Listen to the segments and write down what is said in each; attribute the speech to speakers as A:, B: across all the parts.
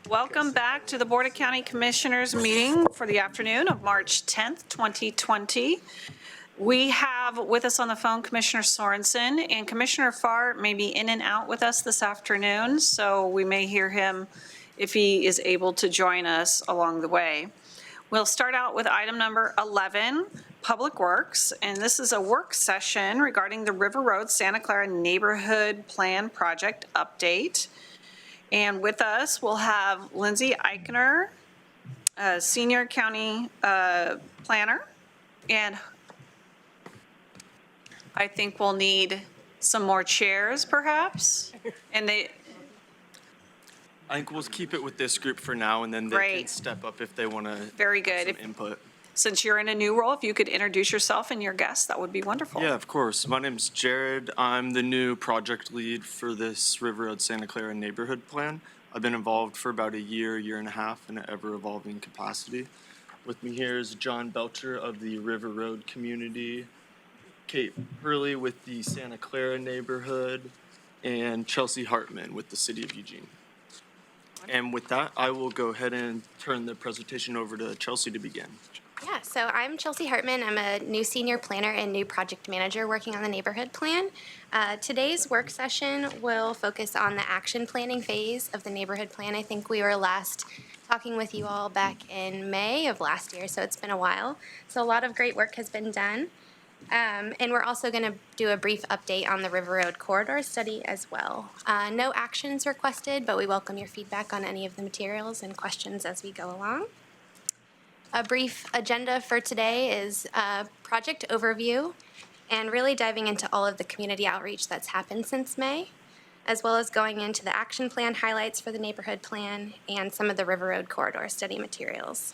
A: Welcome back to the Board of County Commissioners meeting for the afternoon of March 10th, 2020. We have with us on the phone Commissioner Sorensen, and Commissioner Farr may be in and out with us this afternoon, so we may hear him if he is able to join us along the way. We'll start out with item number 11, Public Works, and this is a work session regarding the River Road Santa Clara Neighborhood Plan Project update. And with us, we'll have Lindsay Eichner, Senior County Planner, and I think we'll need some more chairs, perhaps. And
B: I think we'll keep it with this group for now, and then they can step up if they want to.
A: Very good.
B: Some input.
A: Since you're in a new role, if you could introduce yourself and your guests, that would be wonderful.
B: Yeah, of course. My name's Jared. I'm the new project lead for this River Road Santa Clara neighborhood plan. I've been involved for about a year and a half in an ever-evolving capacity. With me here is John Belcher of the River Road community, Kate Hurley with the Santa Clara neighborhood, and Chelsea Hartman with the City of Eugene. And with that, I will go ahead and turn the presentation over to Chelsea to begin.
C: Yeah, so I'm Chelsea Hartman. I'm a new senior planner and new project manager working on the neighborhood plan. Today's work session will focus on the action planning phase of the neighborhood plan. I think we were last talking with you all back in May of last year, so it's been a while. So a lot of great work has been done. And we're also going to do a brief update on the River Road corridor study as well. No actions requested, but we welcome your feedback on any of the materials and questions as we go along. A brief agenda for today is a project overview and really diving into all of the community outreach that's happened since May, as well as going into the action plan highlights for the neighborhood plan and some of the River Road corridor study materials.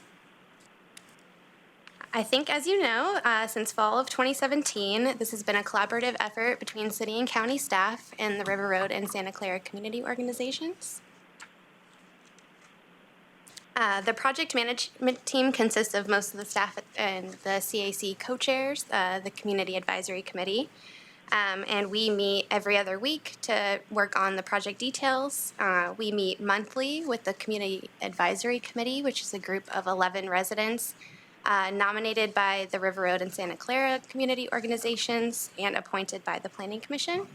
C: I think, as you know, since fall of 2017, this has been a collaborative effort between city and county staff and the River Road and Santa Clara community organizations. The project management team consists of most of the staff and the CAC co-chairs, the Community Advisory Committee, and we meet every other week to work on the project details. We meet monthly with the Community Advisory Committee, which is a group of 11 residents nominated by the River Road and Santa Clara community organizations and appointed by the Planning Commission.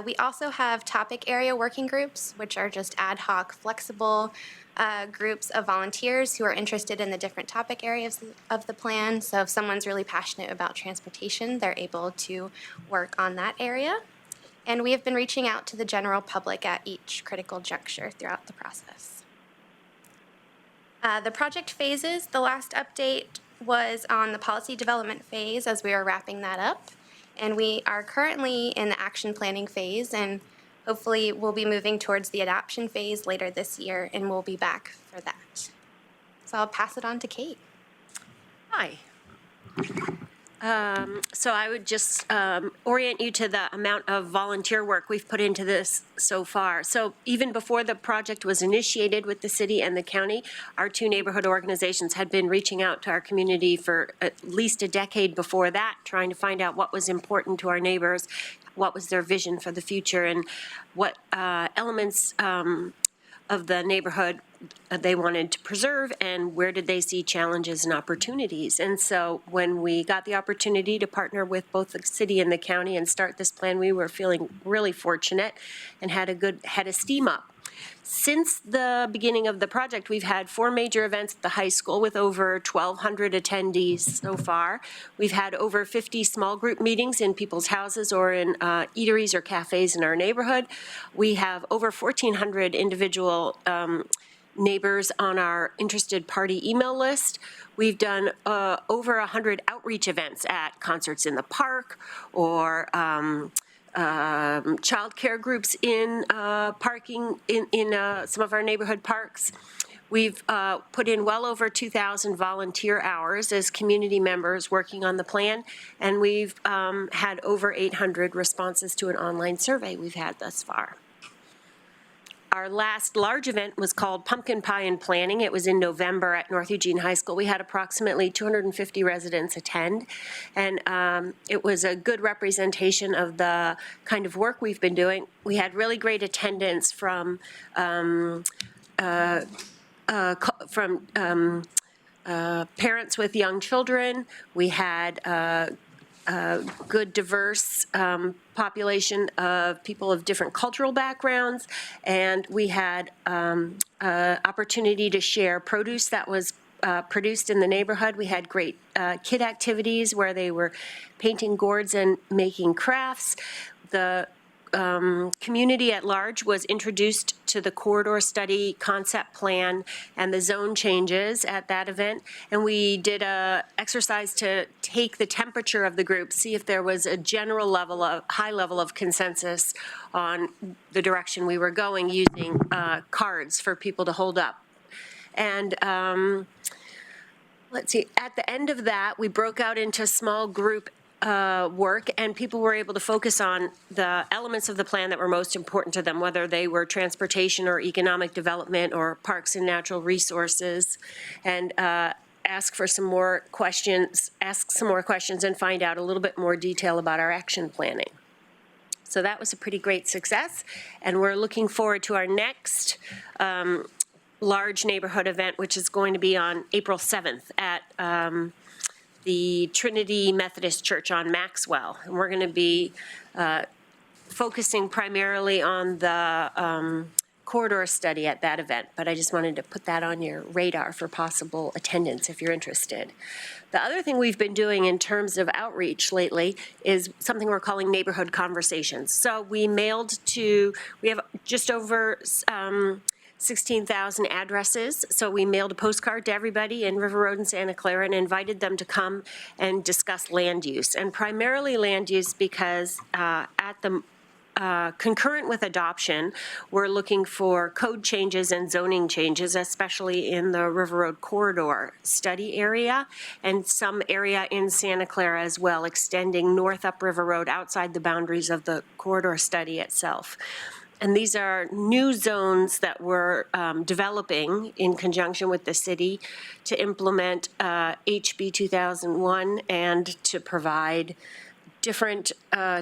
C: We also have topic area working groups, which are just ad hoc, flexible groups of volunteers who are interested in the different topic areas of the plan. So if someone's really passionate about transportation, they're able to work on that area. And we have been reaching out to the general public at each critical juncture throughout the process. The project phases, the last update was on the policy development phase as we are wrapping that up. And we are currently in the action planning phase, and hopefully we'll be moving towards the adoption phase later this year, and we'll be back for that. So I'll pass it on to Kate.
D: Hi. So I would just orient you to the amount of volunteer work we've put into this so far. So even before the project was initiated with the city and the county, our two neighborhood organizations had been reaching out to our community for at least a decade before that, trying to find out what was important to our neighbors, what was their vision for the future, and what elements of the neighborhood they wanted to preserve, and where did they see challenges and opportunities. And so when we got the opportunity to partner with both the city and the county and start this plan, we were feeling really fortunate and had a steam up. Since the beginning of the project, we've had 4 major events at the high school with over 1,200 attendees so far. We've had over 50 small group meetings in people's houses or in eateries or cafes in our neighborhood. We have over 1,400 individual neighbors on our interested party email list. We've done over 100 outreach events at concerts in the park or child care groups in parking in some of our neighborhood parks. We've put in well over 2,000 volunteer hours as community members working on the plan, and we've had over 800 responses to an online survey we've had thus far. Our last large event was called Pumpkin Pie and Planning. It was in November at North Eugene High School. We had approximately 250 residents attend, and it was a good representation of the kind of work we've been doing. We had really great attendance from parents with young children. We had good, diverse population of people of different cultural backgrounds, and we had opportunity to share produce that was produced in the neighborhood. We had great kid activities where they were painting gourds and making crafts. The community at large was introduced to the corridor study concept plan and the zone changes at that event. And we did a exercise to take the temperature of the group, see if there was a general level of, high level of consensus on the direction we were going, using cards for people to hold up. And let's see, at the end of that, we broke out into small group work, and people were able to focus on the elements of the plan that were most important to them, whether they were transportation or economic development or parks and natural resources, and ask some more questions and find out a little bit more detail about our action planning. So that was a pretty great success, and we're looking forward to our next large neighborhood event, which is going to be on April 7th at the Trinity Methodist Church on Maxwell. And we're going to be focusing primarily on the corridor study at that event, but I just wanted to put that on your radar for possible attendance if you're interested. The other thing we've been doing in terms of outreach lately is something we're calling neighborhood conversations. So we have just over 16,000 addresses. So we mailed a postcard to everybody in River Road and Santa Clara and invited them to come and discuss land use, and primarily land use because at the concurrent with adoption, we're looking for code changes and zoning changes, especially in the River Road corridor study area and some area in Santa Clara as well, extending north up River Road outside the boundaries of the corridor study itself. And these are new zones that we're developing in conjunction with the city to implement HB 2001 and to provide different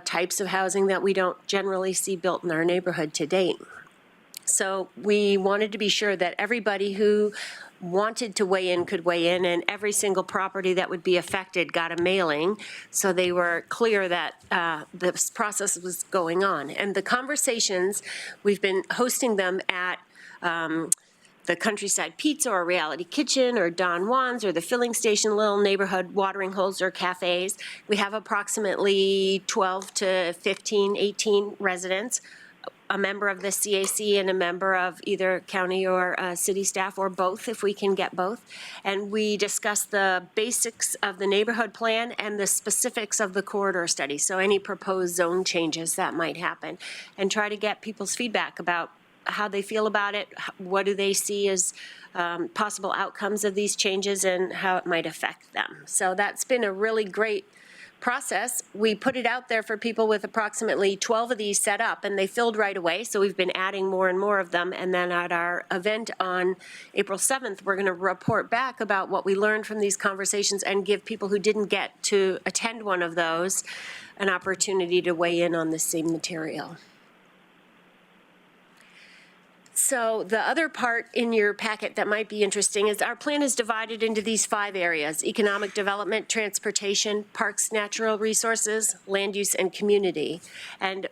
D: types of housing that we don't generally see built in our neighborhood to date. So we wanted to be sure that everybody who wanted to weigh in could weigh in, and every single property that would be affected got a mailing, so they were clear that this process was going on. And the conversations, we've been hosting them at the Countryside Pizza or Reality Kitchen or Don Juan's or the filling station, little neighborhood watering holes or cafes. We have approximately 12 to 15, 18 residents, a member of the CAC and a member of either county or city staff, or both if we can get both. And we discuss the basics of the neighborhood plan and the specifics of the corridor study, so any proposed zone changes that might happen, and try to get people's feedback about how they feel about it, what do they see as possible outcomes of these changes, and how it might affect them. So that's been a really great process. We put it out there for people with approximately 12 of these set up, and they filled right away, so we've been adding more and more of them. And then at our event on April 7th, we're going to report back about what we learned from these conversations and give people who didn't get to attend one of those an opportunity to weigh in on the same material. So the other part in your packet that might be interesting is our plan is divided into these 5 areas: economic development, transportation, parks, natural resources, land use, and community. And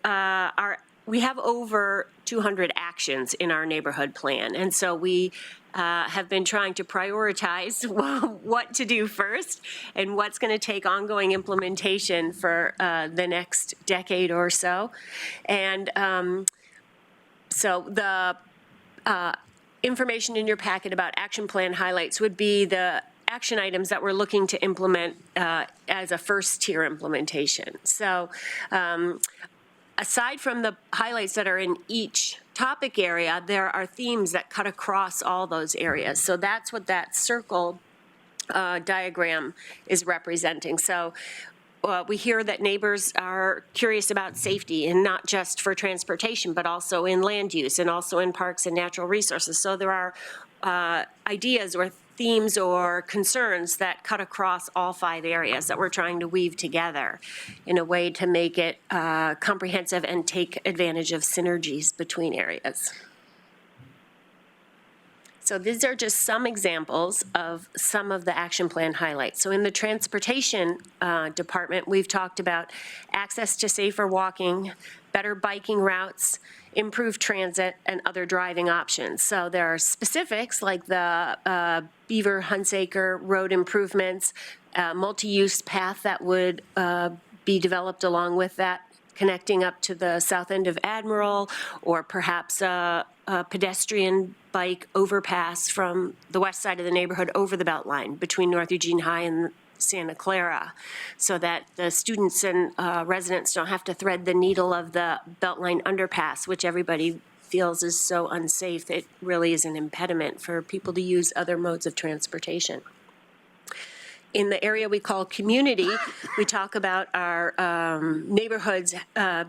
D: we have over 200 actions in our neighborhood plan. And so we have been trying to prioritize what to do first and what's going to take ongoing implementation for the next decade or so. And so the information in your packet about action plan highlights would be the action items that we're looking to implement as a first-tier implementation. So aside from the highlights that are in each topic area, there are themes that cut across all those areas. So that's what that circle diagram is representing. So we hear that neighbors are curious about safety, and not just for transportation, but also in land use and also in parks and natural resources. So there are ideas or themes or concerns that cut across all 5 areas that we're trying to weave together in a way to make it comprehensive and take advantage of synergies between areas. So these are just some examples of some of the action plan highlights. So in the transportation department, we've talked about access to safer walking, better biking routes, improved transit, and other driving options. So there are specifics like the Beaver-Hunsaker road improvements, multi-use path that would be developed along with that, connecting up to the south end of Admiral, or perhaps a pedestrian bike overpass from the west side of the neighborhood over the Beltline between North Eugene High and Santa Clara, so that the students and residents don't have to thread the needle of the Beltline underpass, which everybody feels is so unsafe. It really is an impediment for people to use other modes of transportation. In the area we call community, we talk about our neighborhoods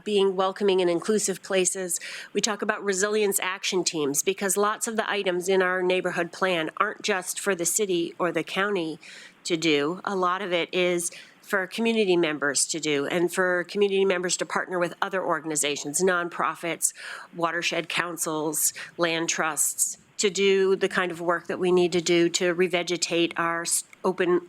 D: being welcoming and inclusive places. We talk about resilience action teams, because lots of the items in our neighborhood plan aren't just for the city or the county to do. A lot of it is for community members to do, and for community members to partner with other organizations, nonprofits, watershed councils, land trusts, to do the kind of work that we need to do to revegetate our open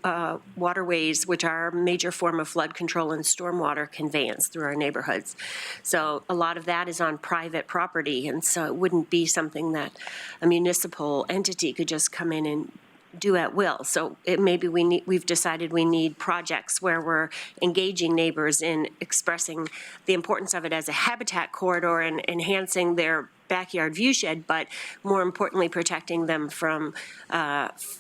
D: waterways, which are a major form of flood control and stormwater conveyance through our neighborhoods. So a lot of that is on private property, and so it wouldn't be something that a municipal entity could just come in and do at will. So we've decided we need projects where we're engaging neighbors in expressing the importance of it as a habitat corridor and enhancing their backyard viewshed, but more importantly, protecting them from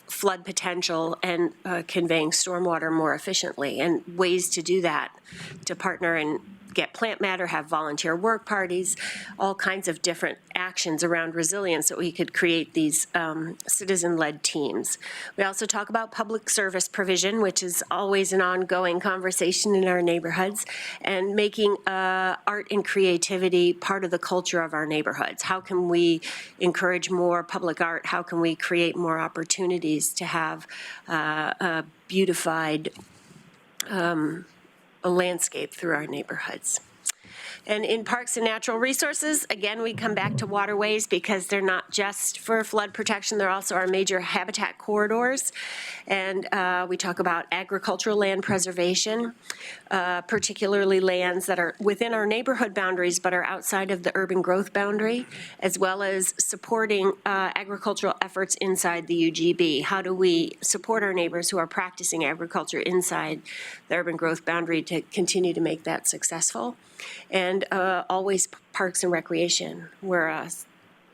D: flood potential and conveying stormwater more efficiently. And ways to do that, to partner and get plant matter, have volunteer work parties, all kinds of different actions around resilience that we could create these citizen-led teams. We also talk about public service provision, which is always an ongoing conversation in our neighborhoods, and making art and creativity part of the culture of our neighborhoods. How can we encourage more public art? How can we create more opportunities to have a beautified a landscape through our neighborhoods? And in parks and natural resources, again, we come back to waterways, because they're not just for flood protection, they're also our major habitat corridors. And we talk about agricultural land preservation, particularly lands that are within our neighborhood boundaries but are outside of the urban growth boundary, as well as supporting agricultural efforts inside the UGB. How do we support our neighbors who are practicing agriculture inside the urban growth boundary to continue to make that successful? And always parks and recreation. We're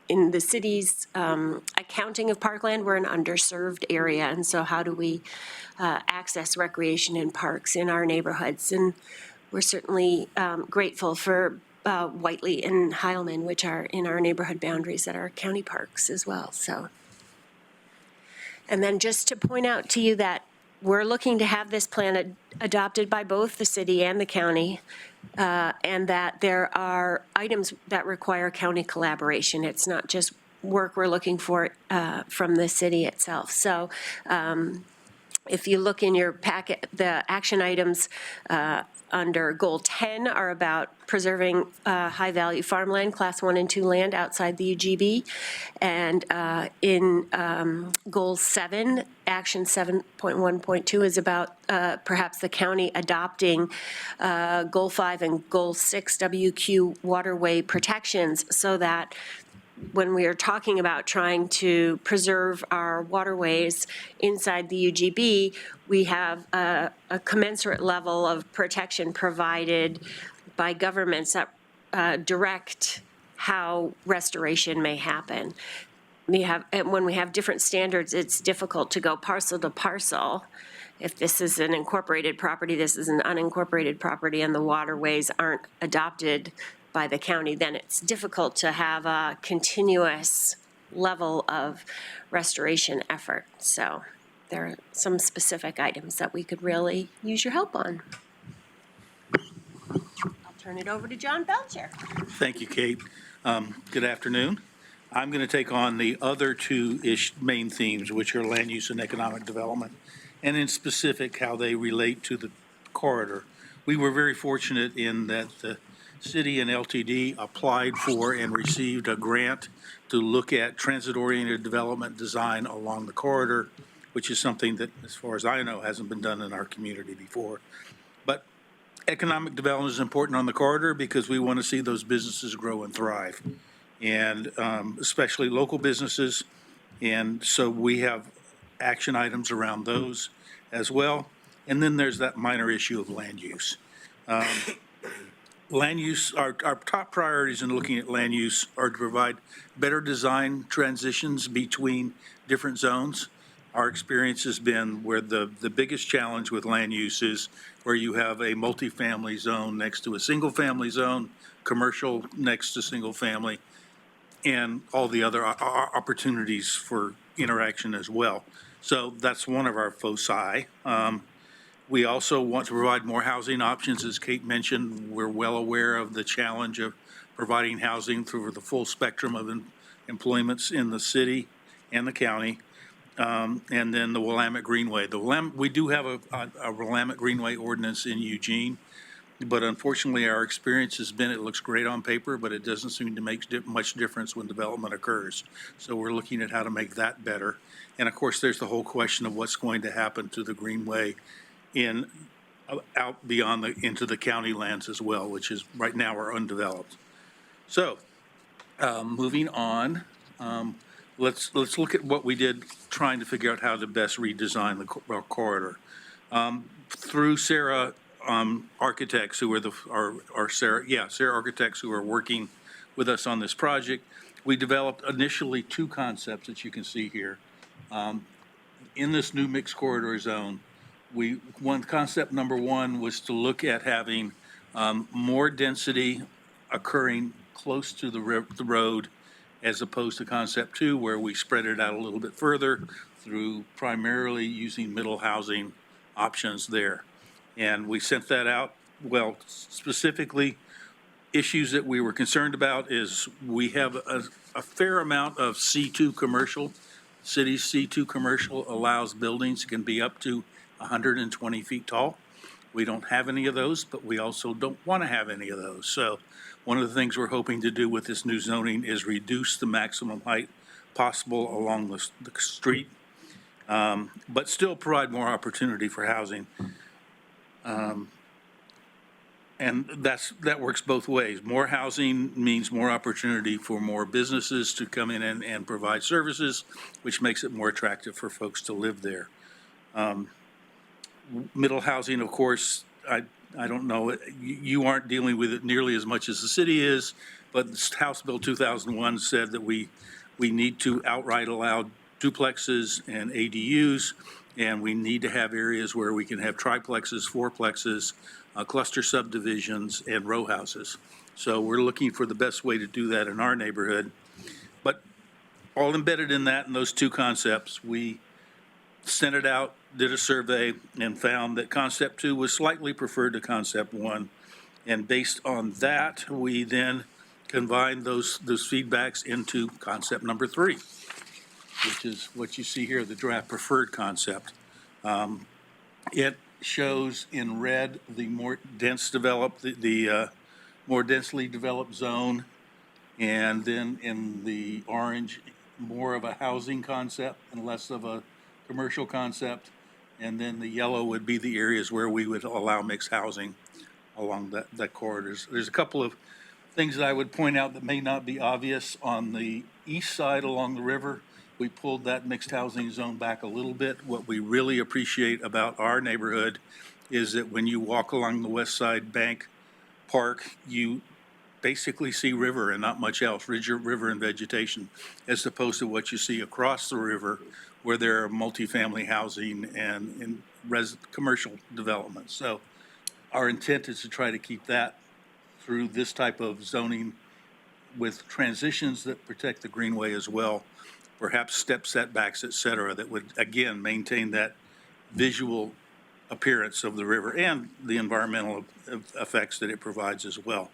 D: in the city's accounting of parkland, we're an underserved area, and so how do we access recreation and parks in our neighborhoods? And we're certainly grateful for Whiteley and Heilman, which are in our neighborhood boundaries, that are county parks as well. So, and then just to point out to you that we're looking to have this plan adopted by both the city and the county, and that there are items that require county collaboration. It's not just work we're looking for from the city itself. So if you look in your packet, the action items under Goal 10 are about preserving high-value farmland, Class 1 and 2 land outside the UGB. And in Goal 7, Action 7.1.2 is about perhaps the county adopting Goal 5 and Goal 6 WQ waterway protections, so that when we are talking about trying to preserve our waterways inside the UGB, we have a commensurate level of protection provided by governments that direct how restoration may happen. When we have different standards, it's difficult to go parcel to parcel. If this is an incorporated property, this is an unincorporated property, and the waterways aren't adopted by the county, then it's difficult to have a continuous level of restoration effort. So there are some specific items that we could really use your help on. I'll turn it over to John Belcher.
E: Thank you, Kate. Good afternoon. I'm going to take on the other two main themes, which are land use and economic development, and in specific, how they relate to the corridor. We were very fortunate in that the city and LTD applied for and received a grant to look at transit-oriented development design along the corridor, which is something that, as far as I know, hasn't been done in our community before. But economic development is important on the corridor because we want to see those businesses grow and thrive, and especially local businesses. And so we have action items around those as well. And then there's that minor issue of land use. Land use, our top priorities in looking at land use are to provide better design transitions between different zones. Our experience has been where the biggest challenge with land use is where you have a multifamily zone next to a single-family zone, commercial next to single-family, and all the other opportunities for interaction as well. So that's one of our foci. We also want to provide more housing options. As Kate mentioned, we're well aware of the challenge of providing housing through the full spectrum of employments in the city and the county. And then the Willamette Greenway. We do have a Willamette Greenway ordinance in Eugene, but unfortunately our experience has been it looks great on paper, but it doesn't seem to make much difference when development occurs. So we're looking at how to make that better. And of course, there's the whole question of what's going to happen to the Greenway out beyond into the county lands as well, which is right now are undeveloped. So, moving on, let's look at what we did trying to figure out how to best redesign the corridor. Through Sarah Architects, who are Sarah Architects who are working with us on this project, we developed initially two concepts that you can see here. In this new mixed corridor zone, concept number one was to look at having more density occurring close to the road as opposed to concept two, where we spread it out a little bit further through primarily using middle housing options there. And we sent that out. Well, specifically, issues that we were concerned about is we have a fair amount of C2 commercial. City's C2 commercial allows buildings can be up to 120 feet tall. We don't have any of those, but we also don't want to have any of those. So one of the things we're hoping to do with this new zoning is reduce the maximum height possible along the street, but still provide more opportunity for housing. And that works both ways. More housing means more opportunity for more businesses to come in and provide services, which makes it more attractive for folks to live there. Middle housing, of course, I don't know, you aren't dealing with it nearly as much as the city is, but House Bill 2001 said that we need to outright allow duplexes and ADUs, and we need to have areas where we can have triplexes, fourplexes, cluster subdivisions, and row houses. So we're looking for the best way to do that in our neighborhood. But all embedded in that, in those two concepts, we sent it out, did a survey, and found that concept two was slightly preferred to concept one. And based on that, we then combined those feedbacks into concept number three, which is what you see here, the draft preferred concept. It shows in red the more dense developed, the more densely developed zone, and then in the orange, more of a housing concept and less of a commercial concept, and then the yellow would be the areas where we would allow mixed housing along that corridors. There's a couple of things that I would point out that may not be obvious. On the east side along the river, we pulled that mixed housing zone back a little bit. What we really appreciate about our neighborhood is that when you walk along the west side bank park, you basically see river and not much else, river and vegetation, as opposed to what you see across the river where there are multifamily housing and commercial development. So our intent is to try to keep that through this type of zoning with transitions that protect the greenway as well, perhaps step setbacks, et cetera, that would, again, maintain that visual appearance of the river and the environmental effects that it provides as well.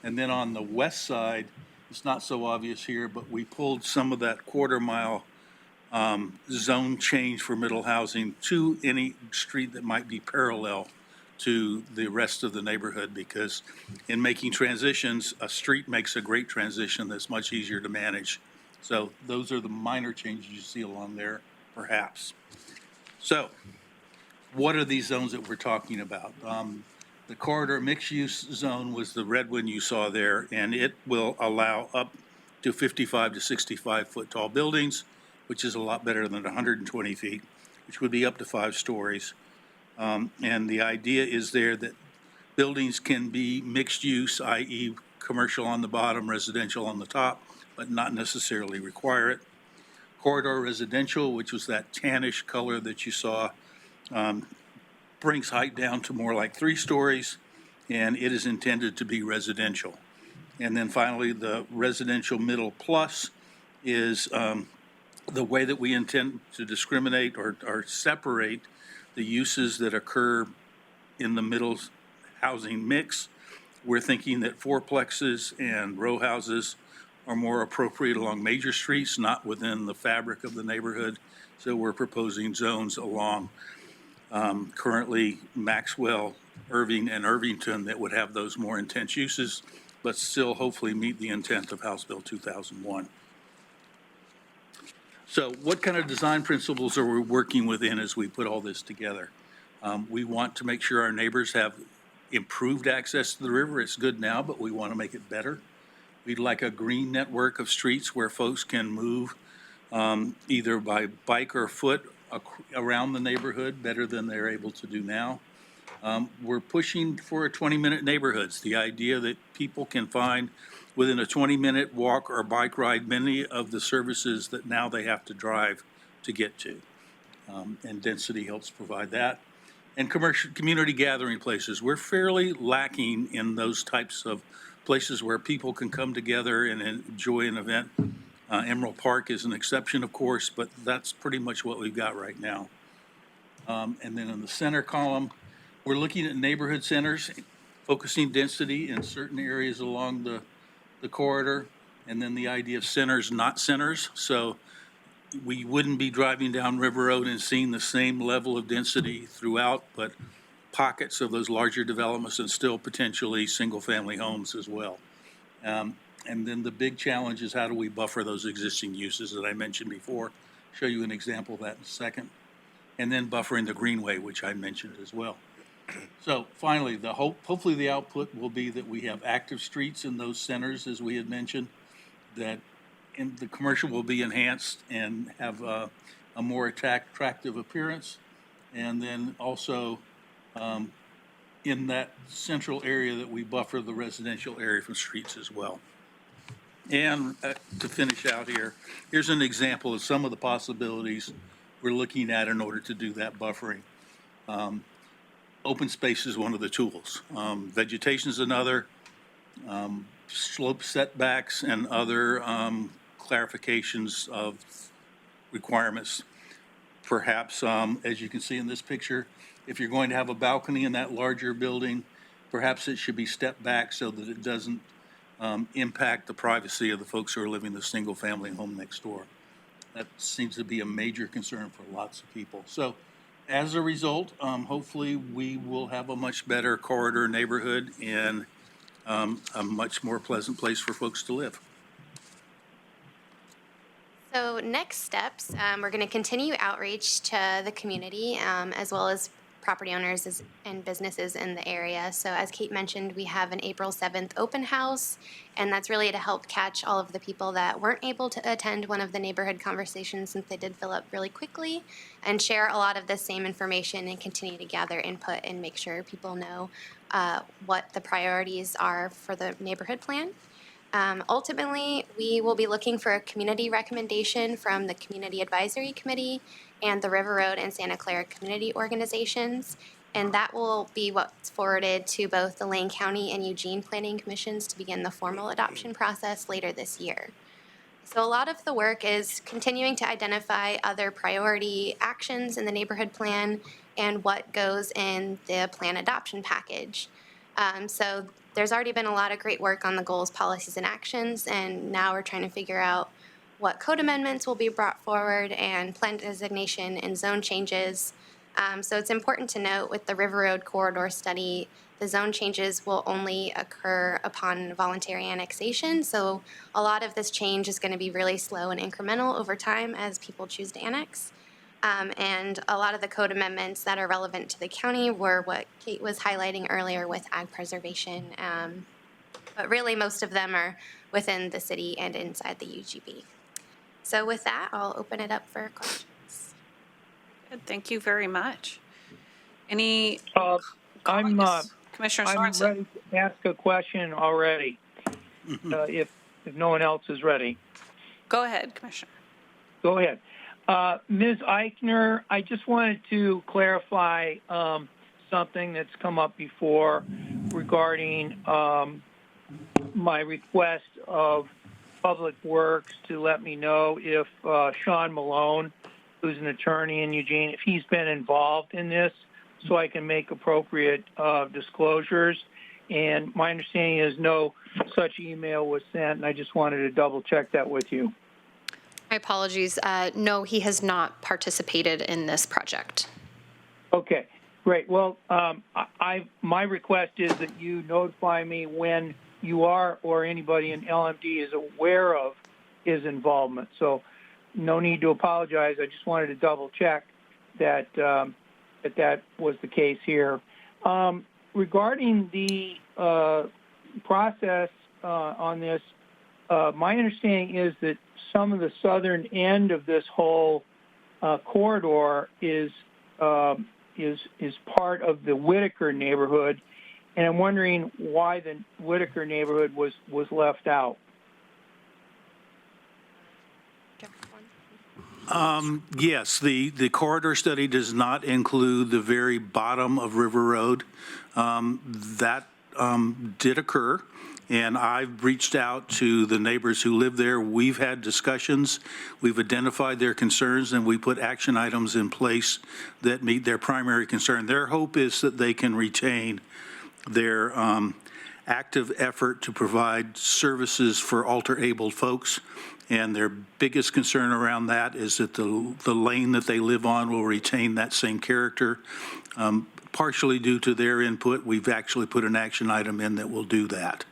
E: And then on the west side, it's not so obvious here, but we pulled some of that quarter-mile zone change for middle housing to any street that might be parallel to the rest of the neighborhood, because in making transitions, a street makes a great transition that's much easier to manage. So those are the minor changes you see along there, perhaps. So what are these zones that we're talking about? The corridor mixed-use zone was the red one you saw there, and it will allow up to 55 to 65-foot tall buildings, which is a lot better than 120 feet, which would be up to 5 stories. And the idea is there that buildings can be mixed use, i.e. commercial on the bottom, residential on the top, but not necessarily require it. Corridor residential, which was that tannish color that you saw, brings height down to more like 3 stories, and it is intended to be residential. And then finally, the residential middle plus is the way that we intend to discriminate or separate the uses that occur in the middle housing mix. We're thinking that fourplexes and row houses are more appropriate along major streets, not within the fabric of the neighborhood. So we're proposing zones along currently Maxwell, Irving, and Irvington that would have those more intense uses, but still hopefully meet the intent of House Bill 2001. So what kind of design principles are we working within as we put all this together? We want to make sure our neighbors have improved access to the river. It's good now, but we want to make it better. We'd like a green network of streets where folks can move either by bike or foot around the neighborhood better than they're able to do now. We're pushing for 20-minute neighborhoods, the idea that people can find within a 20-minute walk or bike ride many of the services that now they have to drive to get to. And density helps provide that. And community gathering places. We're fairly lacking in those types of places where people can come together and enjoy an event. Emerald Park is an exception, of course, but that's pretty much what we've got right now. And then in the center column, we're looking at neighborhood centers, focusing density in certain areas along the corridor, and then the idea of centers, not centers. So we wouldn't be driving down River Road and seeing the same level of density throughout, but pockets of those larger developments and still potentially single-family homes as well. And then the big challenge is how do we buffer those existing uses that I mentioned before. Show you an example of that in a second. And then buffering the greenway, which I mentioned as well. So finally, hopefully the output will be that we have active streets in those centers, as we had mentioned, that in the commercial will be enhanced and have a more attractive appearance. And then also in that central area that we buffer the residential area from streets as well. And to finish out here, here's an example of some of the possibilities we're looking at in order to do that buffering. Open space is one of the tools. Vegetation is another. Slope setbacks and other clarifications of requirements. Perhaps, as you can see in this picture, if you're going to have a balcony in that larger building, perhaps it should be stepped back so that it doesn't impact the privacy of the folks who are living in the single-family home next door. That seems to be a major concern for lots of people. So as a result, hopefully we will have a much better corridor neighborhood and a much more pleasant place for folks to live.
C: So next steps, we're going to continue outreach to the community as well as property owners and businesses in the area. So as Kate mentioned, we have an April 7th open house, and that's really to help catch all of the people that weren't able to attend one of the neighborhood conversations since they did fill up really quickly, and share a lot of the same information and continue to gather input and make sure people know what the priorities are for the neighborhood plan. Ultimately, we will be looking for a community recommendation from the Community Advisory Committee and the River Road and Santa Clara community organizations, and that will be what's forwarded to both the Lane County and Eugene Planning Commissions to begin the formal adoption process later this year. So a lot of the work is continuing to identify other priority actions in the neighborhood plan and what goes in the plan adoption package. So there's already been a lot of great work on the goals, policies, and actions, and now we're trying to figure out what code amendments will be brought forward and plan designation and zone changes So it's important to note with the River Road Corridor Study, the zone changes will only occur upon voluntary annexation. So a lot of this change is going to be really slow and incremental over time as people choose to annex. And a lot of the code amendments that are relevant to the county were what Kate was highlighting earlier with ag preservation. But really, most of them are within the city and inside the UGB. So with that, I'll open it up for questions.
A: Good, thank you very much. Any
F: I'm
A: comments? Commissioner
F: I'm
A: Sorensen?
F: ready to ask a question already, if no one else is ready.
A: Go ahead, Commissioner.
F: Go ahead. Ms. Eichner, I just wanted to clarify something that's come up before regarding my request of Public Works to let me know if Sean Malone, who's an attorney in Eugene, if he's been involved in this so I can make appropriate disclosures. And my understanding is no such email was sent, and I just wanted to double check that with you.
G: My apologies. No, he has not participated in this project.
F: Okay, great. Well, my request is that you notify me when you are or anybody in LMD is aware of his involvement. So no need to apologize. I just wanted to double check that that was the case here. Regarding the process on this, my understanding is that some of the southern end of this whole corridor is part of the Whitaker neighborhood, and I'm wondering why the Whitaker neighborhood was left out.
E: Yes, the corridor study does not include the very bottom of River Road. That did occur, and I've reached out to the neighbors who live there. We've had discussions, we've identified their concerns, and we put action items in place that meet their primary concern. Their hope is that they can retain their active effort to provide services for alter-abled folks. And their biggest concern around that is that the lane that they live on will retain that same character. Partially due to their input, we've actually put an action item in that will do that.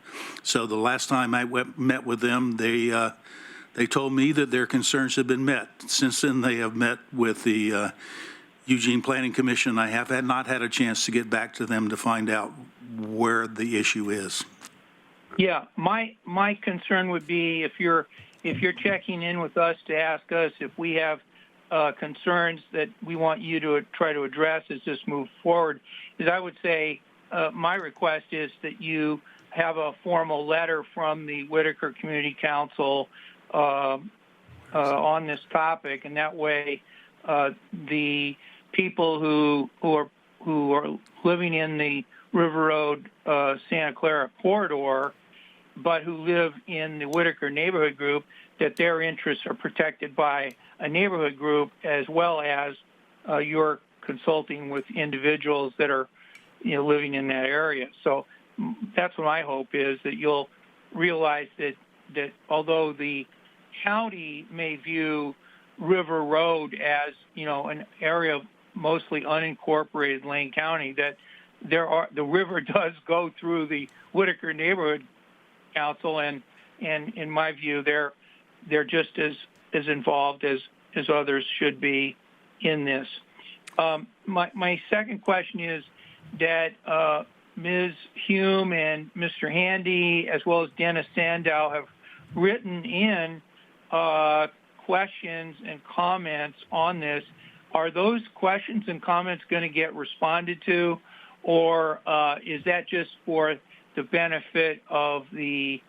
E: So the last time I met with them, they told me that their concerns have been met. Since then, they have met with the Eugene Planning Commission. I have not had a chance to get back to them to find out where the issue is.
F: Yeah, my concern would be if you're checking in with us to ask us if we have concerns that we want you to try to address as this moves forward, is I would say my request is that you have a formal letter from the Whitaker Community Council on this topic, and that way the people who are living in the River Road Santa Clara corridor, but who live in the Whitaker neighborhood group, that their interests are protected by a neighborhood group, as well as you're consulting with individuals that are living in that area. So that's what my hope is, that you'll realize that although the county may view River Road as an area of mostly unincorporated Lane County, that the river does go through the Whitaker Neighborhood Council, and in my view, they're just as involved as others should be in this. My second question is that Ms. Hume and Mr. Handy, as well as Dennis Sandow, have written in questions and comments on this. Are those questions and comments going to get responded to, or is that just for the benefit of the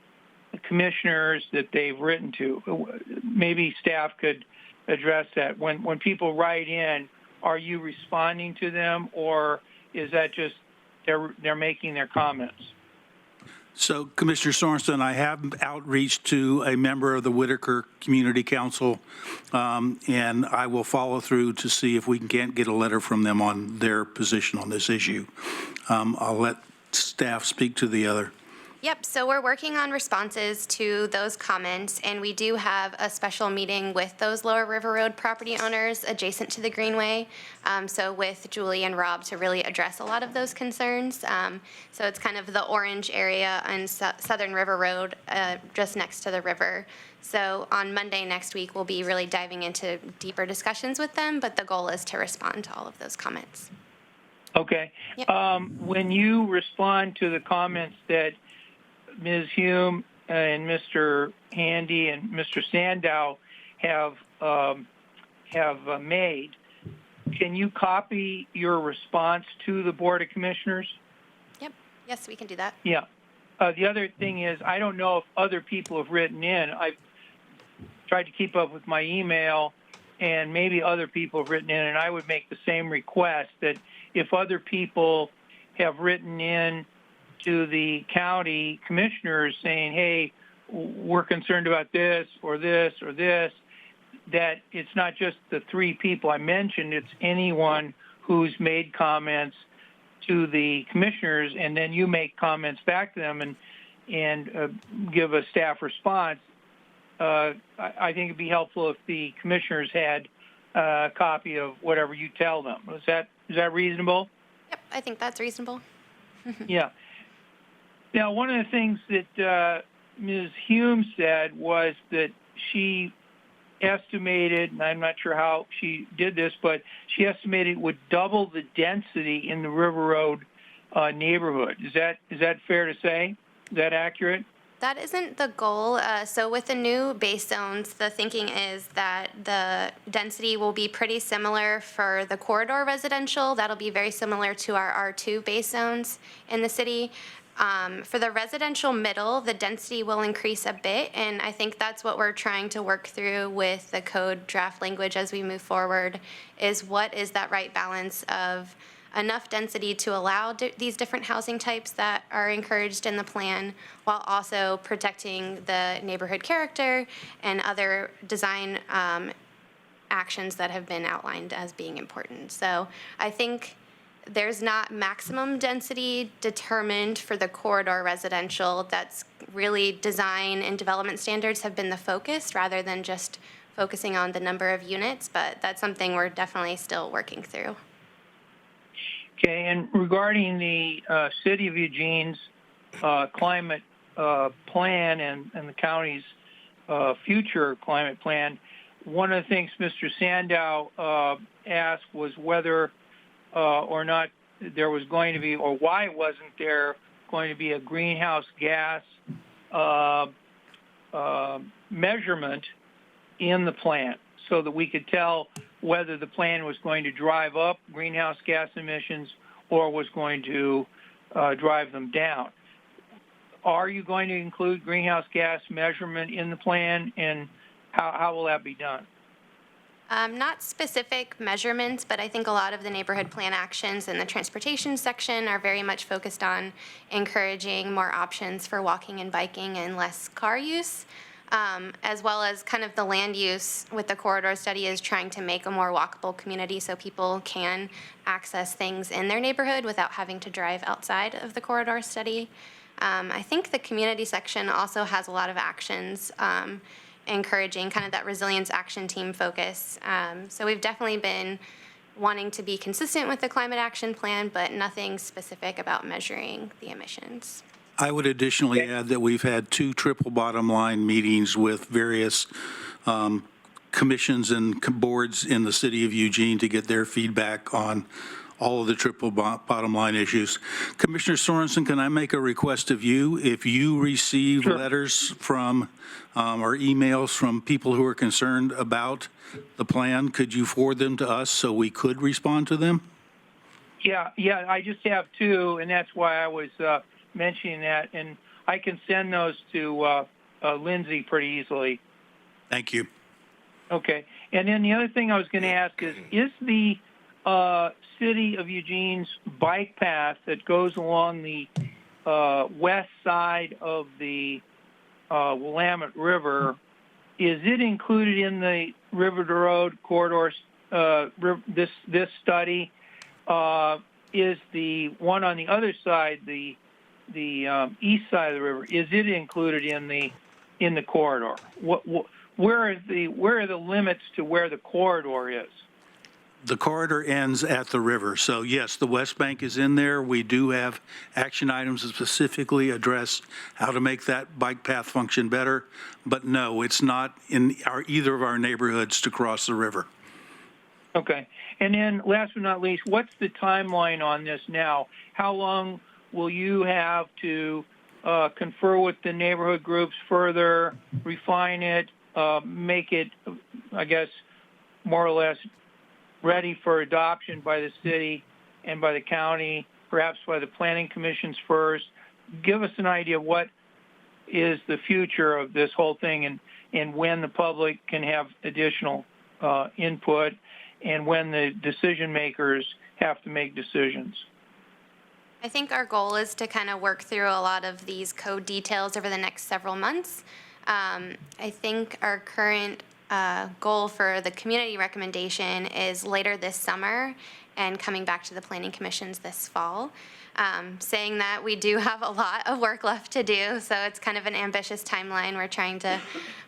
F: commissioners that they've written to? Maybe staff could address that. When people write in, are you responding to them, or is that just they're making their comments?
E: So, Commissioner Sorensen, I have outreach to a member of the Whitaker Community Council, and I will follow through to see if we can't get a letter from them on their position on this issue. I'll let staff speak to the other.
C: Yep, so we're working on responses to those comments, and we do have a special meeting with those Lower River Road property owners adjacent to the Greenway. So with Julie and Rob to really address a lot of those concerns. So it's kind of the orange area on Southern River Road, just next to the river. So on Monday next week, we'll be really diving into deeper discussions with them, but the goal is to respond to all of those comments.
F: Okay.
C: Yep.
F: When you respond to the comments that Ms. Hume and Mr. Handy and Mr. Sandow have made, can you copy your response to the Board of Commissioners?
C: Yep, yes, we can do that.
F: Yeah. The other thing is, I don't know if other people have written in. I've tried to keep up with my email, and maybe other people have written in, and I would make the same request that if other people have written in to the county commissioners saying, hey, we're concerned about this or this or this, that it's not just the three people I mentioned, it's anyone who's made comments to the commissioners, and then you make comments back to them and give a staff response. I think it'd be helpful if the commissioners had a copy of whatever you tell them. Is that reasonable?
C: Yep, I think that's reasonable.
F: Yeah. Now, one of the things that Ms. Hume said was that she estimated, and I'm not sure how she did this, but she estimated it would double the density in the River Road neighborhood. Is that fair to say? Is that accurate?
C: That isn't the goal. So with the new base zones, the thinking is that the density will be pretty similar for the corridor residential. That'll be very similar to our R2 base zones in the city. For the residential middle, the density will increase a bit, and I think that's what we're trying to work through with the code draft language as we move forward, is what is that right balance of enough density to allow these different housing types that are encouraged in the plan, while also protecting the neighborhood character and other design actions that have been outlined as being important. So I think there's not maximum density determined for the corridor residential. That's really design and development standards have been the focus rather than just focusing on the number of units, but that's something we're definitely still working through.
F: Okay, and regarding the City of Eugene's climate plan and the county's future climate plan, one of the things Mr. Sandow asked was whether or not there was going to be, or why wasn't there going to be a greenhouse gas measurement in the plan so that we could tell whether the plan was going to drive up greenhouse gas emissions or was going to drive them down. Are you going to include greenhouse gas measurement in the plan, and how will that be done?
C: Not specific measurements, but I think a lot of the neighborhood plan actions in the transportation section are very much focused on encouraging more options for walking and biking and less car use, as well as kind of the land use with the corridor study is trying to make a more walkable community so people can access things in their neighborhood without having to drive outside of the corridor study. I think the community section also has a lot of actions encouraging kind of that resilience action team focus. So we've definitely been wanting to be consistent with the climate action plan, but nothing specific about measuring the emissions.
E: I would additionally add that we've had 2 triple bottom line meetings with various commissions and boards in the city of Eugene to get their feedback on all of the triple bottom line issues. Commissioner Sorensen, can I make a request of you? If you receive letters from or emails from people who are concerned about the plan, could you forward them to us so we could respond to them?
F: Yeah, I just have 2, and that's why I was mentioning that, and I can send those to Lindsay pretty easily.
E: Thank you.
F: Okay, and then the other thing I was going to ask is the City of Eugene's bike path that goes along the west side of the Willamette River, is it included in the River to Road corridors? This study is the one on the other side, the east side of the river, is it included in the corridor? Where are the limits to where the corridor is?
E: The corridor ends at the river, so yes, the West Bank is in there. We do have action items that specifically address how to make that bike path function better, but no, it's not in either of our neighborhoods to cross the river.
F: Okay. And then last but not least, what's the timeline on this now? How long will you have to confer with the neighborhood groups further, refine it, make it, I guess, more or less ready for adoption by the city and by the county, perhaps by the planning commissions first? Give us an idea of what is the future of this whole thing and when the public can have additional input and when the decision makers have to make decisions.
C: I think our goal is to kind of work through a lot of these code details over the next several months. I think our current goal for the community recommendation is later this summer and coming back to the planning commissions this fall. Saying that, we do have a lot of work left to do, so it's kind of an ambitious timeline. We're trying to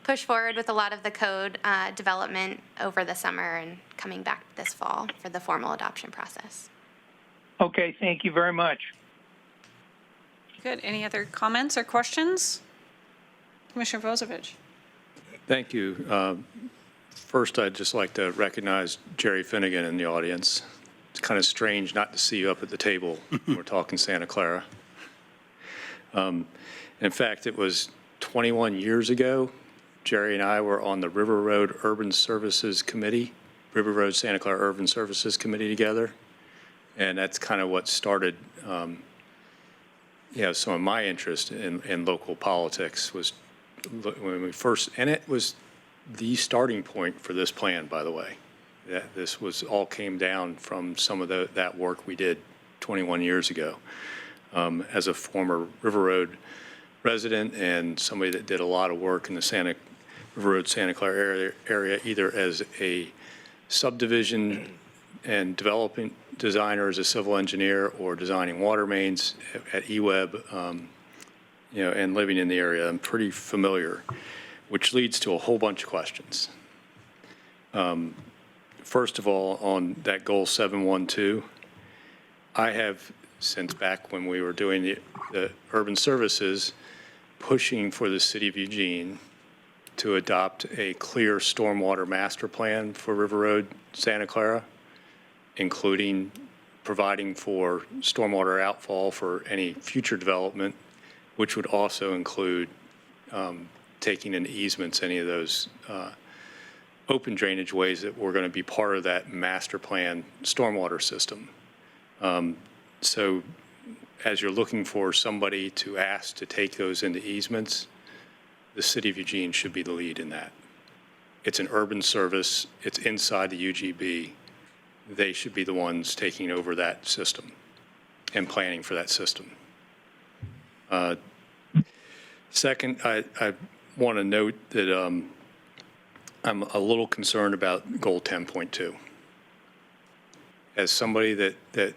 C: push forward with a lot of the code development over the summer and coming back this fall for the formal adoption process.
F: Okay, thank you very much.
A: Good. Any other comments or questions? Commissioner Vozovich.
H: Thank you. First, I'd just like to recognize Gerry Finnegan in the audience. It's kind of strange not to see you up at the table when we're talking Santa Clara. In fact, it was 21 years ago, Gerry and I were on the River Road Urban Services Committee, River Road Santa Clara Urban Services Committee together. And that's kind of what started some of my interest in local politics was when we first, and it was the starting point for this plan, by the way. That this was all came down from some of that work we did 21 years ago. As a former River Road resident and somebody that did a lot of work in the River Road Santa Clara area, either as a subdivision and developing designer as a civil engineer or designing water mains at EWEB, and living in the area, I'm pretty familiar, which leads to a whole bunch of questions. First of all, on that goal 712, I have, since back when we were doing the urban services, pushing for the city of Eugene to adopt a clear stormwater master plan for River Road Santa Clara, including providing for stormwater outfall for any future development, which would also include taking in easements, any of those open drainage ways that were going to be part of that master plan stormwater system. So as you're looking for somebody to ask to take those into easements, the city of Eugene should be the lead in that. It's an urban service. It's inside the UGB. They should be the ones taking over that system and planning for that system. Second, I want to note that I'm a little concerned about goal 10.2. As somebody that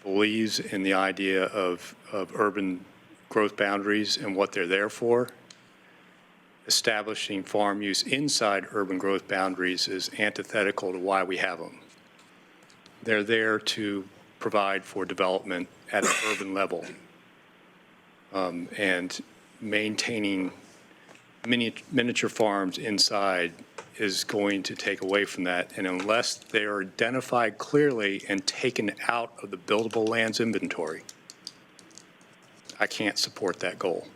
H: believes in the idea of urban growth boundaries and what they're there for, establishing farm use inside urban growth boundaries is antithetical to why we have them. They're there to provide for development at an urban level, and maintaining miniature farms inside is going to take away from that. And unless they are identified clearly and taken out of the buildable lands inventory, I can't support that goal.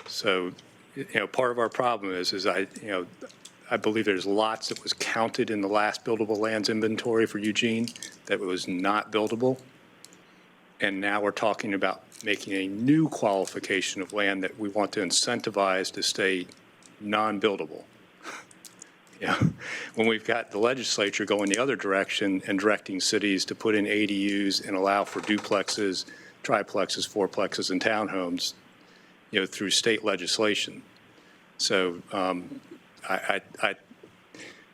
H: So, part of our problem is I believe there's lots that was counted in the last buildable lands inventory for Eugene that was not buildable. And now we're talking about making a new qualification of land that we want to incentivize to stay non-buildable. When we've got the legislature going the other direction and directing cities to put in ADUs and allow for duplexes, triplexes, fourplexes, and townhomes, through state legislation. So I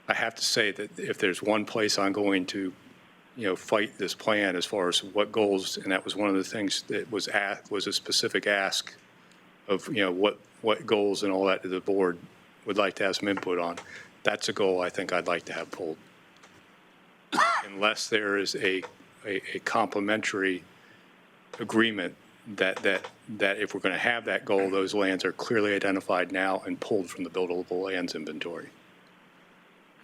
H: have to say that if there's one place I'm going to fight this plan as far as what goals, and that was one of the things that was a specific ask of, what goals and all that the board would like to have some input on. That's a goal I think I'd like to have pulled. Unless there is a complementary agreement that if we're going to have that goal, those lands are clearly identified now and pulled from the buildable lands inventory.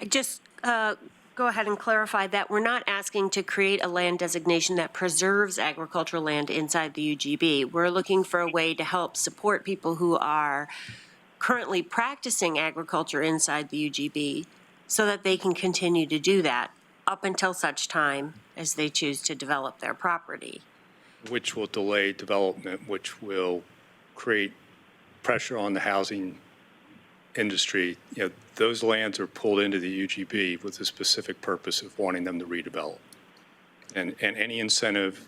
D: I just go ahead and clarify that we're not asking to create a land designation that preserves agricultural land inside the UGB. We're looking for a way to help support people who are currently practicing agriculture inside the UGB so that they can continue to do that up until such time as they choose to develop their property.
H: Which will delay development, which will create pressure on the housing industry. Those lands are pulled into the UGB with the specific purpose of wanting them to redevelop. And any incentive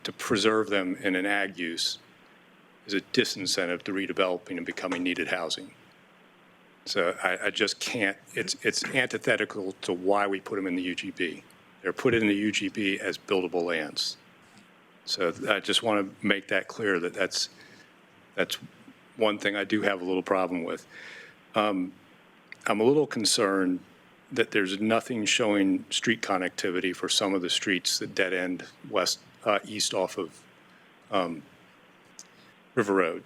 H: to preserve them in an ag use is a disincentive to redeveloping and becoming needed housing. So I just can't, it's antithetical to why we put them in the UGB. They're put in the UGB as buildable lands. So I just want to make that clear that that's one thing I do have a little problem with. I'm a little concerned that there's nothing showing street connectivity for some of the streets that dead end east off of River Road.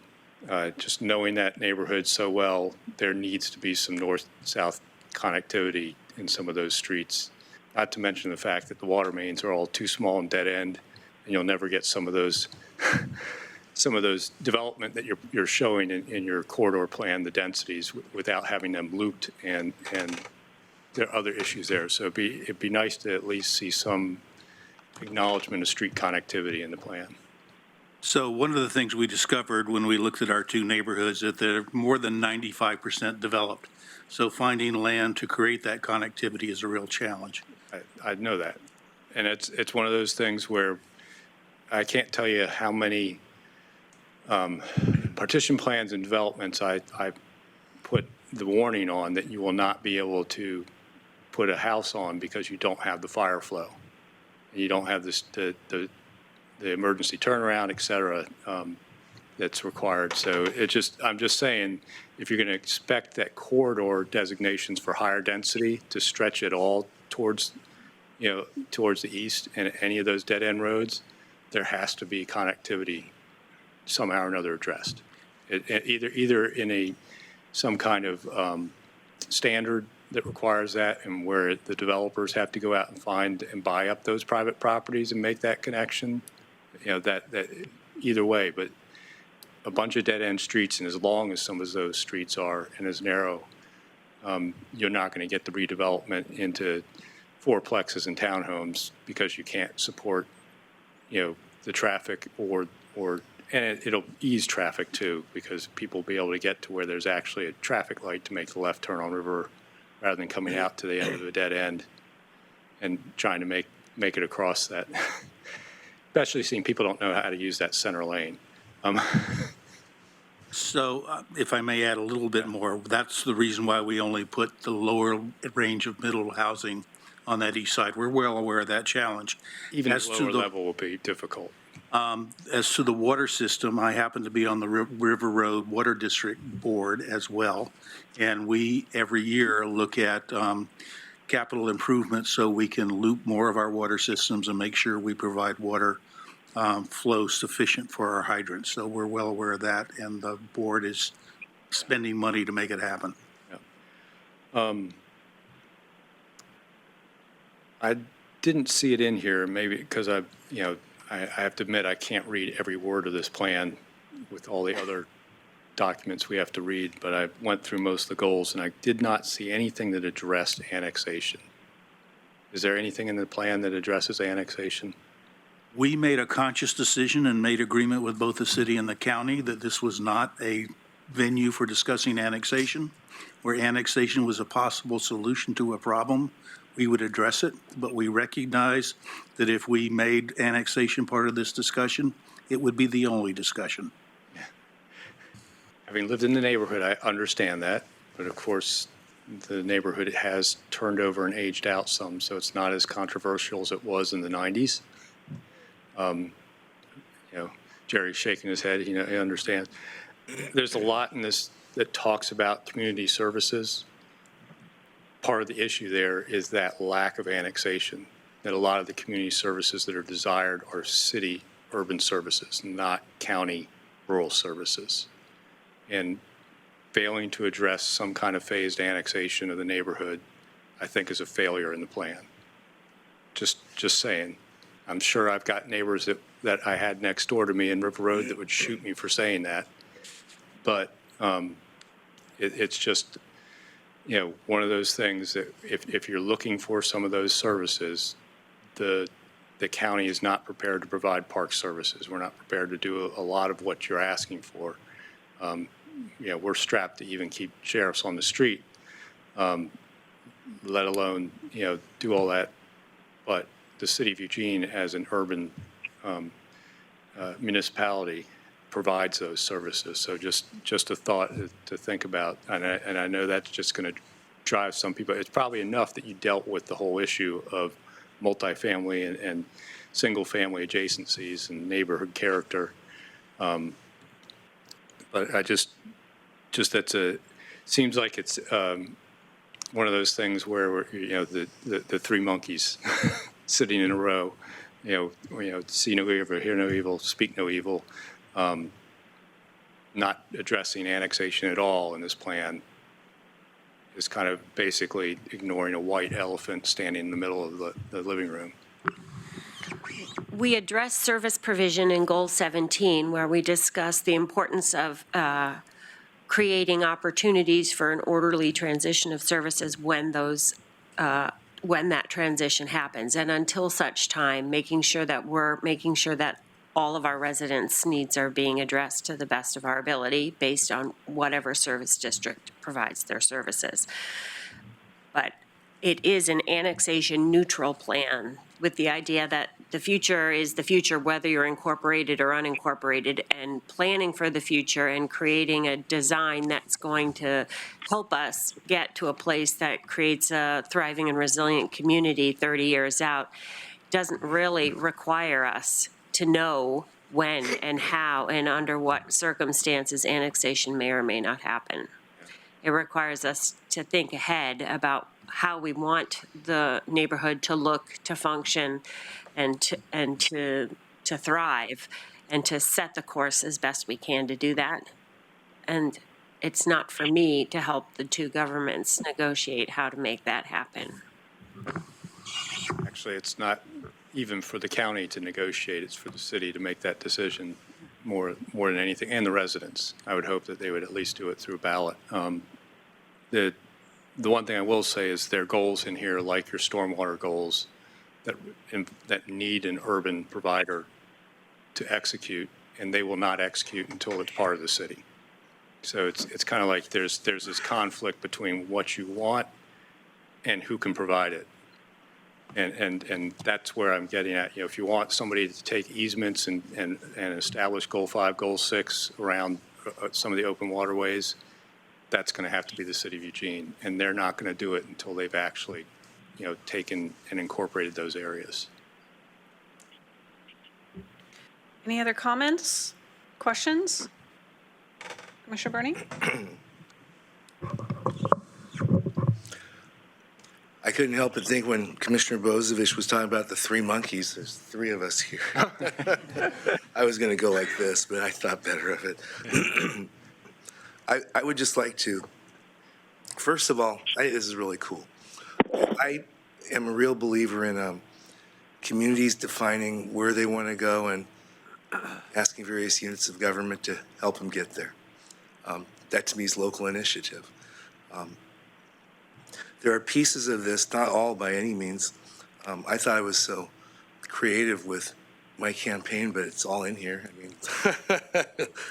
H: Just knowing that neighborhood so well, there needs to be some north-south connectivity in some of those streets. Not to mention the fact that the water mains are all too small and dead end, and you'll never get some of those development that you're showing in your corridor plan, the densities, without having them looped, and there are other issues there. So it'd be nice to at least see some acknowledgement of street connectivity in the plan.
E: So one of the things we discovered when we looked at our two neighborhoods that they're more than 95% developed. So finding land to create that connectivity is a real challenge.
H: I know that. And it's one of those things where I can't tell you how many partition plans and developments I put the warning on that you will not be able to put a house on because you don't have the fire flow. And you don't have the emergency turnaround, et cetera, that's required. So I'm just saying, if you're going to expect that corridor designations for higher density to stretch it all towards the east and any of those dead end roads, there has to be connectivity somehow or another addressed. Either in some kind of standard that requires that, and where the developers have to go out and find and buy up those private properties and make that connection. That either way, but a bunch of dead end streets, and as long as some of those streets are and as narrow, you're not going to get the redevelopment into fourplexes and townhomes because you can't support, the traffic and it'll ease traffic too, because people will be able to get to where there's actually a traffic light to make the left turn on River rather than coming out to the end of a dead end and trying to make it across that. Especially seeing people don't know how to use that center lane.
E: So if I may add a little bit more, that's the reason why we only put the lower range of middle housing on that east side. We're well aware of that challenge.
H: Even the lower level will be difficult.
E: As to the water system, I happen to be on the River Road Water District Board as well, and we every year look at capital improvements so we can loop more of our water systems and make sure we provide water flow sufficient for our hydrants. So we're well aware of that, and the board is spending money to make it happen.
H: Yeah. I didn't see it in here, maybe because I have to admit I can't read every word of this plan with all the other documents we have to read, but I went through most of the goals and I did not see anything that addressed annexation. Is there anything in the plan that addresses annexation?
E: We made a conscious decision and made agreement with both the city and the county that this was not a venue for discussing annexation. Where annexation was a possible solution to a problem, we would address it, but we recognize that if we made annexation part of this discussion, it would be the only discussion.
H: Having lived in the neighborhood, I understand that, but of course, the neighborhood has turned over and aged out some, so it's not as controversial as it was in the 90s. Jerry's shaking his head, he understands. There's a lot in this that talks about community services. Part of the issue there is that lack of annexation, that a lot of the community services that are desired are city urban services, not county rural services. And failing to address some kind of phased annexation of the neighborhood, I think, is a failure in the plan. Just saying. I'm sure I've got neighbors that I had next door to me in River Road that would shoot me for saying that. But it's just, one of those things that if you're looking for some of those services, the county is not prepared to provide park services. We're not prepared to do a lot of what you're asking for. We're strapped to even keep sheriffs on the street, let alone, do all that. But the city of Eugene, as an urban municipality, provides those services. So just a thought to think about. And I know that's just going to drive some people. It's probably enough that you dealt with the whole issue of multifamily and single-family adjacencies and neighborhood character. But I just seems like it's one of those things where the three monkeys sitting in a row, see no evil, hear no evil, speak no evil, not addressing annexation at all in this plan is kind of basically ignoring a white elephant standing in the middle of the living room.
D: We address service provision in Goal 17, where we discuss the importance of creating opportunities for an orderly transition of services when that transition happens. And until such time, making sure that all of our residents' needs are being addressed to the best of our ability based on whatever service district provides their services. But it is an annexation neutral plan with the idea that the future is the future, whether you're incorporated or unincorporated, and planning for the future and creating a design that's going to help us get to a place that creates a thriving and resilient community 30 years out doesn't really require us to know when and how and under what circumstances annexation may or may not happen. It requires us to think ahead about how we want the neighborhood to look, to function, and to thrive, and to set the course as best we can to do that. And it's not for me to help the two governments negotiate how to make that happen.
H: Actually, it's not even for the county to negotiate, it's for the city to make that decision more than anything, and the residents. I would hope that they would at least do it through ballot. The one thing I will say is there are goals in here, like your stormwater goals, that need an urban provider to execute, and they will not execute until it's part of the city. So it's kind of like there's this conflict between what you want and who can provide it. And that's where I'm getting at. If you want somebody to take easements and establish Goal 5, Goal 6 around some of the open waterways, that's going to have to be the city of Eugene, and they're not going to do it until they've actually, taken and incorporated those areas.
A: Any other comments, questions? Commissioner Bernie?
I: I couldn't help but think when Commissioner Bozovich was talking about the three monkeys, there's three of us here. I was going to go like this, but I thought better of it. I would just like to, first of all, this is really cool. I am a real believer in communities defining where they want to go and asking various units of government to help them get there. That to me is local initiative. There are pieces of this, not all by any means. I thought I was so creative with my campaign, but it's all in here. I mean,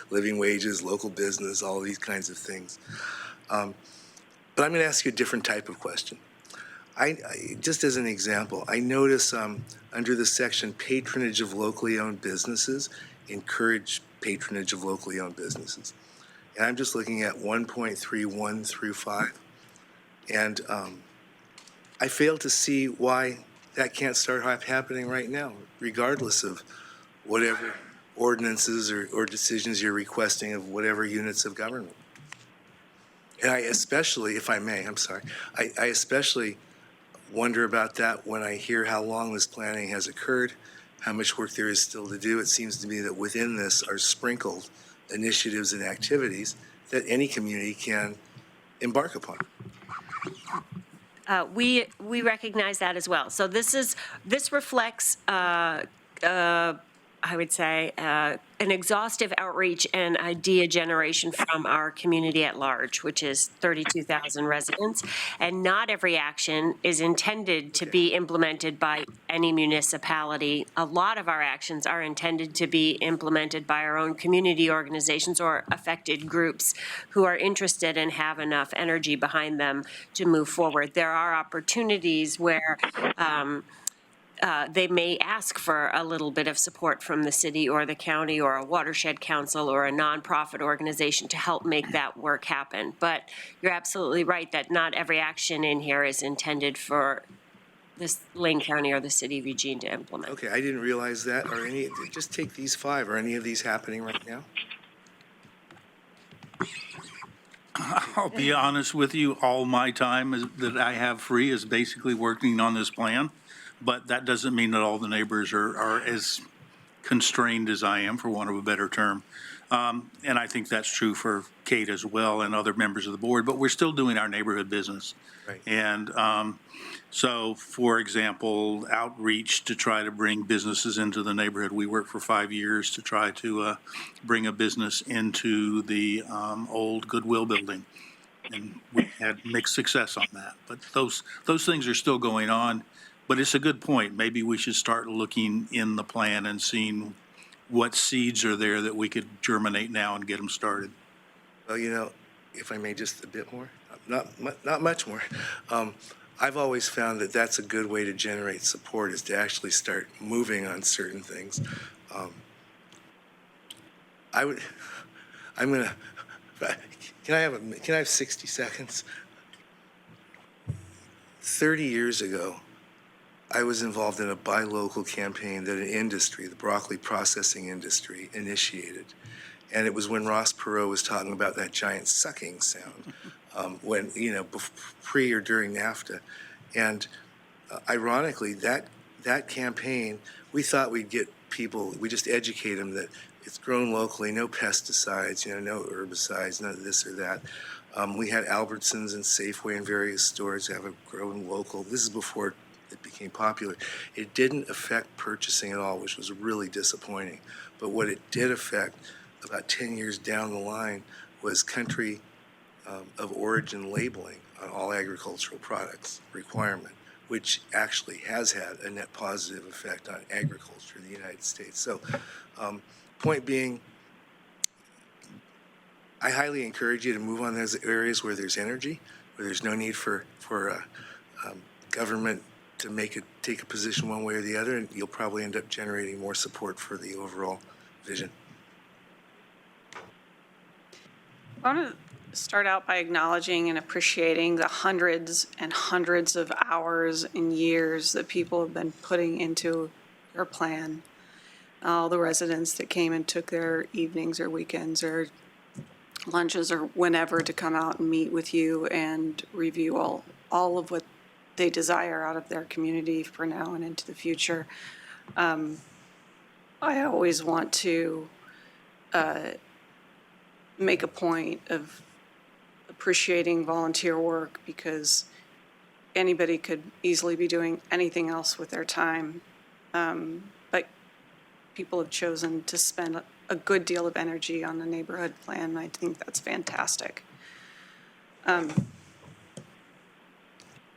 I: living wages, local business, all these kinds of things. But I'm going to ask you a different type of question. I just as an example, I notice under the section patronage of locally owned businesses, encourage patronage of locally owned businesses. And I'm just looking at 1.31 through 5. And I fail to see why that can't start happening right now, regardless of whatever ordinances or decisions you're requesting of whatever units of government. And I especially, if I may, I'm sorry, I especially wonder about that when I hear how long this planning has occurred, how much work there is still to do. It seems to me that within this are sprinkled initiatives and activities that any community can embark upon.
D: We recognize that as well. So this reflects, I would say, an exhaustive outreach and idea generation from our community at large, which is 32,000 residents. And not every action is intended to be implemented by any municipality. A lot of our actions are intended to be implemented by our own community organizations or affected groups who are interested and have enough energy behind them to move forward. There are opportunities where they may ask for a little bit of support from the city or the county or a watershed council or a nonprofit organization to help make that work happen. But you're absolutely right that not every action in here is intended for this Lane County or the city of Eugene to implement.
I: Okay, I didn't realize that. Are any, just take these 5. Are any of these happening right now?
E: I'll be honest with you, all my time that I have free is basically working on this plan. But that doesn't mean that all the neighbors are as constrained as I am, for want of a better term. And I think that's true for Kate as well and other members of the board, but we're still doing our neighborhood business.
I: Right.
E: And so, for example, outreach to try to bring businesses into the neighborhood. We worked for 5 years to try to bring a business into the old Goodwill building. And we had mixed success on that. But those things are still going on. But it's a good point. Maybe we should start looking in the plan and seeing what seeds are there that we could germinate now and get them started.
I: Well, you know, if I may, just a bit more, not much more. I've always found that that's a good way to generate support, is to actually start moving on certain things. I'm gonna. Can I have 60 seconds? 30 years ago, I was involved in a buy local campaign that an industry, the broccoli processing industry, initiated. And it was when Ross Perot was talking about that giant sucking sound, when, you know, pre or during NAFTA. And ironically, that campaign, we thought we'd get people, we just educate them that it's grown locally, no pesticides, you know, no herbicides, none of this or that. We had Albertsons and Safeway and various stores have a grown local. This is before it became popular. It didn't affect purchasing at all, which was really disappointing. But what it did affect about 10 years down the line was country of origin labeling on all agricultural products requirement, which actually has had a net positive effect on agriculture in the United States. So point being, I highly encourage you to move on those areas where there's energy, where there's no need for government to take a position one way or the other, and you'll probably end up generating more support for the overall vision.
A: I want to start out by acknowledging and appreciating the hundreds and hundreds of hours and years that people have been putting into your plan. All the residents that came and took their evenings or weekends or lunches or whenever to come out and meet with you and review all of what they desire out of their community for now and into the future. I always want to make a point of appreciating volunteer work, because anybody could easily be doing anything else with their time. But people have chosen to spend a good deal of energy on the neighborhood plan, and I think that's fantastic.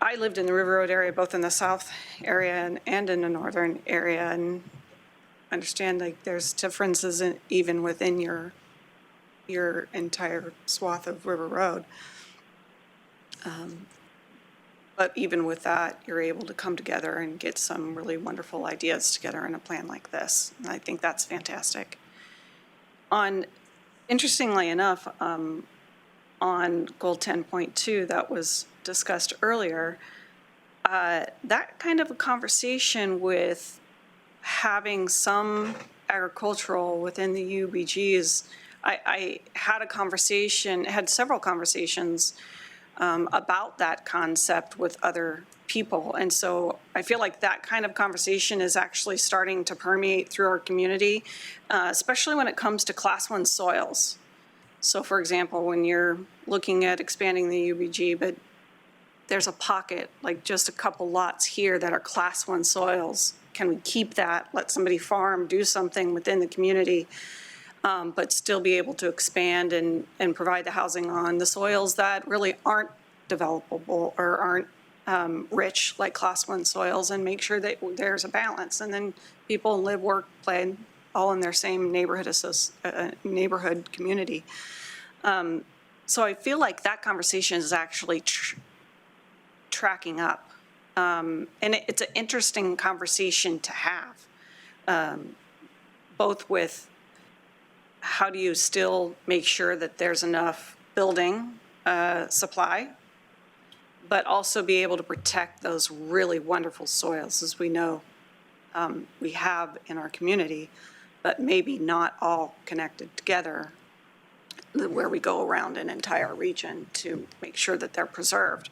A: I lived in the River Road area, both in the south area and in the northern area, and understand like there's differences even within your entire swath of River Road. But even with that, you're able to come together and get some really wonderful ideas together in a plan like this. And I think that's fantastic. Interestingly enough, on goal 10.2, that was discussed earlier, that kind of a conversation with having some agricultural within the UBGs, I had several conversations about that concept with other people. And so I feel like that kind of conversation is actually starting to permeate through our community, especially when it comes to Class 1 soils. So for example, when you're looking at expanding the UBG, but there's a pocket, like just a couple lots here that are Class 1 soils. Can we keep that, let somebody farm, do something within the community, but still be able to expand and provide the housing on the soils that really aren't developable or aren't rich like Class 1 soils, and make sure that there's a balance. And then people live, work, play all in their same neighborhood community. So I feel like that conversation is actually tracking up. And it's an interesting conversation to have, both with how do you still make sure that there's enough building supply, but also be able to protect those really wonderful soils, as we know we have in our community, but maybe not all connected together, where we go around an entire region to make sure that they're preserved.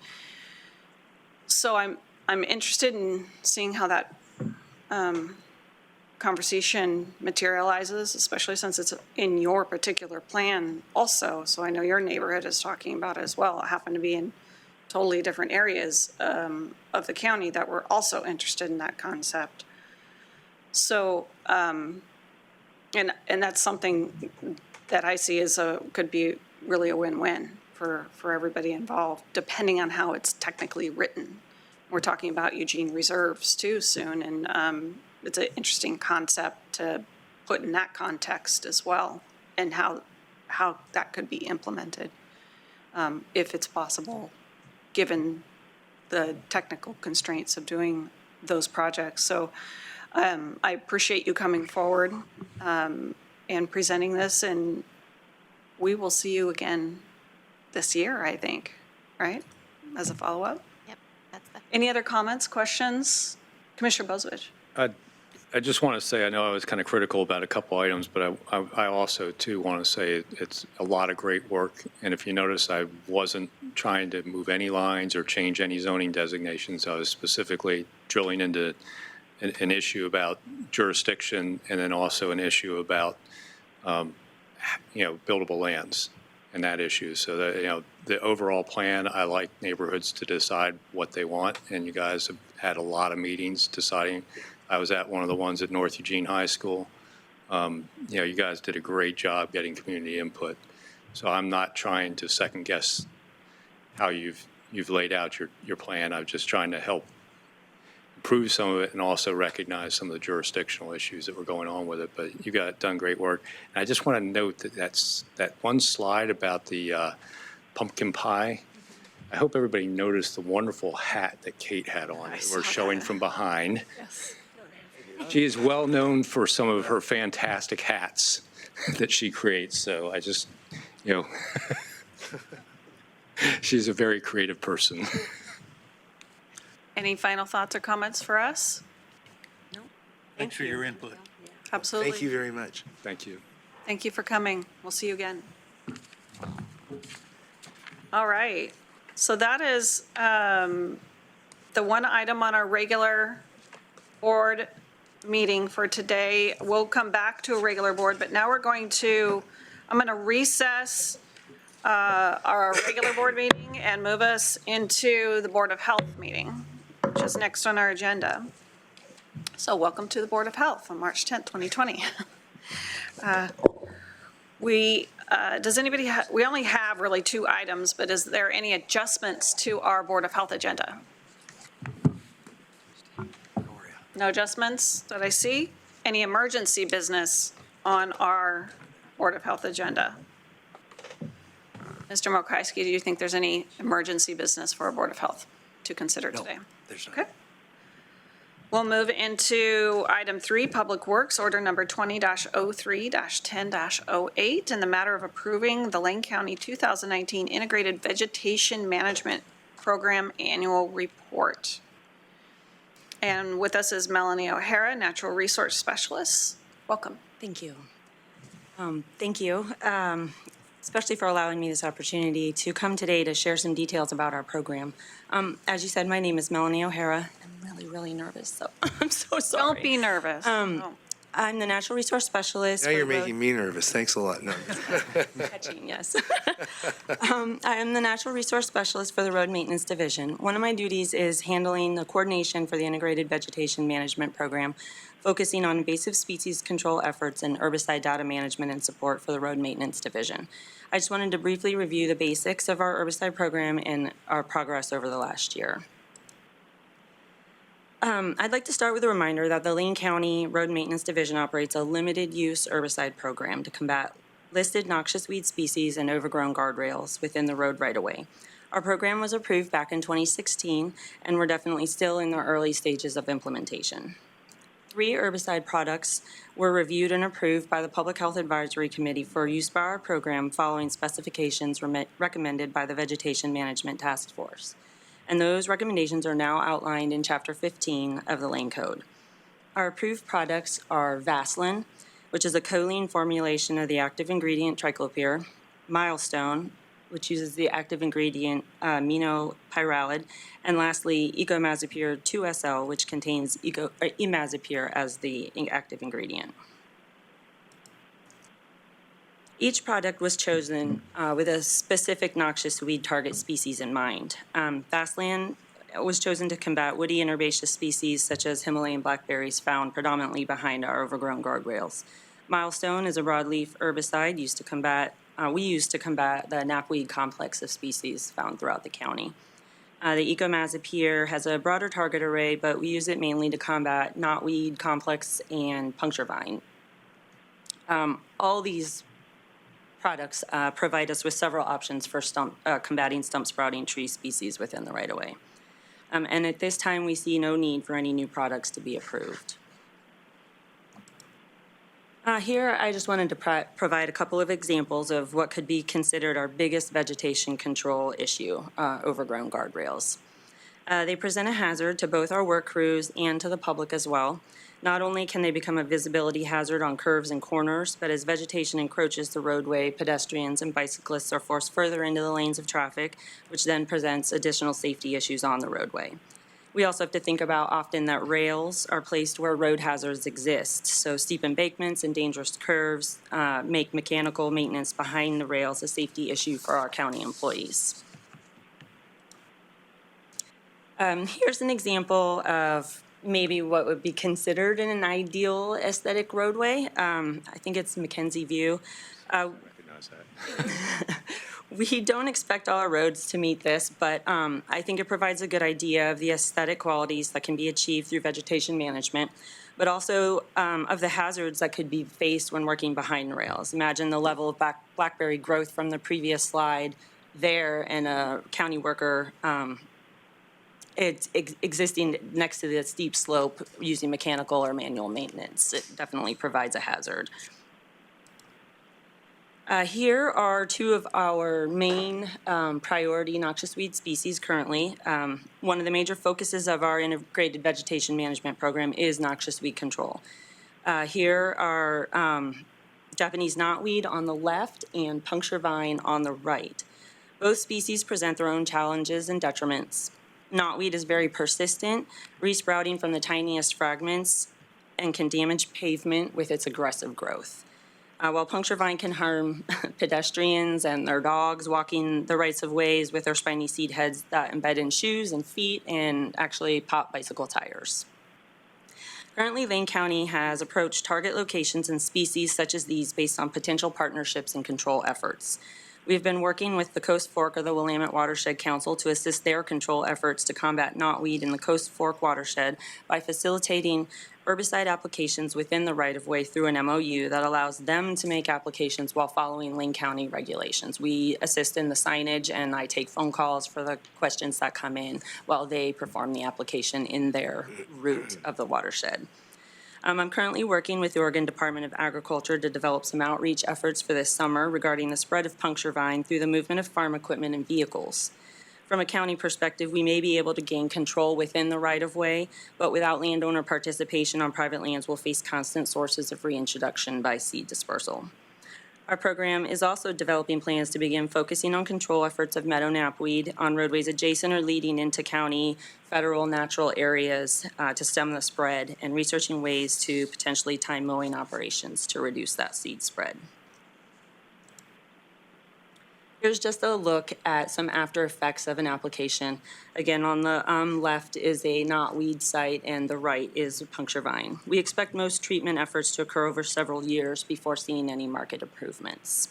A: So I'm interested in seeing how that conversation materializes, especially since it's in your particular plan also. So I know your neighborhood is talking about it as well. I happen to be in totally different areas of the county that were also interested in that concept. So, and that's something that I see as could be really a win-win for everybody involved, depending on how it's technically written. We're talking about Eugene reserves too soon, and it's an interesting concept to put in that context as well, and how that could be implemented, if it's possible, given the technical constraints of doing those projects. So I appreciate you coming forward and presenting this, and we will see you again this year, I think, right? As a follow-up?
C: Yep, that's the.
A: Any other comments, questions? Commissioner Bozovich?
H: I just want to say, I know I was kind of critical about a couple items, but I also, too, want to say it's a lot of great work. And if you notice, I wasn't trying to move any lines or change any zoning designations. I was specifically drilling into an issue about jurisdiction, and then also an issue about, buildable lands and that issue. So that, the overall plan, I like neighborhoods to decide what they want, and you guys have had a lot of meetings deciding. I was at one of the ones at North Eugene High School. You guys did a great job getting community input. So I'm not trying to second guess how you've laid out your plan. I'm just trying to help improve some of it and also recognize some of the jurisdictional issues that were going on with it. But you got done great work. And I just want to note that one slide about the pumpkin pie. I hope everybody noticed the wonderful hat that Kate had on that we're showing from behind.
A: Yes.
H: She is well known for some of her fantastic hats that she creates. So I just, she's a very creative person.
A: Any final thoughts or comments for us?
E: Thanks for your input.
A: Absolutely.
I: Thank you very much.
H: Thank you.
A: Thank you for coming. We'll see you again. All right. So that is the one item on our regular board meeting for today. We'll come back to a regular board, but now I'm going to recess our regular board meeting and move us into the Board of Health meeting, which is next on our agenda. So welcome to the Board of Health on March 10th, 2020. Does anybody we only have really 2 items, but is there any adjustments to our Board of Health agenda? No adjustments that I see? Any emergency business on our Board of Health agenda? Mr. Mokryski, do you think there's any emergency business for our Board of Health to consider today?
I: There's not.
A: Okay. We'll move into item 3, Public Works, order number 20-03-10-08, in the matter of approving the Lane County 2019 Integrated Vegetation Management Program Annual Report. And with us is Melanie O'Hara, Natural Resource Specialist. Welcome.
J: Thank you. Thank you, especially for allowing me this opportunity to come today to share some details about our program. As you said, my name is Melanie O'Hara. I'm really nervous, so I'm so sorry.
A: Don't be nervous. No.
J: I'm the Natural Resource Specialist.
I: Now you're making me nervous. Thanks a lot. No.
J: Catching, yes. I am the Natural Resource Specialist for the Road Maintenance Division. One of my duties is handling the coordination for the Integrated Vegetation Management Program, focusing on invasive species control efforts and herbicide data management and support for the Road Maintenance Division. I just wanted to briefly review the basics of our herbicide program and our progress over the last year. I'd like to start with a reminder that the Lane County Road Maintenance Division operates a limited-use herbicide program to combat listed noxious weed species and overgrown guardrails within the road right-of-way. Our program was approved back in 2016, and we're definitely still in the early stages of implementation. 3 herbicide products were reviewed and approved by the Public Health Advisory Committee for use by our program following specifications recommended by the Vegetation Management Task Force. And those recommendations are now outlined in Chapter 15 of the Lane Code. Our approved products are Vaseline, which is a choline formulation of the active ingredient triclopyr, Milestone, which uses the active ingredient aminopyralid, and lastly, Ecomazepyr 2SL, which contains imazepyr as the active ingredient. Each product was chosen with a specific noxious weed target species in mind. Vaseline was chosen to combat woody and herbaceous species such as Himalayan blackberries found predominantly behind our overgrown guardrails. Milestone is a broadleaf herbicide used to combat the knapweed complex of species found throughout the county. The Ecomazepyr has a broader target array, but we use it mainly to combat knotweed complex and puncture vine. All these products provide us with several options for combating stump sprouting tree species within the right-of-way. And at this time, we see no need for any new products to be approved. Here, I just wanted to provide a couple of examples of what could be considered our biggest vegetation control issue, overgrown guardrails. They present a hazard to both our work crews and to the public as well. Not only can they become a visibility hazard on curves and corners, but as vegetation encroaches the roadway, pedestrians and bicyclists are forced further into the lanes of traffic, which then presents additional safety issues on the roadway. We also have to think about often that rails are placed where road hazards exist. So steep embankments and dangerous curves make mechanical maintenance behind the rails a safety issue for our county employees. Here's an example of maybe what would be considered an ideal aesthetic roadway. I think it's Mackenzie View.
H: Recognize that.
J: We don't expect all our roads to meet this, but I think it provides a good idea of the aesthetic qualities that can be achieved through vegetation management, but also of the hazards that could be faced when working behind rails. Imagine the level of blackberry growth from the previous slide there, and a county worker it's existing next to the steep slope using mechanical or manual maintenance. It definitely provides a hazard. Here are 2 of our main priority noxious weed species currently. One of the major focuses of our integrated vegetation management program is noxious weed control. Here are Japanese knotweed on the left and puncture vine on the right. Both species present their own challenges and detriments. Knotweed is very persistent, resprouting from the tiniest fragments, and can damage pavement with its aggressive growth. While puncture vine can harm pedestrians and their dogs walking the rights of ways with their spiny seed heads that embed in shoes and feet and actually pop bicycle tires. Currently, Lane County has approached target locations and species such as these based on potential partnerships and control efforts. We've been working with the Coast Fork of the Willamette Watershed Council to assist their control efforts to combat knotweed in the Coast Fork watershed by facilitating herbicide applications within the right-of-way through an MOU that allows them to make applications while following Lane County regulations. We assist in the signage, and I take phone calls for the questions that come in while they perform the application in their route of the watershed. I'm currently working with the Oregon Department of Agriculture to develop some outreach efforts for this summer regarding the spread of puncture vine through the movement of farm equipment and vehicles. From a county perspective, we may be able to gain control within the right-of-way, but without landowner participation on private lands, we'll face constant sources of reintroduction by seed dispersal. Our program is also developing plans to begin focusing on control efforts of meadow knapweed on roadways adjacent or leading into county, federal, natural areas to stem the spread, and researching ways to potentially time mowing operations to reduce that seed spread. Here's just a look at some after effects of an application. Again, on the left is a knotweed site and the right is a puncture vine. We expect most treatment efforts to occur over several years before seeing any market improvements.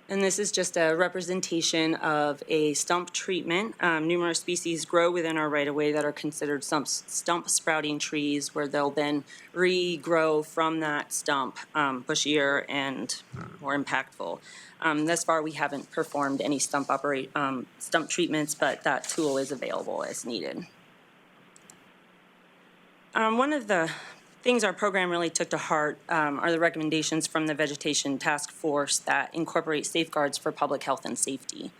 J: And this is just a representation of a stump treatment. Numerous species grow within our right-of-way that are considered stump sprouting trees, where they'll then regrow from that stump, bushier and more impactful. Thus far, we haven't performed any stump treatments, but that tool is available as needed. One of the things our program really took to heart are the recommendations from the Vegetation Task Force that incorporate safeguards for public health and safety.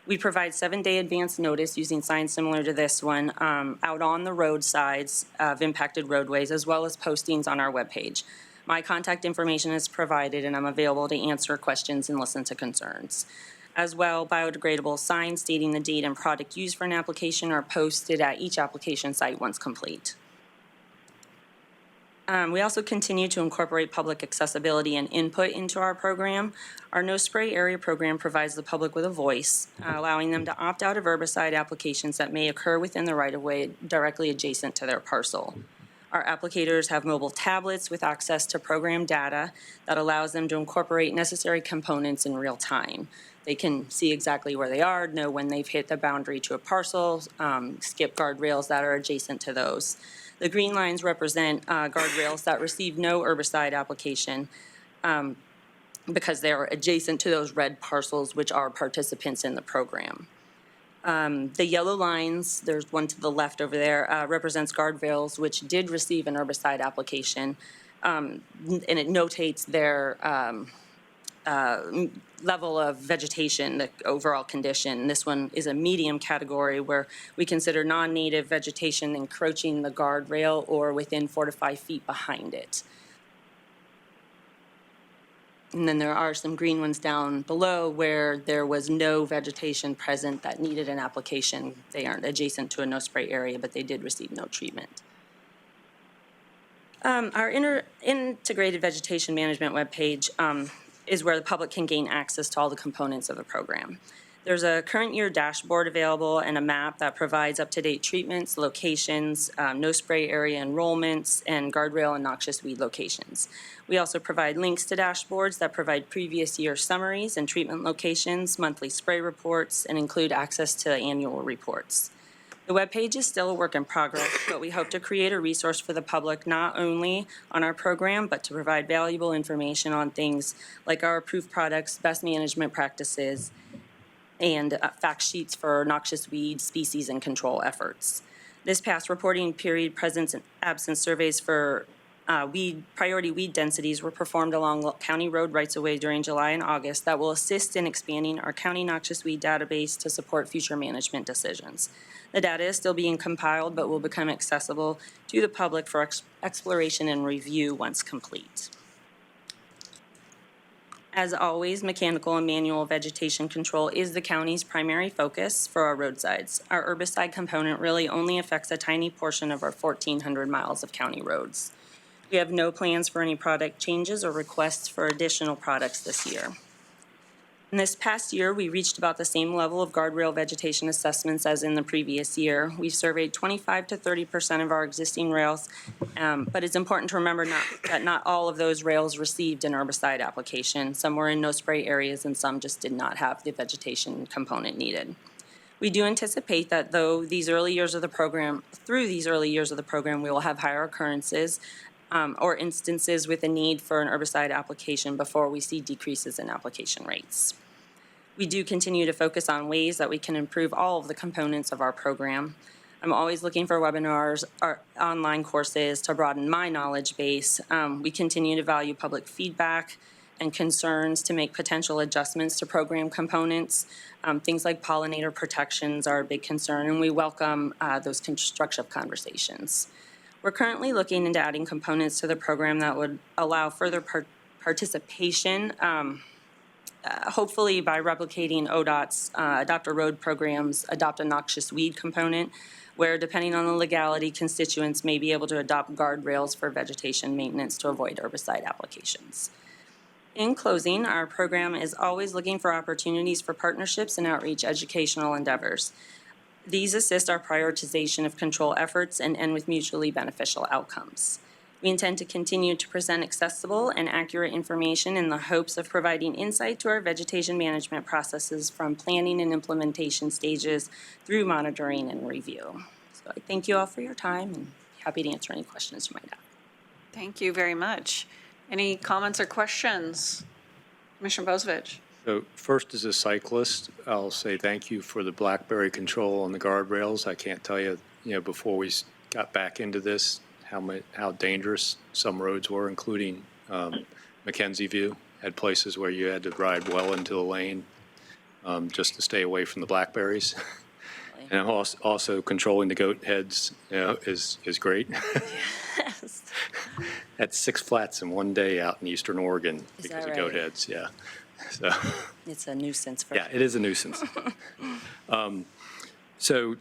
J: We provide 7-day advance notice using signs similar to this one out on the roadsides of impacted roadways, as well as postings on our webpage. My contact information is provided, and I'm available to answer questions and listen to concerns. As well, biodegradable signs stating the date and product used for an application are posted at each application site once complete. We also continue to incorporate public accessibility and input into our program. Our No Spray Area program provides the public with a voice, allowing them to opt out of herbicide applications that may occur within the right-of-way directly adjacent to their parcel. Our applicators have mobile tablets with access to program data that allows them to incorporate necessary components in real time. They can see exactly where they are, know when they've hit the boundary to a parcel, skip guardrails that are adjacent to those. The green lines represent guardrails that receive no herbicide application because they are adjacent to those red parcels, which are participants in the program. The yellow lines, there's one to the left over there, represents guardrails which did receive an herbicide application, and it notates their level of vegetation, the overall condition. This one is a medium category where we consider non-native vegetation encroaching the guardrail or within 4 to 5 feet behind it. And then there are some green ones down below where there was no vegetation present that needed an application. They aren't adjacent to a no spray area, but they did receive no treatment. Our integrated vegetation management webpage is where the public can gain access to all the components of the program. There's a current year dashboard available and a map that provides up-to-date treatments, locations, no spray area enrollments, and guardrail and noxious weed locations. We also provide links to dashboards that provide previous year summaries and treatment locations, monthly spray reports, and include access to annual reports. The webpage is still a work in progress, but we hope to create a resource for the public not only on our program, but to provide valuable information on things like our approved products, best management practices, and fact sheets for noxious weed species and control efforts. This past reporting period, presence and absence surveys for priority weed densities were performed along county road rights-of-way during July and August that will assist in expanding our county noxious weed database to support future management decisions. The data is still being compiled, but will become accessible to the public for exploration and review once complete. As always, mechanical and manual vegetation control is the county's primary focus for our roadsides. Our herbicide component really only affects a tiny portion of our 1,400 miles of county roads. We have no plans for any product changes or requests for additional products this year. In this past year, we reached about the same level of guardrail vegetation assessments as in the previous year. We've surveyed 25 to 30% of our existing rails, but it's important to remember that not all of those rails received an herbicide application. Some were in no spray areas and some just did not have the vegetation component needed. We do anticipate that through these early years of the program, we will have higher occurrences or instances with a need for an herbicide application before we see decreases in application rates. We do continue to focus on ways that we can improve all of the components of our program. I'm always looking for webinars or online courses to broaden my knowledge base. We continue to value public feedback and concerns to make potential adjustments to program components. Things like pollinator protections are a big concern, and we welcome those constructive conversations. We're currently looking into adding components to the program that would allow further participation, hopefully by replicating ODOT's Adopt a Road program's Adopt a Noxious Weed component, where depending on the legality, constituents may be able to adopt guardrails for vegetation maintenance to avoid herbicide applications. In closing, our program is always looking for opportunities for partnerships and outreach educational endeavors. These assist our prioritization of control efforts and end with mutually beneficial outcomes. We intend to continue to present accessible and accurate information in the hopes of providing insight to our vegetation management processes from planning and implementation stages through monitoring and review. So I thank you all for your time and happy to answer any questions you might have.
A: Thank you very much. Any comments or questions? Commissioner Bozevich.
H: So first, as a cyclist, I'll say thank you for the BlackBerry control on the guardrails. I can't tell you, before we got back into this, how dangerous some roads were, including Mackenzie View. Had places where you had to ride well into the lane just to stay away from the blackberries. And also controlling the goat heads, is great.
J: Yes.
H: Had 6 flats in one day out in Eastern Oregon
J: Is
H: because
J: that
H: of goat
J: right?
H: heads. Yeah. So.
J: It's a nuisance for
H: Yeah, it is a nuisance. So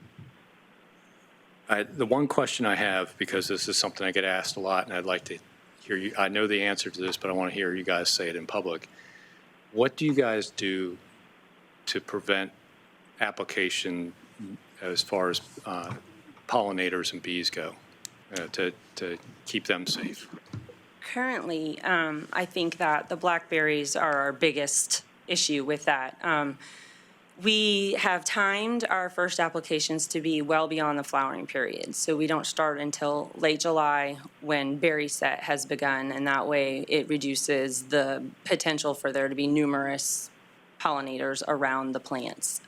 H: the one question I have, because this is something I get asked a lot, and I'd like to hear you, I know the answer to this, but I want to hear you guys say it in public. What do you guys do to prevent application as far as pollinators and bees go, to keep them safe?
J: Currently, I think that the blackberries are our biggest issue with that. We have timed our first applications to be well beyond the flowering period, so we don't start until late July when berry set has begun, and that way it reduces the potential for there to be numerous pollinators around the plants.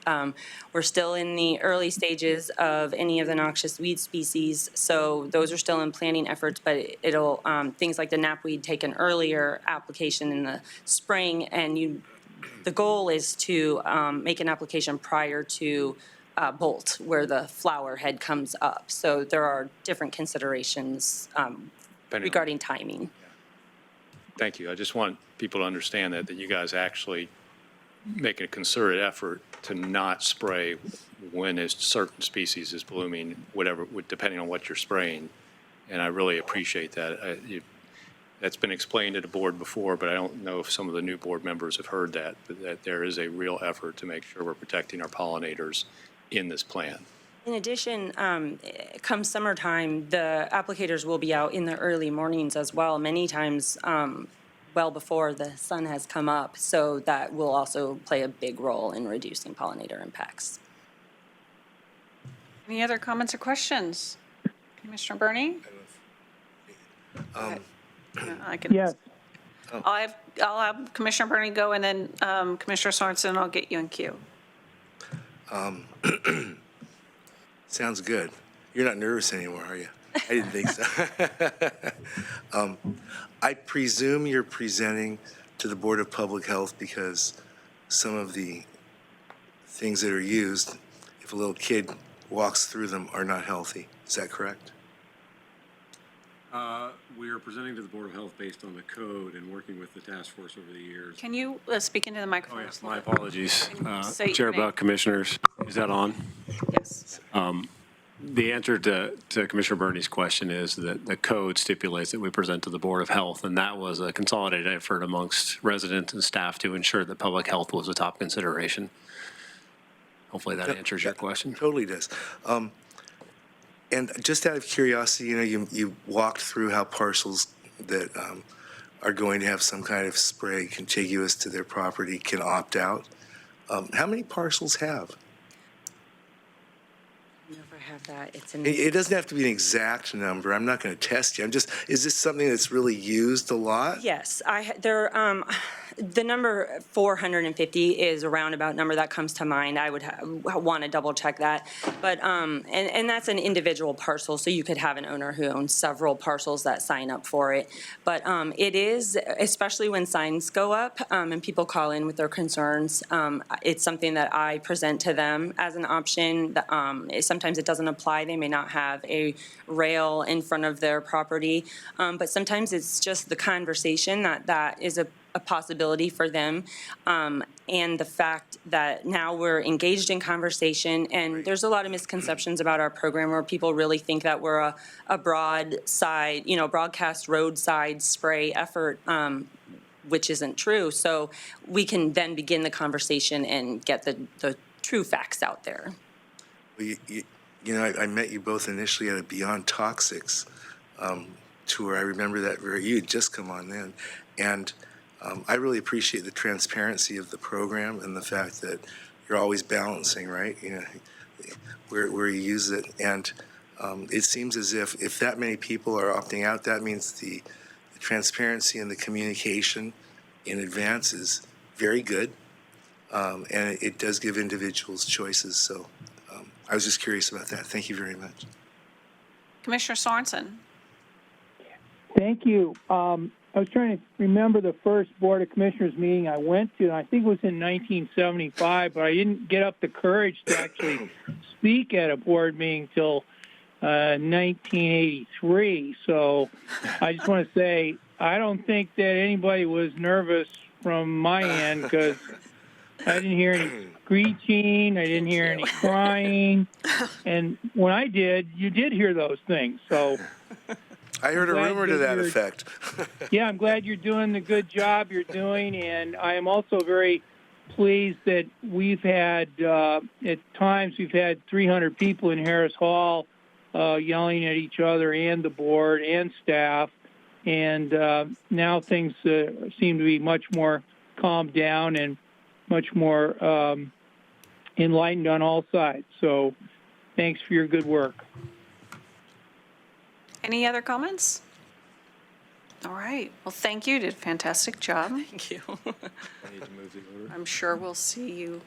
J: We're still in the early stages of any of the noxious weed species, so those are still in planning efforts, but it'll, things like the knapweed take an earlier application in the spring, and the goal is to make an application prior to bolt, where the flower head comes up. So there are different considerations regarding timing.
H: Thank you. I just want people to understand that you guys actually make a concerted effort to not spray when a certain species is blooming, whatever, depending on what you're spraying. And I really appreciate that. That's been explained to the board before, but I don't know if some of the new board members have heard that, but that there is a real effort to make sure we're protecting our pollinators in this plan.
J: In addition, come summertime, the applicators will be out in the early mornings as well, many times well before the sun has come up, so that will also play a big role in reducing pollinator impacts.
A: Any other comments or questions? Commissioner Burney? I can.
F: Yes.
A: I'll have Commissioner Burney go, and then Commissioner Sorensen, I'll get you in queue.
I: Sounds good. You're not nervous anymore, are you? I didn't think so. I presume you're presenting to the Board of Public Health because some of the things that are used, if a little kid walks through them, are not healthy. Is that correct?
K: We are presenting to the Board of Health based on the code and working with the task force over the years.
A: Can you speak into the
K: Oh,
A: microphone?
K: yes, my apologies.
A: Say your
K: Chair
A: name.
K: Buck, Commissioners, is that on?
A: Yes.
K: The answer to Commissioner Burney's question is that the code stipulates that we present to the Board of Health, and that was a consolidated effort amongst residents and staff to ensure that public health was a top consideration. Hopefully that answers your question.
I: Totally does. And just out of curiosity, you walked through how parcels that are going to have some kind of spray contiguous to their property can opt out. How many parcels have?
J: Never have that. It's in.
I: It doesn't have to be an exact number. I'm not going to test you. Is this something that's really used a lot?
J: Yes, the number 450 is a roundabout number that comes to mind. I would want to double check that. But, and that's an individual parcel, so you could have an owner who owns several parcels that sign up for it. But it is, especially when signs go up and people call in with their concerns, it's something that I present to them as an option. Sometimes it doesn't apply. They may not have a rail in front of their property. But sometimes it's just the conversation that is a possibility for them, and the fact that now we're engaged in conversation, and there's a lot of misconceptions about our program where people really think that we're a broadside, broadcast roadside spray effort, which isn't true. So we can then begin the conversation and get the true facts out there.
I: Well, I met you both initially at a Beyond Toxics tour. I remember that you had just come on then. And I really appreciate the transparency of the program and the fact that you're always balancing, right? Where you use it. And it seems as if that many people are opting out, that means the transparency and the communication in advance is very good. And it does give individuals choices. So I was just curious about that. Thank you very much.
A: Commissioner Sorensen.
F: Thank you. I was trying to remember the first Board of Commissioners meeting I went to, and I think it was in 1975, but I didn't get up the courage to actually speak at a board meeting till 1983. So I just want to say I don't think that anybody was nervous from my end, because I didn't hear any screeching, I didn't hear any crying, and when I did, you did hear those things. So
I: I heard a rumor to that effect.
F: Yeah, I'm glad you're doing the good job you're doing, and I am also very pleased that we've had, at times, we've had 300 people in Harris Hall yelling at each other and the board and staff, and now things seem to be much more calmed down and much more enlightened on all sides. So thanks for your good work.
A: Any other comments? All right. Well, thank you. You did a fantastic job.
J: Thank you.
H: I need to move the order.
A: I'm sure we'll see you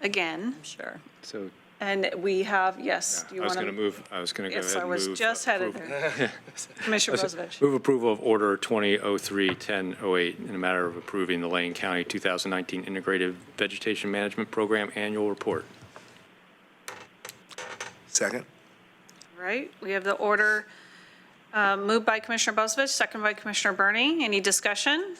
A: again.
J: Sure.
H: So
A: And we have, yes, do you
H: I was
A: want
H: going to move, I was going to go ahead
A: Yes,
H: and
A: I
H: move.
A: was just headed there. Commissioner Bozovich.
H: Move approval of Order 2003-1008 in a matter of approving the Lane County 2019 Integrated Vegetation Management Program Annual Report.
I: Second?
A: Right. We have the order moved by Commissioner Bozovich, second by Commissioner Burney. Any discussion?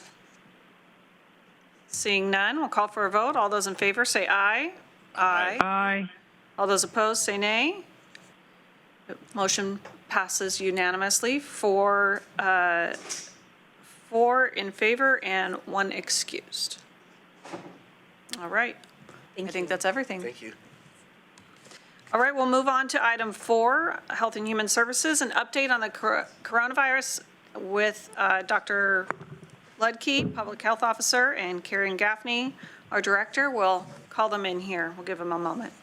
A: Seeing none, we'll call for a vote. All those in favor say aye. Aye.
F: Aye.
A: All those opposed say nay. Motion passes unanimously, four in favor and one excused. All right. I think that's everything.
I: Thank you.
A: All right, we'll move on to item 4, Health and Human Services, an update on the coronavirus with Dr. Ludke, Public Health Officer, and Karen Gaffney, our Director. We'll call them in here. We'll give them a moment.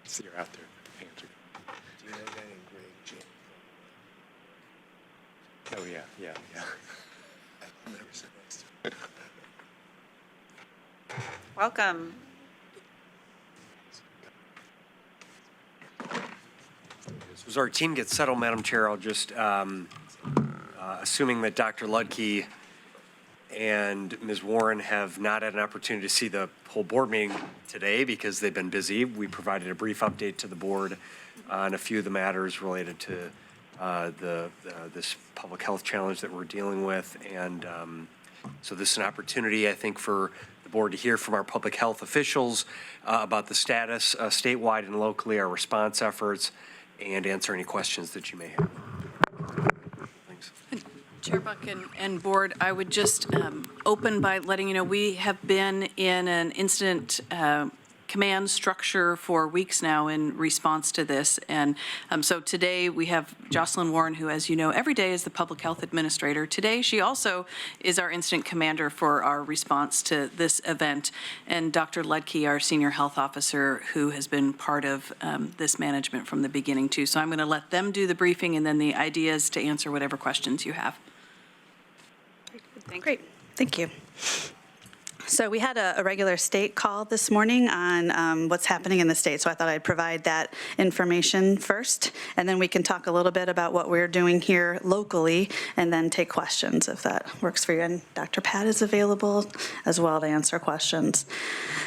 H: See, you're out there. Hands
I: Do you know a guy named Greg James?
H: are- Oh, yeah.
I: I'll never sit next to him.
A: Welcome.
L: As our team gets settled, Madam Chair, I'll just, assuming that Dr. Ludke and Ms. Warren have not had an opportunity to see the whole board meeting today because they've been busy, we provided a brief update to the board on a few of the matters related to this public health challenge that we're dealing with. And so this is an opportunity, I think, for the board to hear from our public health officials about the status statewide and locally, our response efforts, and answer any questions that you may have. Thanks.
M: Chair Buck and board, I would just open by letting you know we have been in an incident command structure for weeks now in response to this. And so today we have Jocelyn Warren, who, as you know, every day is the public health administrator. Today, she also is our incident commander for our response to this event. And Dr. Ledke, our senior health officer, who has been part of this management from the beginning too. So I'm going to let them do the briefing and then the ideas to answer whatever questions you have.
N: Great, thank you. So we had a regular state call this morning on what's happening in the state, so I thought I'd provide that information first, and then we can talk a little bit about what we're doing here locally, and then take questions if that works for you. And Dr. Pat is available as well to answer questions.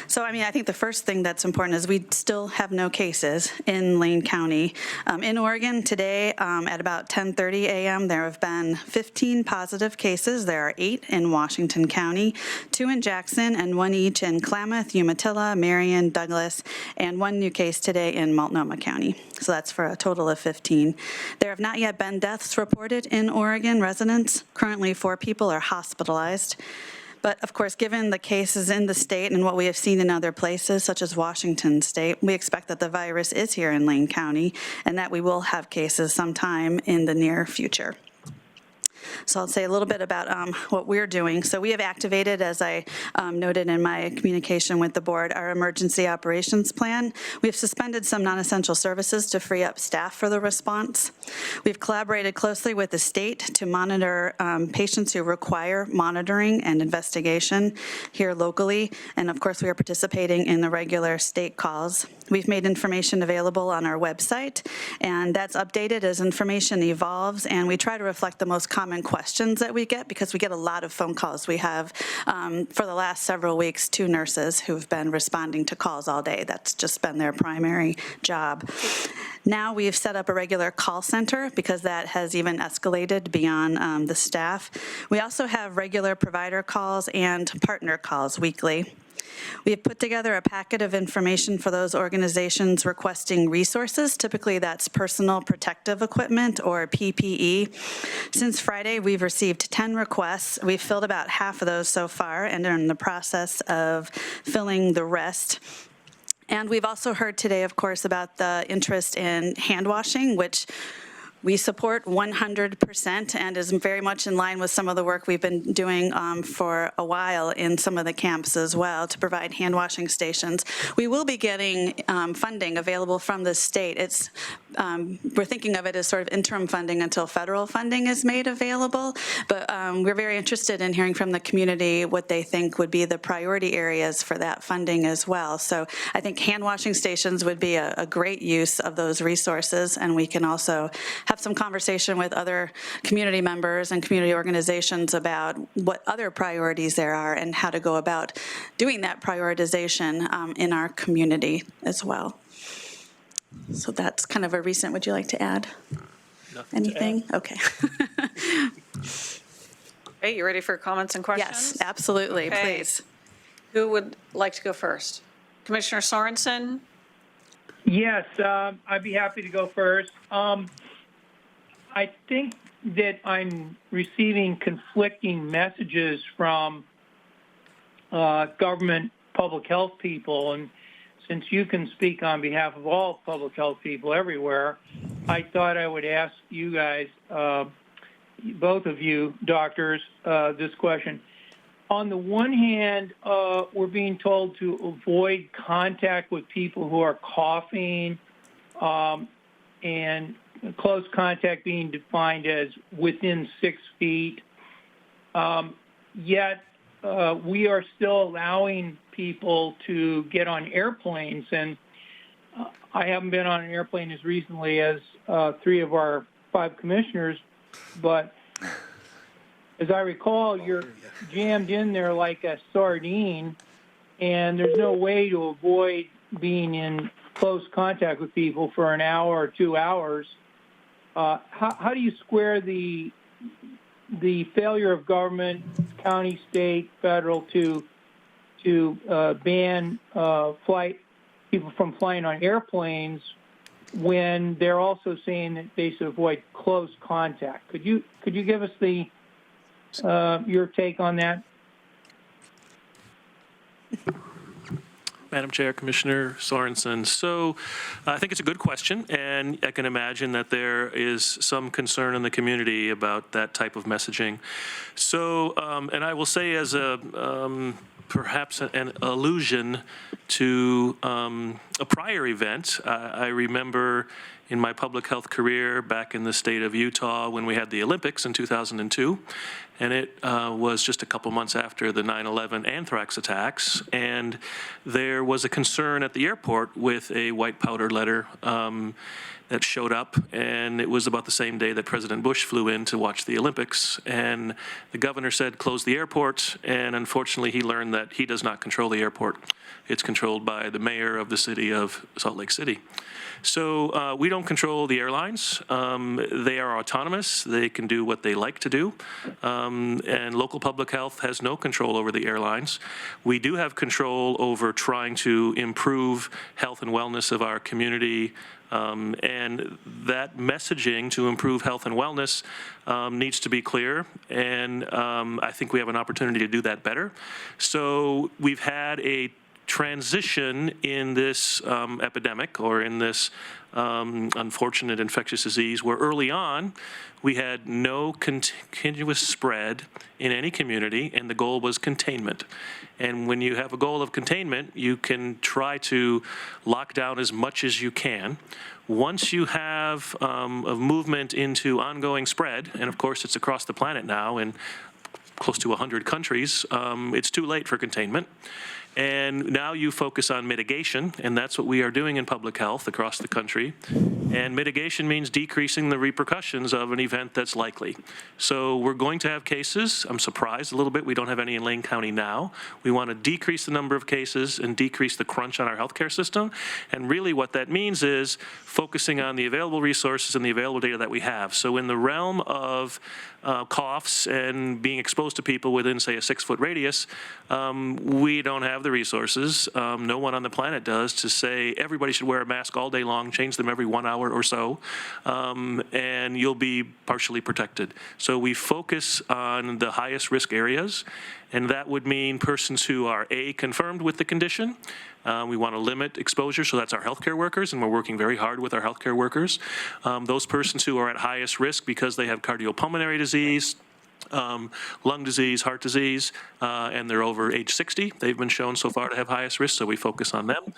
N: So, I think the first thing that's important is we still have no cases in Lane County. In Oregon today, at about 10:30 a.m., there have been 15 positive cases. There are 8 in Washington County, 2 in Jackson, and 1 each in Klamath, Umatilla, Marion, Douglas, and 1 new case today in Multnomah County. So that's for a total of 15. There have not yet been deaths reported in Oregon residents. Currently, 4 people are hospitalized. But of course, given the cases in the state and what we have seen in other places, such as Washington State, we expect that the virus is here in Lane County and that we will have cases sometime in the near future. So I'll say a little bit about what we're doing. So we have activated, as I noted in my communication with the board, our emergency operations plan. We've suspended some non-essential services to free up staff for the response. We've collaborated closely with the state to monitor patients who require monitoring and investigation here locally. And of course, we are participating in the regular state calls. We've made information available on our website, and that's updated as information evolves, and we try to reflect the most common questions that we get because we get a lot of phone calls. We have, for the last several weeks, 2 nurses who've been responding to calls all day. That's just been their primary job. Now we've set up a regular call center because that has even escalated beyond the staff. We also have regular provider calls and partner calls weekly. We have put together a packet of information for those organizations requesting resources. Typically, that's personal protective equipment or PPE. Since Friday, we've received 10 requests. We've filled about half of those so far and are in the process of filling the rest. And we've also heard today, of course, about the interest in hand washing, which we support 100% and is very much in line with some of the work we've been doing for a while in some of the camps as well to provide hand washing stations. We will be getting funding available from the state. It's we're thinking of it as sort of interim funding until federal funding is made available, but we're very interested in hearing from the community what they think would be the priority areas for that funding as well. So I think hand washing stations would be a great use of those resources, and we can also have some conversation with other community members and community organizations about what other priorities there are and how to go about doing that prioritization in our community as well. So that's kind of a recent, would you like to add anything? Okay.
A: Hey, you ready for comments and questions?
N: Yes, absolutely,
A: Okay.
N: please.
A: Who would like to go first? Commissioner Sorensen?
F: Yes, I'd be happy to go first. I think that I'm receiving conflicting messages from government public health people, and since you can speak on behalf of all public health people everywhere, I thought I would ask you guys, both of you doctors, this question. On the one hand, we're being told to avoid contact with people who are coughing, and close contact being defined as within 6 feet. Yet we are still allowing people to get on airplanes, and I haven't been on an airplane as recently as 3 of our 5 commissioners, but as I recall, you're jammed in there like a sardine, and there's no way to avoid being in close contact with people for an hour or 2 hours. How do you square the failure of government, county, state, federal, to ban people from flying on airplanes when they're also saying that they should avoid close contact? Could you give us your take on that?
O: Madam Chair, Commissioner Sorensen. So I think it's a good question, and I can imagine that there is some concern in the community about that type of messaging. So, and I will say as a perhaps an allusion to a prior event, I remember in my public health career back in the state of Utah when we had the Olympics in 2002, and it was just a couple months after the 9/11 anthrax attacks, and there was a concern at the airport with a white powder letter that showed up, and it was about the same day that President Bush flew in to watch the Olympics, and the governor said close the airport, and unfortunately he learned that he does not control the airport. It's controlled by the mayor of the city of Salt Lake City. So we don't control the airlines. They are autonomous. They can do what they like to do. And local public health has no control over the airlines. We do have control over trying to improve health and wellness of our community. And that messaging to improve health and wellness needs to be clear. And I think we have an opportunity to do that better. So we've had a transition in this epidemic or in this unfortunate infectious disease where early on we had no continuous spread in any community and the goal was containment. And when you have a goal of containment, you can try to lock down as much as you can. Once you have a movement into ongoing spread, and of course it's across the planet now in close to 100 countries, it's too late for containment. And now you focus on mitigation, and that's what we are doing in public health across the country. And mitigation means decreasing the repercussions of an event that's likely. So we're going to have cases. I'm surprised a little bit we don't have any in Lane County now. We want to decrease the number of cases and decrease the crunch on our healthcare system. And really what that means is focusing on the available resources and the available data that we have. So in the realm of coughs and being exposed to people within, say, a 6-foot radius, we don't have the resources. No one on the planet does to say everybody should wear a mask all day long, change them every 1 hour or so, and you'll be partially protected. So we focus on the highest risk areas, and that would mean persons who are A, confirmed with the condition. We want to limit exposure, so that's our healthcare workers, and we're working very hard with our healthcare workers. Those persons who are at highest risk because they have cardiopulmonary disease, lung disease, heart disease, and they're over age 60. They've been shown so far to have highest risk, so we focus on them.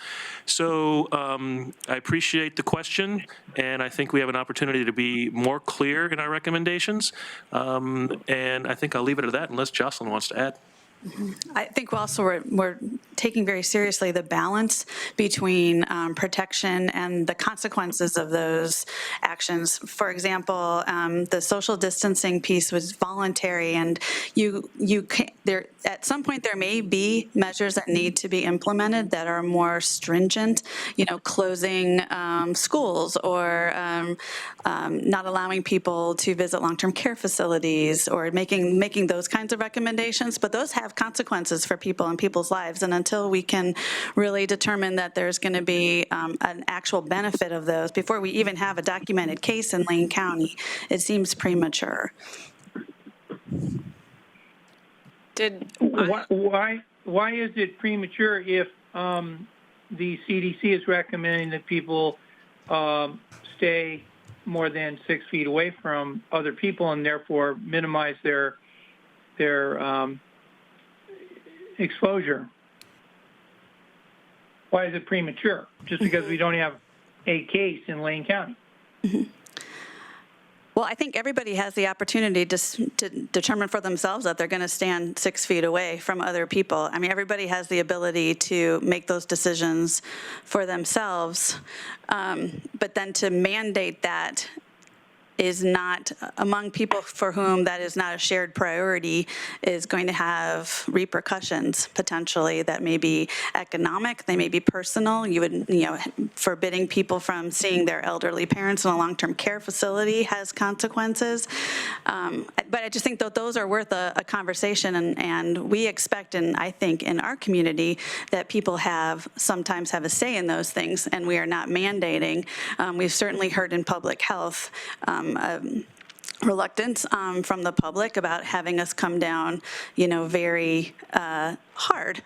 O: So I appreciate the question, and I think we have an opportunity to be more clear in our recommendations. And I think I'll leave it at that unless Jocelyn wants to add.
N: I think we're taking very seriously the balance between protection and the consequences of those actions. For example, the social distancing piece was voluntary, and you can't, there at some point there may be measures that need to be implemented that are more stringent. You know, closing schools or not allowing people to visit long-term care facilities or making those kinds of recommendations. But those have consequences for people and people's lives, and until we can really determine that there's going to be an actual benefit of those before we even have a documented case in Lane County, it seems premature.
F: Why is it premature if the CDC is recommending that people stay more than 6 feet away from other people and therefore minimize their exposure? Why is it premature? Just because we don't have a case in Lane County?
N: Well, I think everybody has the opportunity to determine for themselves that they're going to stand 6 feet away from other people. I mean, everybody has the ability to make those decisions for themselves, but then to mandate that is not, among people for whom that is not a shared priority, is going to have repercussions potentially that may be economic, they may be personal. You would, forbidding people from seeing their elderly parents in a long-term care facility has consequences. But I just think that those are worth a conversation, and we expect, and I think in our community, that people sometimes have a say in those things, and we are not mandating. We've certainly heard in public health reluctance from the public about having us come down, very hard,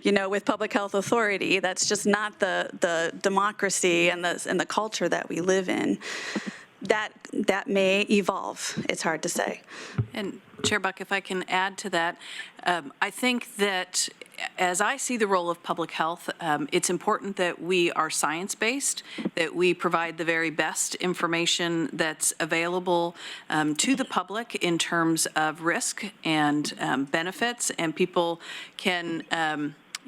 N: with public health authority. That's just not the democracy and the culture that we live in. That may evolve. It's hard to say.
M: And Chair Buck, if I can add to that, I think that as I see the role of public health, it's important that we are science-based, that we provide the very best information that's available to the public in terms of risk and benefits, and people can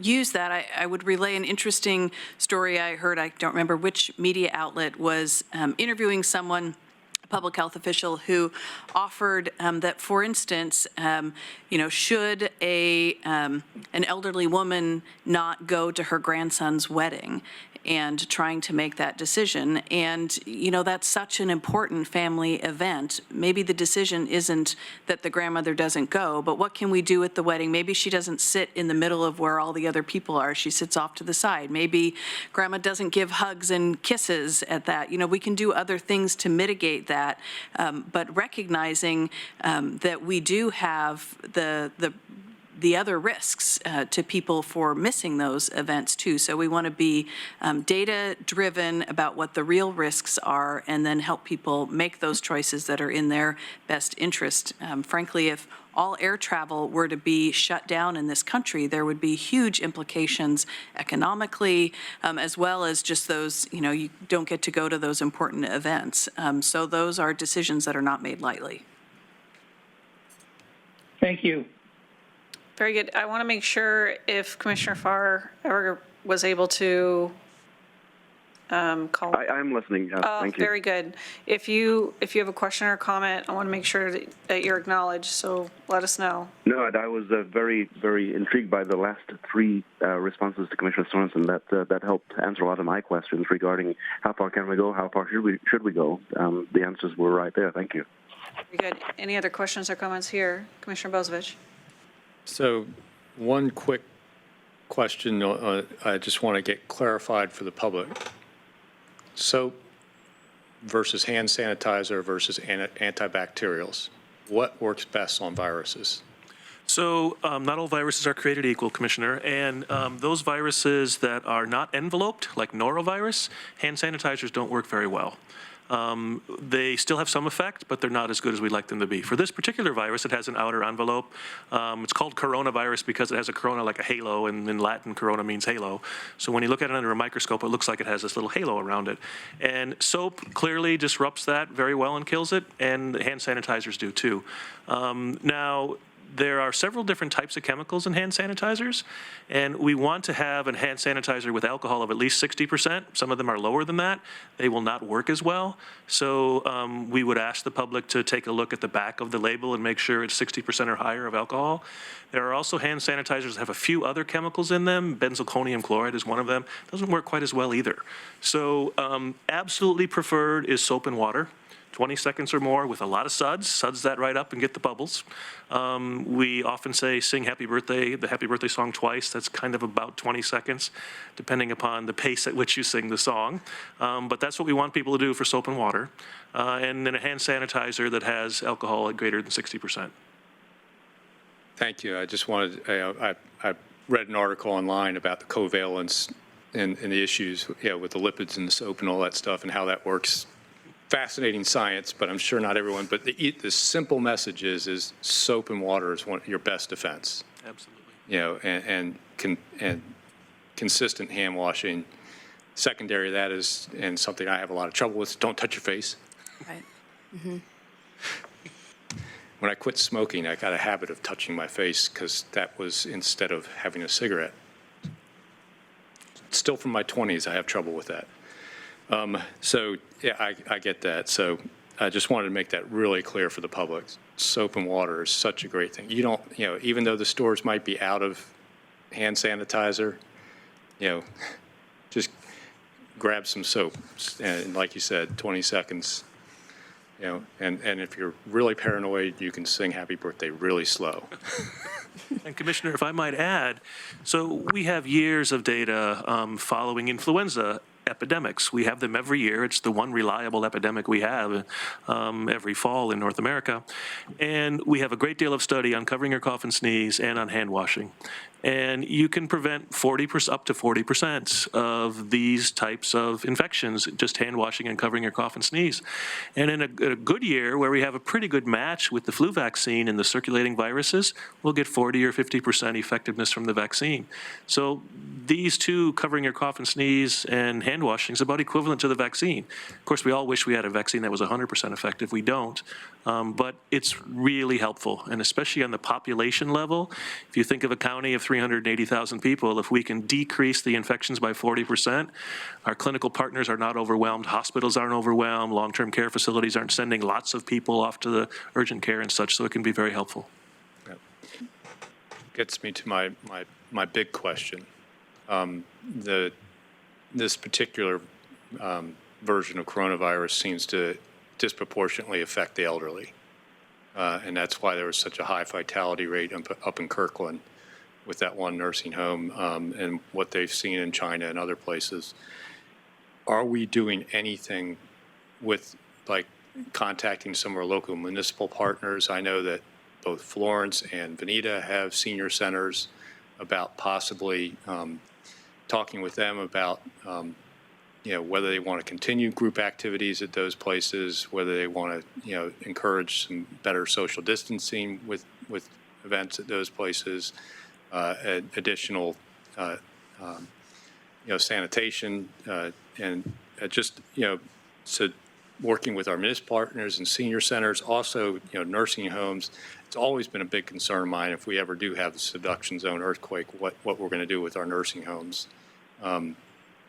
M: use that. I would relay an interesting story I heard. I don't remember which media outlet was interviewing someone, a public health official, who offered that, for instance, should an elderly woman not go to her grandson's wedding, and trying to make that decision. And, that's such an important family event. Maybe the decision isn't that the grandmother doesn't go, but what can we do at the wedding? Maybe she doesn't sit in the middle of where all the other people are. She sits off to the side. Maybe grandma doesn't give hugs and kisses at that. We can do other things to mitigate that, but recognizing that we do have the other risks to people for missing those events too. So we want to be data-driven about what the real risks are, and then help people make those choices that are in their best interest. Frankly, if all air travel were to be shut down in this country, there would be huge implications economically, as well as just those, you don't get to go to those important events. So those are decisions that are not made lightly.
F: Thank you.
A: Very good. I want to make sure if Commissioner Farr ever was able to call.
P: I'm listening. Thank you.
A: Very good. If you have a question or comment, I want to make sure that you're acknowledged, so let us know.
P: No, I was very, very intrigued by the last three responses to Commissioner Sorensen. That helped answer a lot of my questions regarding how far can we go, how far should we go. The answers were right there. Thank you.
A: Very good. Any other questions or comments here? Commissioner Bozevich?
H: So one quick question I just want to get clarified for the public. Soap versus hand sanitizer versus antibacterials. What works best on viruses?
O: So not all viruses are created equal, Commissioner, and those viruses that are not enveloped, like norovirus, hand sanitizers don't work very well. They still have some effect, but they're not as good as we'd like them to be. For this particular virus, it has an outer envelope. It's called coronavirus because it has a corona like a halo, and in Latin, corona means halo. So when you look at it under a microscope, it looks like it has this little halo around it. And soap clearly disrupts that very well and kills it, and hand sanitizers do too. Now, there are several different types of chemicals in hand sanitizers, and we want to have a hand sanitizer with alcohol of at least 60%. Some of them are lower than that. They will not work as well. So we would ask the public to take a look at the back of the label and make sure it's 60% or higher of alcohol. There are also hand sanitizers that have a few other chemicals in them. Benzalkonium chloride is one of them. Doesn't work quite as well either. So absolutely preferred is soap and water. 20 seconds or more with a lot of suds. Suds that right up and get the bubbles. We often say sing happy birthday, the happy birthday song twice. That's kind of about 20 seconds, depending upon the pace at which you sing the song. But that's what we want people to do for soap and water. And then a hand sanitizer that has alcohol at greater than 60%.
H: Thank you. I just wanted, I read an article online about the covalence and the issues with the lipids in the soap and all that stuff and how that works. Fascinating science, but I'm sure not everyone. But the simple message is soap and water is your best defense.
O: Absolutely.
H: And consistent hand washing. Secondary to that is, and something I have a lot of trouble with, don't touch your face.
M: Right. Mm-hmm.
H: When I quit smoking, I got a habit of touching my face because that was instead of having a cigarette. Still from my 20s, I have trouble with that. So, yeah, I get that. So I just wanted to make that really clear for the public. Soap and water is such a great thing. You don't, even though the stores might be out of hand sanitizer, just grab some soap. And like you said, 20 seconds, and if you're really paranoid, you can sing happy birthday really slow.
O: And Commissioner, if I might add, so we have years of data following influenza epidemics. We have them every year. It's the one reliable epidemic we have every fall in North America. And we have a great deal of study on covering your cough and sneeze and on hand washing. And you can prevent up to 40% of these types of infections, just hand washing and covering your cough and sneeze. And in a good year, where we have a pretty good match with the flu vaccine and the circulating viruses, we'll get 40 or 50% effectiveness from the vaccine. So these two, covering your cough and sneeze and hand washing, is about equivalent to the vaccine. Of course, we all wish we had a vaccine that was 100% effective. We don't. But it's really helpful, and especially on the population level. If you think of a county of 380,000 people, if we can decrease the infections by 40%, our clinical partners are not overwhelmed, hospitals aren't overwhelmed, long-term care facilities aren't sending lots of people off to the urgent care and such, so it can be very helpful.
H: Gets me to my big question. This particular version of coronavirus seems to disproportionately affect the elderly. And that's why there was such a high vitality rate up in Kirkland with that one nursing home and what they've seen in China and other places. Are we doing anything with, like, contacting some of our local municipal partners? I know that both Florence and Veneta have senior centers, about possibly talking with them about whether they want to continue group activities at those places, whether they want to, encourage some better social distancing with events at those places, additional, sanitation, and just, so working with our municipal partners and senior centers, also, nursing homes. It's always been a big concern of mine if we ever do have the subduction zone earthquake, what we're going to do with our nursing homes.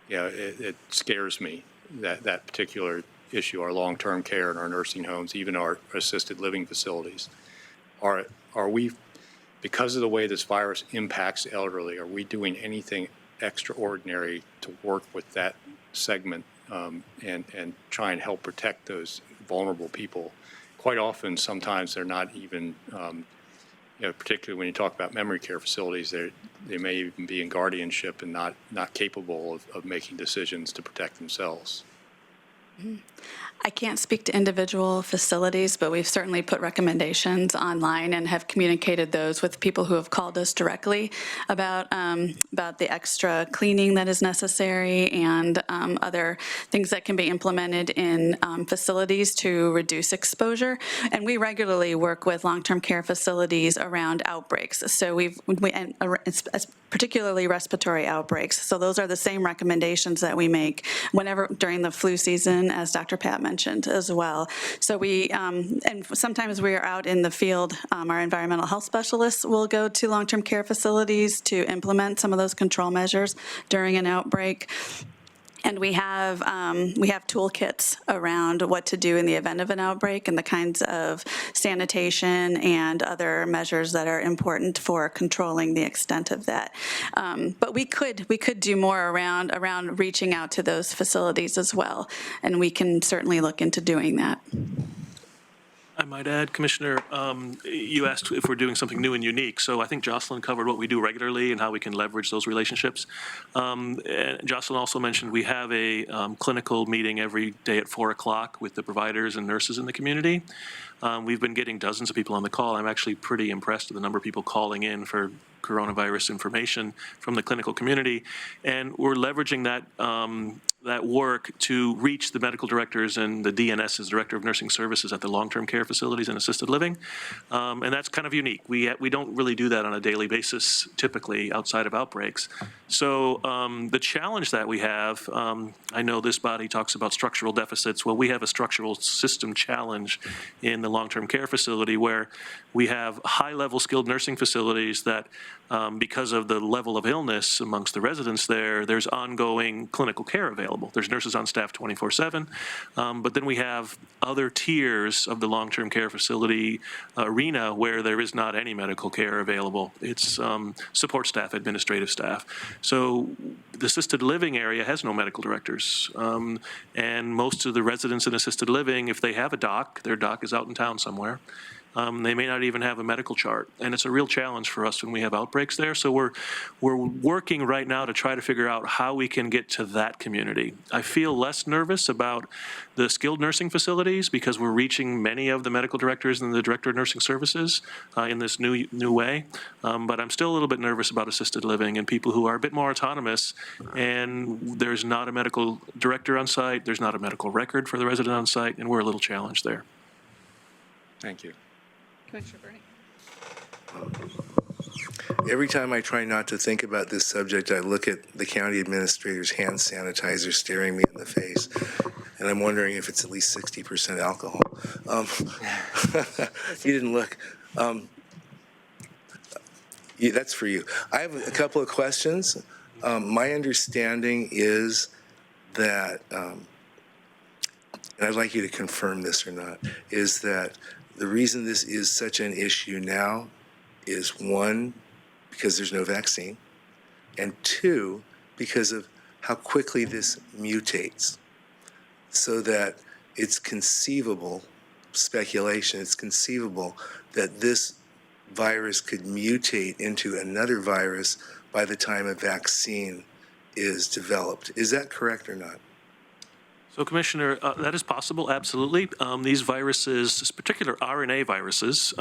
H: It scares me, that particular issue, our long-term care and our nursing homes, even our assisted living facilities. Are we, because of the way this virus impacts the elderly, are we doing anything extraordinary to work with that segment and try and help protect those vulnerable people? Quite often, sometimes they're not even, particularly when you talk about memory care facilities, they may even be in guardianship and not capable of making decisions to protect themselves.
N: I can't speak to individual facilities, but we've certainly put recommendations online and have communicated those with people who have called us directly about the extra cleaning that is necessary and other things that can be implemented in facilities to reduce exposure. And we regularly work with long-term care facilities around outbreaks. So particularly respiratory outbreaks. So those are the same recommendations that we make whenever during the flu season, as Dr. Pat mentioned as well. So and sometimes we are out in the field, our environmental health specialists will go to long-term care facilities to implement some of those control measures during an outbreak. And we have toolkits around what to do in the event of an outbreak and the kinds of sanitation and other measures that are important for controlling the extent of that. But we could do more around reaching out to those facilities as well, and we can certainly look into doing that.
O: I might add, Commissioner, you asked if we're doing something new and unique. So I think Jocelyn covered what we do regularly and how we can leverage those relationships. And Jocelyn also mentioned we have a clinical meeting every day at 4 o'clock with the providers and nurses in the community. We've been getting dozens of people on the call. I'm actually pretty impressed with the number of people calling in for coronavirus information from the clinical community. And we're leveraging that work to reach the medical directors and the DNSs, Director of Nursing Services, at the long-term care facilities and assisted living. And that's kind of unique. We don't really do that on a daily basis, typically, outside of outbreaks. So the challenge that we have, I know this body talks about structural deficits. Well, we have a structural system challenge in the long-term care facility where we have high-level skilled nursing facilities that, because of the level of illness amongst the residents there's ongoing clinical care available. There's nurses on staff 24/7, but then we have other tiers of the long-term care facility arena where there is not any medical care available. It's support staff, administrative staff. So the assisted living area has no medical directors, and most of the residents in assisted living, if they have a doc, their doc is out in town somewhere. They may not even have a medical chart, and it's a real challenge for us when we have outbreaks there. So we're working right now to try to figure out how we can get to that community. I feel less nervous about the skilled nursing facilities because we're reaching many of the medical directors and the director of nursing services in this new way. But I'm still a little bit nervous about assisted living and people who are a bit more autonomous, and there's not a medical director on site, there's not a medical record for the resident on site, and we're a little challenged there.
H: Thank you.
A: Commissioner Burney.
I: Every time I try not to think about this subject, I look at the county administrator's hand sanitizer staring me in the face, and I'm wondering if it's at least 60% alcohol. You didn't look. That's for you. I have a couple of questions. My understanding is that, and I'd like you to confirm this or not, is that the reason this is such an issue now is, one, because there's no vaccine, and two, because of how quickly this mutates, so that it's conceivable, speculation, it's conceivable that this virus could mutate into another virus by the time a vaccine is developed. Is that correct or not?
O: So, Commissioner, that is possible, absolutely. These viruses, this particular RNA viruses,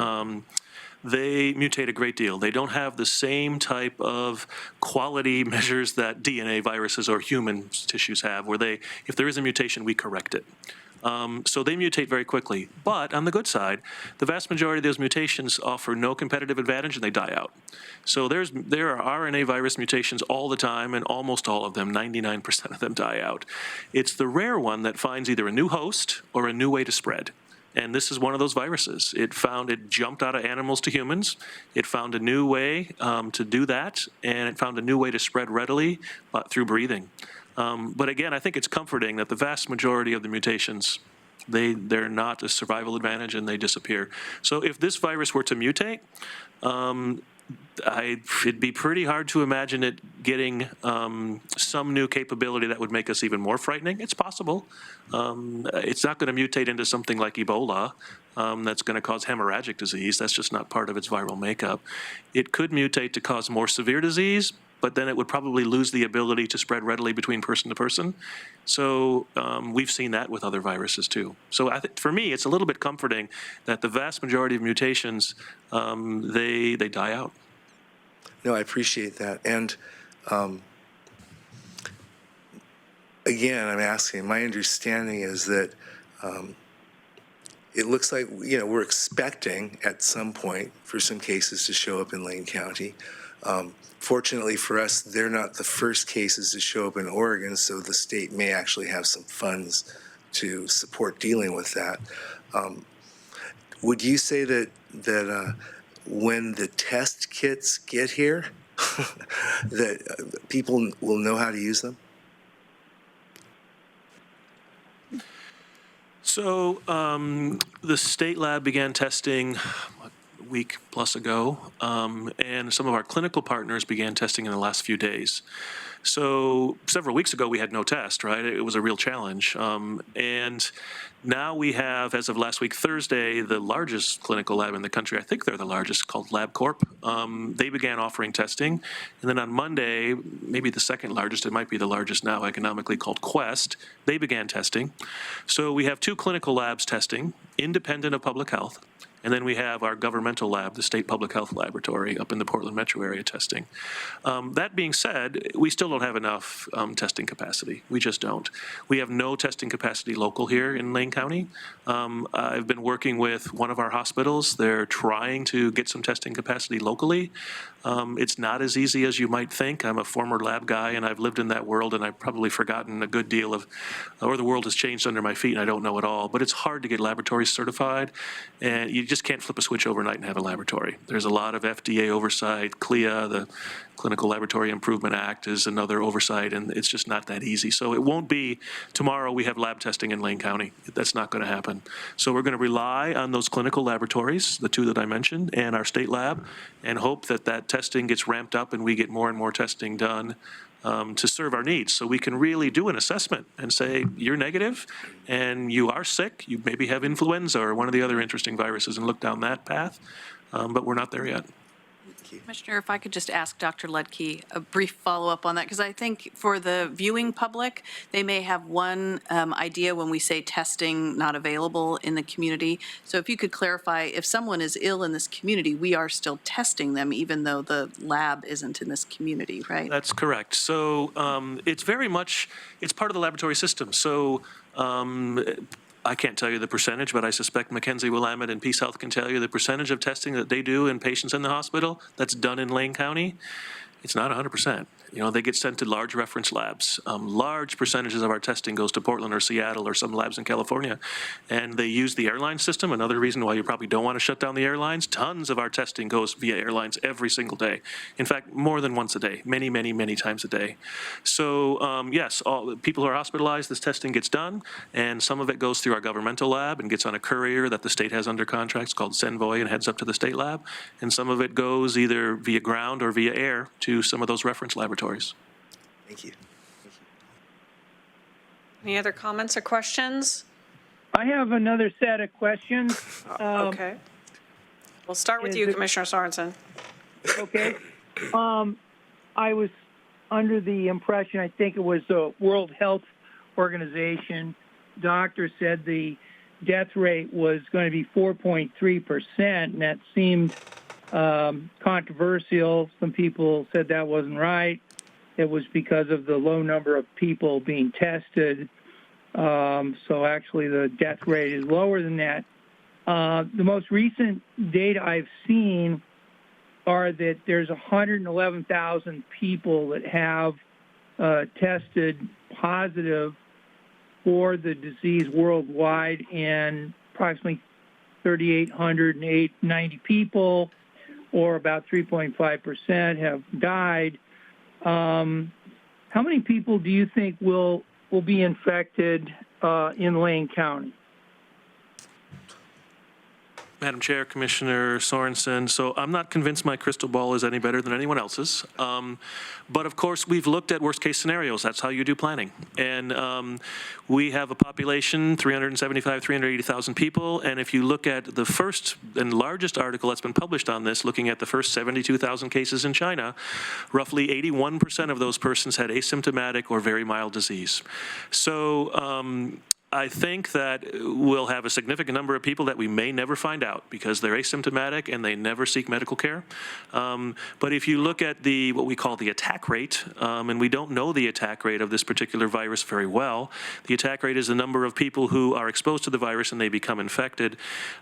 O: they mutate a great deal. They don't have the same type of quality measures that DNA viruses or human tissues have, where they, if there is a mutation, we correct it. So they mutate very quickly. But on the good side, the vast majority of those mutations offer no competitive advantage and they die out. So there are RNA virus mutations all the time, and almost all of them, 99% of them, die out. It's the rare one that finds either a new host or a new way to spread. And this is one of those viruses. It jumped out of animals to humans. It found a new way to do that, and it found a new way to spread readily through breathing. But again, I think it's comforting that the vast majority of the mutations, they're not a survival advantage and they disappear. So if this virus were to mutate, it'd be pretty hard to imagine it getting some new capability that would make us even more frightening. It's possible. It's not going to mutate into something like Ebola that's going to cause hemorrhagic disease. That's just not part of its viral makeup. It could mutate to cause more severe disease, but then it would probably lose the ability to spread readily between person to person. So we've seen that with other viruses too. So I think for me, it's a little bit comforting that the vast majority of mutations, they die out.
I: No, I appreciate that. And again, I'm asking, my understanding is that it looks like, we're expecting at some point for some cases to show up in Lane County. Fortunately for us, they're not the first cases to show up in Oregon, so the state may actually have some funds to support dealing with that. Would you say that when the test kits get here, that people will know how to use them?
O: So the state lab began testing a week plus ago, and some of our clinical partners began testing in the last few days. So several weeks ago, we had no test, right? It was a real challenge. And now we have, as of last week, Thursday, the largest clinical lab in the country. I think they're the largest, called LabCorp. They began offering testing. And then on Monday, maybe the second largest, it might be the largest now economically, called Quest, they began testing. So we have two clinical labs testing, independent of public health. And then we have our governmental lab, the State Public Health Laboratory up in the Portland metro area testing. That being said, we still don't have enough testing capacity. We just don't. We have no testing capacity local here in Lane County. I've been working with one of our hospitals. They're trying to get some testing capacity locally. It's not as easy as you might think. I'm a former lab guy, and I've lived in that world, and I've probably forgotten a good deal of, or the world has changed under my feet, and I don't know it all. But it's hard to get laboratories certified, and you just can't flip a switch overnight and have a laboratory. There's a lot of FDA oversight. CLIA, the Clinical Laboratory Improvement Act, is another oversight, and it's just not that easy. So it won't be tomorrow we have lab testing in Lane County. That's not going to happen. So we're going to rely on those clinical laboratories, the two that I mentioned, and our state lab, and hope that that testing gets ramped up and we get more and more testing done to serve our needs. So we can really do an assessment and say, you're negative and you are sick, you maybe have influenza or one of the other interesting viruses, and look down that path. But we're not there yet.
M: Commissioner, if I could just ask Dr. Ledke a brief follow-up on that, because I think for the viewing public, they may have one idea when we say testing not available in the community. So if you could clarify, if someone is ill in this community, we are still testing them even though the lab isn't in this community, right?
O: That's correct. So it's very much, it's part of the laboratory system. So I can't tell you the percentage, but I suspect Mackenzie Willamette and Peace Health can tell you the percentage of testing that they do in patients in the hospital that's done in Lane County. It's not 100%. You know, they get sent to large reference labs. Large percentages of our testing goes to Portland or Seattle or some labs in California. And they use the airline system. Another reason why you probably don't want to shut down the airlines. Tons of our testing goes via airlines every single day. In fact, more than once a day, many, many, many times a day. So yes, all people who are hospitalized, this testing gets done. And some of it goes through our governmental lab and gets on a courier that the state has under contracts called Senvoy and heads up to the state lab. And some of it goes either via ground or via air to some of those reference laboratories.
I: Thank you.
A: Any other comments or questions?
F: I have another set of questions.
A: Okay. We'll start with you, Commissioner Sorensen.
F: Okay. I was under the impression, I think it was the World Health Organization, doctor said the death rate was going to be 4.3%, and that seemed controversial. Some people said that wasn't right. It was because of the low number of people being tested. So actually the death rate is lower than that. The most recent data I've seen are that there's 111,000 people that have tested positive for the disease worldwide, and approximately 3,890 people, or about 3.5%, have died. How many people do you think will be infected in Lane County?
O: Madam Chair, Commissioner Sorensen, so I'm not convinced my crystal ball is any better than anyone else's. But of course, we've looked at worst case scenarios. That's how you do planning. And we have a population, 380,000 people. And if you look at the first and largest article that's been published on this, looking at the first 72,000 cases in China, roughly 81% of those persons had asymptomatic or very mild disease. So I think that we'll have a significant number of people that we may never find out because they're asymptomatic and they never seek medical care. But if you look at what we call the attack rate, and we don't know the attack rate of this particular virus very well, the attack rate is the number of people who are exposed to the virus and they become infected.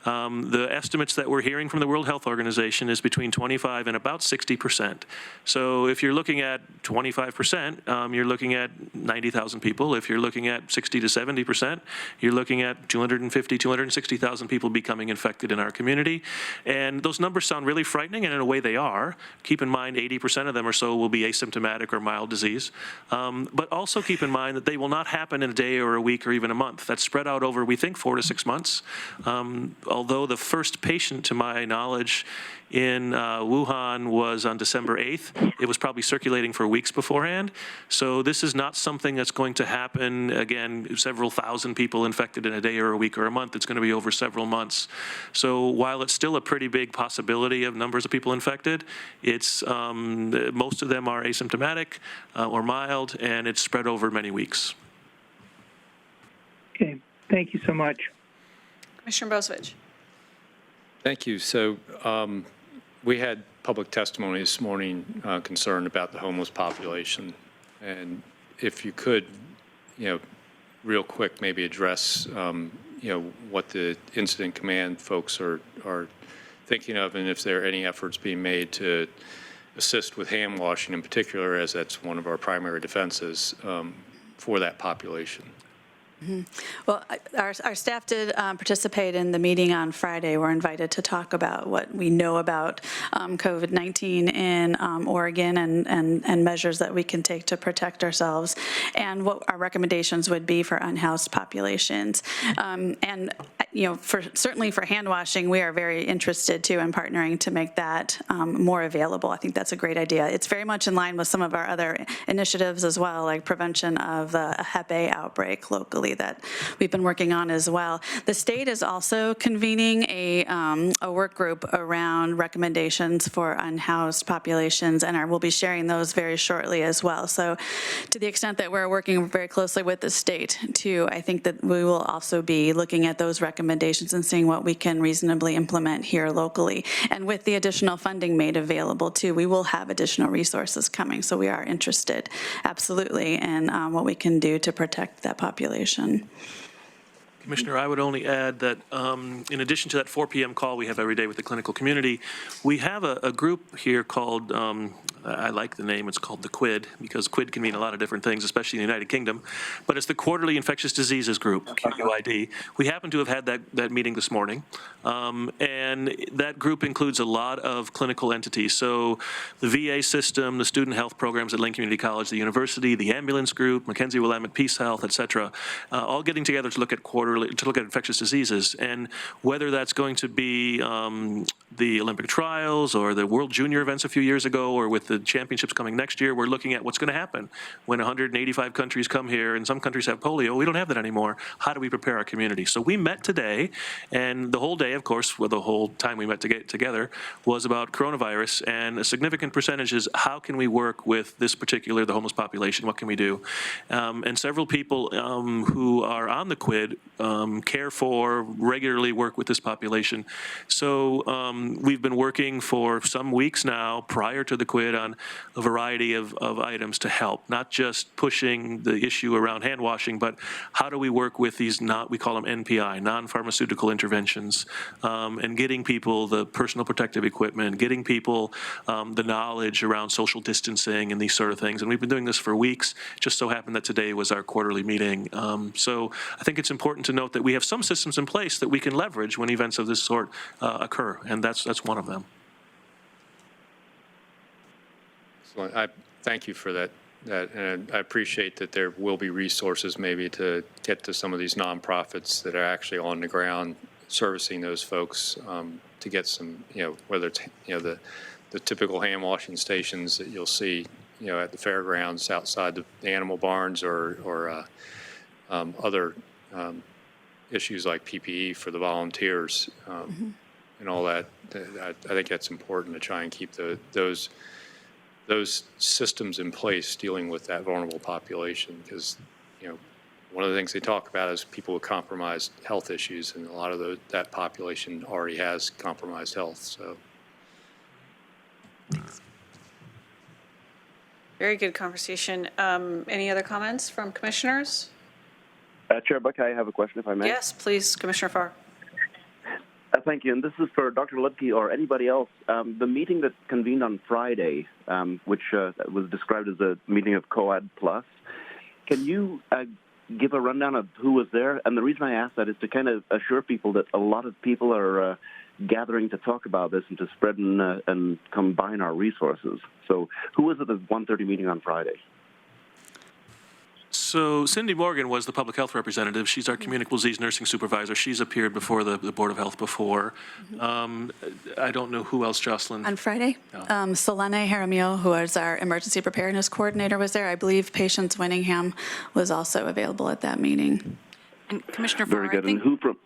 O: The estimates that we're hearing from the World Health Organization is between 25 and about 60%. So if you're looking at 25%, you're looking at 90,000 people. If you're looking at 60 to 70%, you're looking at 250, 260,000 people becoming infected in our community. And those numbers sound really frightening, and in a way they are. Keep in mind 80% of them or so will be asymptomatic or mild disease. But also keep in mind that they will not happen in a day or a week or even a month. That's spread out over, we think, 4 to 6 months. Although the first patient, to my knowledge, in Wuhan was on December 8th. It was probably circulating for weeks beforehand. So this is not something that's going to happen, again, several thousand people infected in a day or a week or a month. It's going to be over several months. So while it's still a pretty big possibility of numbers of people infected, it's most of them are asymptomatic or mild, and it's spread over many weeks.
F: Okay, thank you so much.
A: Commissioner Bozevich.
H: Thank you. So we had public testimony this morning concerned about the homeless population. And if you could, real quick, maybe address, what the incident command folks are thinking of, and if there are any efforts being made to assist with hand washing in particular, as that's one of our primary defenses for that population.
N: Mm-hmm. Well, our staff did participate in the meeting on Friday. We're invited to talk about what we know about COVID-19 in Oregon and measures that we can take to protect ourselves and what our recommendations would be for unhoused populations. And certainly for hand washing, we are very interested too in partnering to make that more available. I think that's a great idea. It's very much in line with some of our other initiatives as well, like prevention of a Hep A outbreak locally that we've been working on as well. The state is also convening a work group around recommendations for unhoused populations, and we'll be sharing those very shortly as well. So to the extent that we're working very closely with the state too, I think that we will also be looking at those recommendations and seeing what we can reasonably implement here locally. And with the additional funding made available too, we will have additional resources coming. So we are interested absolutely in what we can do to protect that population.
O: Commissioner, I would only add that in addition to that 4 p.m. call we have every day with the clinical community, we have a group here called, I like the name, it's called the QUID, because QUID can mean a lot of different things, especially in the United Kingdom, but it's the Quarterly Infectious Diseases Group, QUID. We happen to have had that meeting this morning, and that group includes a lot of clinical entities. So the VA system, the student health programs at Lane Community College, the university, the ambulance group, Mackenzie Willamette Peace Health, et cetera, all getting together to look at infectious diseases, and whether that's going to be the Olympic trials or the World Junior events a few years ago, or with the championships coming next year, we're looking at what's going to happen when 185 countries come here and some countries have polio. We don't have that anymore. How do we prepare our community? So we met today, and the whole day, of course, well, the whole time we met together was about coronavirus, and a significant percentage is how can we work with this particular, the homeless population, what can we do? And several people who are on the QUID care for, regularly work with this population. So we've been working for some weeks now prior to the QUID on a variety of items to help, not just pushing the issue around hand washing, but how do we work with these, we call them NPI, non-pharmaceutical interventions, and getting people the personal protective equipment, getting people the knowledge around social distancing and these sort of things. And we've been doing this for weeks. Just so happened that today was our quarterly meeting. So I think it's important to note that we have some systems in place that we can leverage when events of this sort occur, and that's one of them.
H: Excellent. I thank you for that, and I appreciate that there will be resources maybe to get to some of these nonprofits that are actually on the ground servicing those folks, to get some, whether it's, the typical hand washing stations that you'll see, at the fairgrounds outside the animal barns, or other issues like PPE for the volunteers, and all that. I think that's important to try and keep those systems in place dealing with that vulnerable population, because one of the things they talk about is people with compromised health issues, and a lot of that population already has compromised health. So.
A: Very good conversation. Any other comments from commissioners?
P: Chair Buck, I have a question, if I may.
A: Yes, please, Commissioner Farr.
P: Thank you, and this is for Dr. Lutke or anybody else. The meeting that convened on Friday, which was described as a meeting of COAD Plus, can you give a rundown of who was there? And the reason I ask that is to kind of assure people that a lot of people are gathering to talk about this and to spread and combine our resources. So who was at the 1:30 meeting on Friday?
O: So Cindy Morgan was the public health representative. She's our communicable disease nursing supervisor. She's appeared before the Board of Health before. I don't know who else, Jocelyn.
N: On Friday, Selene Jaramillo, who is our emergency preparedness coordinator, was there. I believe Patience Winningham was also available at that meeting.
M: And Commissioner Farr,
P: Very good. And who from?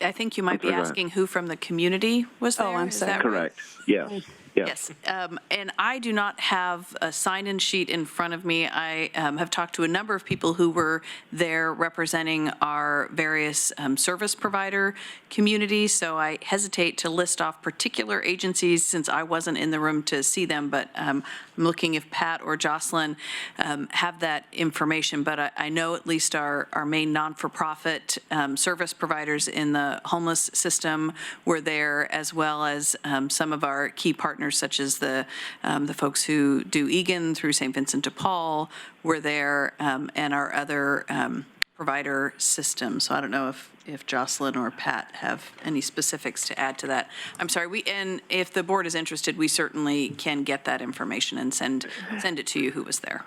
M: I think you might be asking who from the community was there.
N: Oh, I'm sorry.
P: Correct. Yes.
M: Yes, and I do not have a sign-in sheet in front of me. I have talked to a number of people who were there representing our various service provider communities, so I hesitate to list off particular agencies since I wasn't in the room to see them, but I'm looking if Pat or Jocelyn have that information, but I know at least our main non-for-profit service providers in the homeless system were there, as well as some of our key partners, such as the folks who do Egan through St. Vincent de Paul were there, and our other provider system. So I don't know if Jocelyn or Pat have any specifics to add to that. I'm sorry, and if the board is interested, we certainly can get that information and send it to you who was there.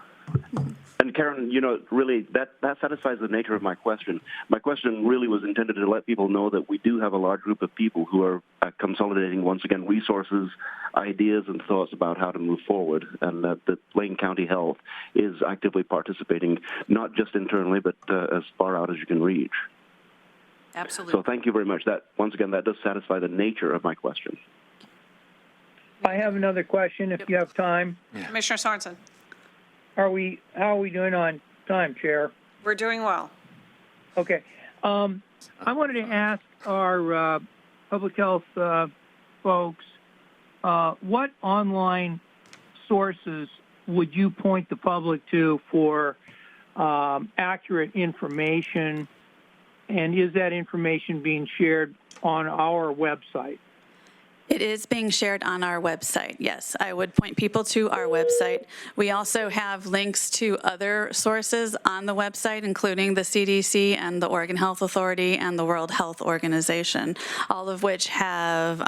P: And And Karen, really, that satisfies the nature of my question. My question really was intended to let people know that we do have a large group of people who are consolidating, once again, resources, ideas, and thoughts about how to move forward, and that Lane County Health is actively participating, not just internally, but as far out as you can reach.
M: Absolutely.
P: So thank you very much. Once again, that does satisfy the nature of my question.
F: I have another question if you have time.
A: Commissioner Sorensen.
F: How are we doing on time, Chair?
A: We're doing well.
F: Okay. I wanted to ask our public health folks, what online sources would you point the public to for accurate information, and is that information being shared on our website?
N: It is being shared on our website, yes. I would point people to our website. We also have links to other sources on the website, including the CDC and the Oregon Health Authority and the World Health Organization, all of which have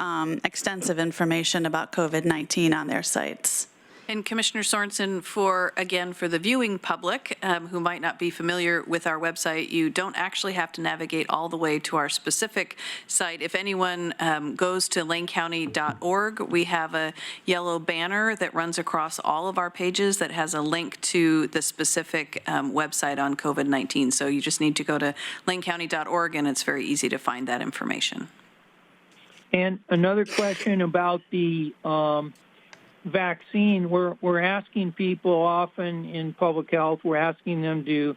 N: extensive information about COVID-19 on their sites.
M: And Commissioner Sorensen, for the viewing public who might not be familiar with our website, you don't actually have to navigate all the way to our specific site. If anyone goes to lanecounty.org, we have a yellow banner that runs across all of our pages that has a link to the specific website on COVID-19. So you just need to go to lanecounty.org, and it's very easy to find that information.
F: And another question about the vaccine. We're asking people often in public health, we're asking them to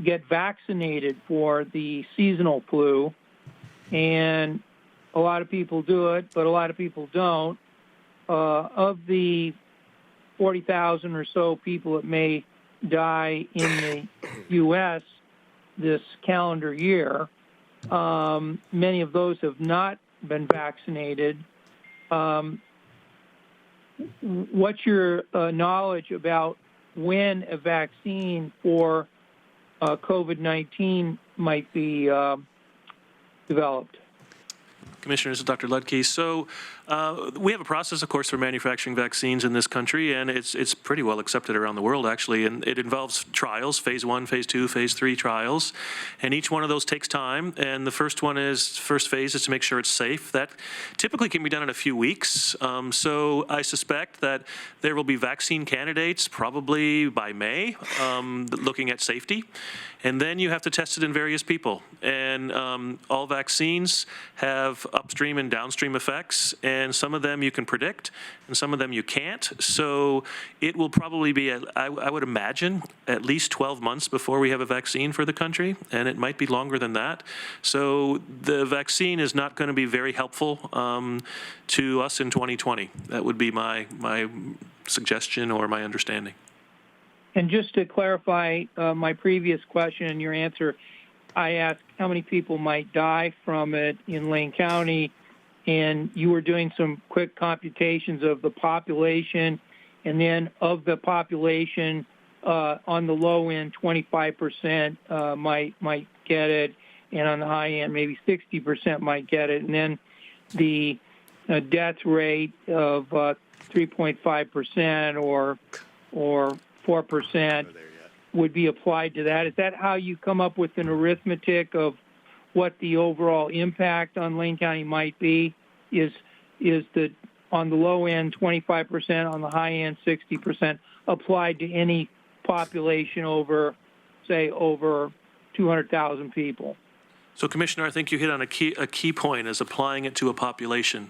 F: get vaccinated for the seasonal flu. And a lot of people do it, but a lot of people don't. Of the 40,000 or so people that may die in the U.S. this calendar year, many of those have not been vaccinated. What's your knowledge about when a vaccine for COVID-19 might be developed?
O: Commissioner, this is Dr. Ludke. So we have a process, of course, for manufacturing vaccines in this country, and it's pretty well accepted around the world, actually. And it involves trials, phase 1, phase 2, phase 3 trials. And each one of those takes time. And the first phase is to make sure it's safe. That typically can be done in a few weeks. So I suspect that there will be vaccine candidates probably by May, looking at safety. And then you have to test it in various people. And all vaccines have upstream and downstream effects, and some of them you can predict, and some of them you can't. So it will probably be, I would imagine, at least 12 months before we have a vaccine for the country, and it might be longer than that. So the vaccine is not going to be very helpful to us in 2020. That would be my suggestion or my understanding.
F: And just to clarify my previous question and your answer, I asked how many people might die from it in Lane County, and you were doing some quick computations of the population, and then of the population, on the low end, 25% might get it, and on the high end, maybe 60% might get it, and then the death rate of 3.5% or 4% would be applied to that. Is that how you come up with an arithmetic of what the overall impact on Lane County might be? Is the on the low end 25%, on the high end 60% applied to any population over 200,000 people?
O: So, Commissioner, I think you hit on a key point, is applying it to a population.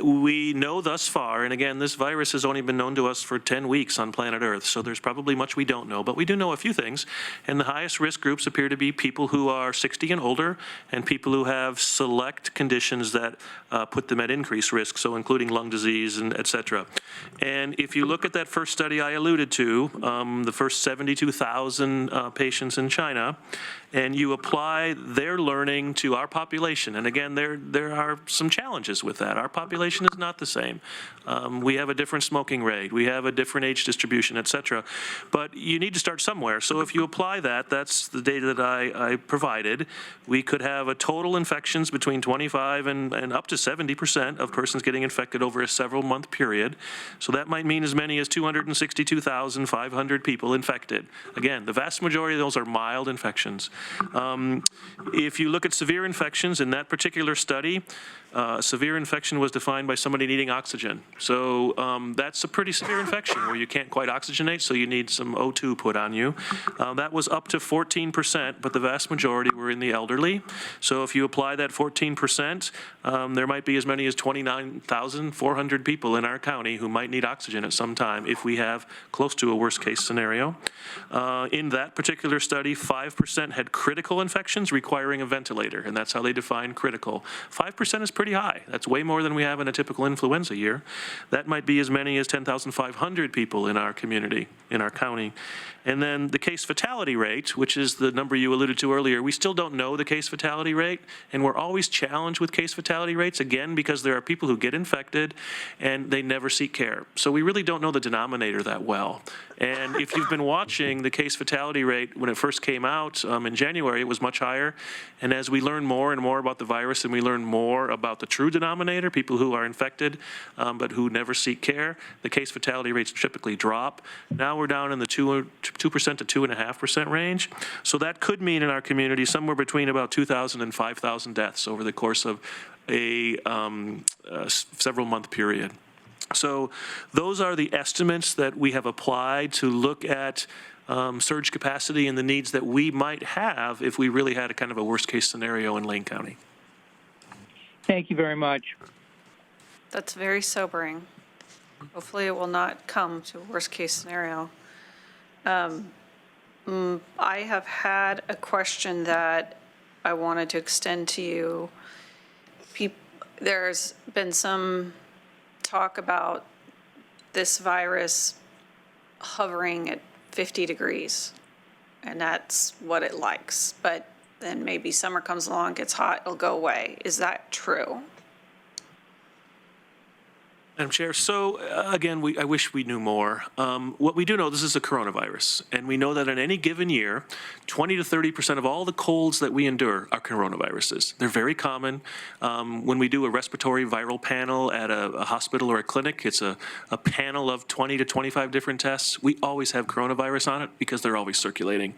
O: We know thus far, and again, this virus has only been known to us for 10 weeks on planet Earth, so there's probably much we don't know, but we do know a few things. And the highest risk groups appear to be people who are 60 and older and people who have select conditions that put them at increased risk, so including lung disease and et cetera. And if you look at that first study I alluded to, the first 72,000 patients in China, and you apply their learning to our population, and again, there are some challenges with that. Our population population is not the same. We have a different smoking rate. We have a different age distribution, et cetera. But you need to start somewhere. So if you apply that, that's the data that I provided, we could have a total infections between 25 and up to 70% of persons getting infected over a several month period. So that might mean as many as 262,500 people infected. Again, the vast majority of those are mild infections. If you look at severe infections in that particular study, severe infection was defined by somebody needing oxygen. So that's a pretty severe infection where you can't quite oxygenate, so you need some O2 put on you. That was up to 14%, but the vast majority were in the elderly. So if you apply that 14%, there might be as many as 29,400 people in our county who might need oxygen at some time if we have close to a worst case scenario. In that particular study, 5% had critical infections requiring a ventilator, and that's how they define critical. 5% is pretty high. That's way more than we have in a typical influenza year. That might be as many as 10,500 people in our community, in our county. And then the case fatality rate, which is the number you alluded to earlier, we still don't know the case fatality rate, and we're always challenged with case fatality rates, again, because there are people who get infected and they never seek care. So we really don't know the denominator that well. And if you've been watching the case fatality rate, when it first came out in January, it was much higher. And as we learn more and more about the virus and we learn more about the true denominator, people who are infected but who never seek care, the case fatality rates typically drop. Now we're down in the 2% to 2.5% range. So that could mean in our community somewhere between about 2,000 and 5,000 deaths over the course of a several month period. So those are the estimates that we have applied to look at surge capacity and the needs that we might have if we really had a kind of a worst case scenario in Lane County.
F: Thank you very much.
A: That's very sobering. Hopefully it will not come to a worst case scenario. I have had a question that I wanted to extend to you. There's been some talk about this virus hovering at 50 degrees, and that's what it likes. But then maybe summer comes along, gets hot, it'll go away. Is that true?
O: Madam Chair, so again, I wish we knew more. What we do know, this is a coronavirus, and we know that in any given year, 20 to 30% of all the colds that we endure are coronaviruses. They're very common. When we do a respiratory viral panel at a hospital or a clinic, it's a panel of 20 to 25 different tests. We always have coronavirus on it because they're always circulating.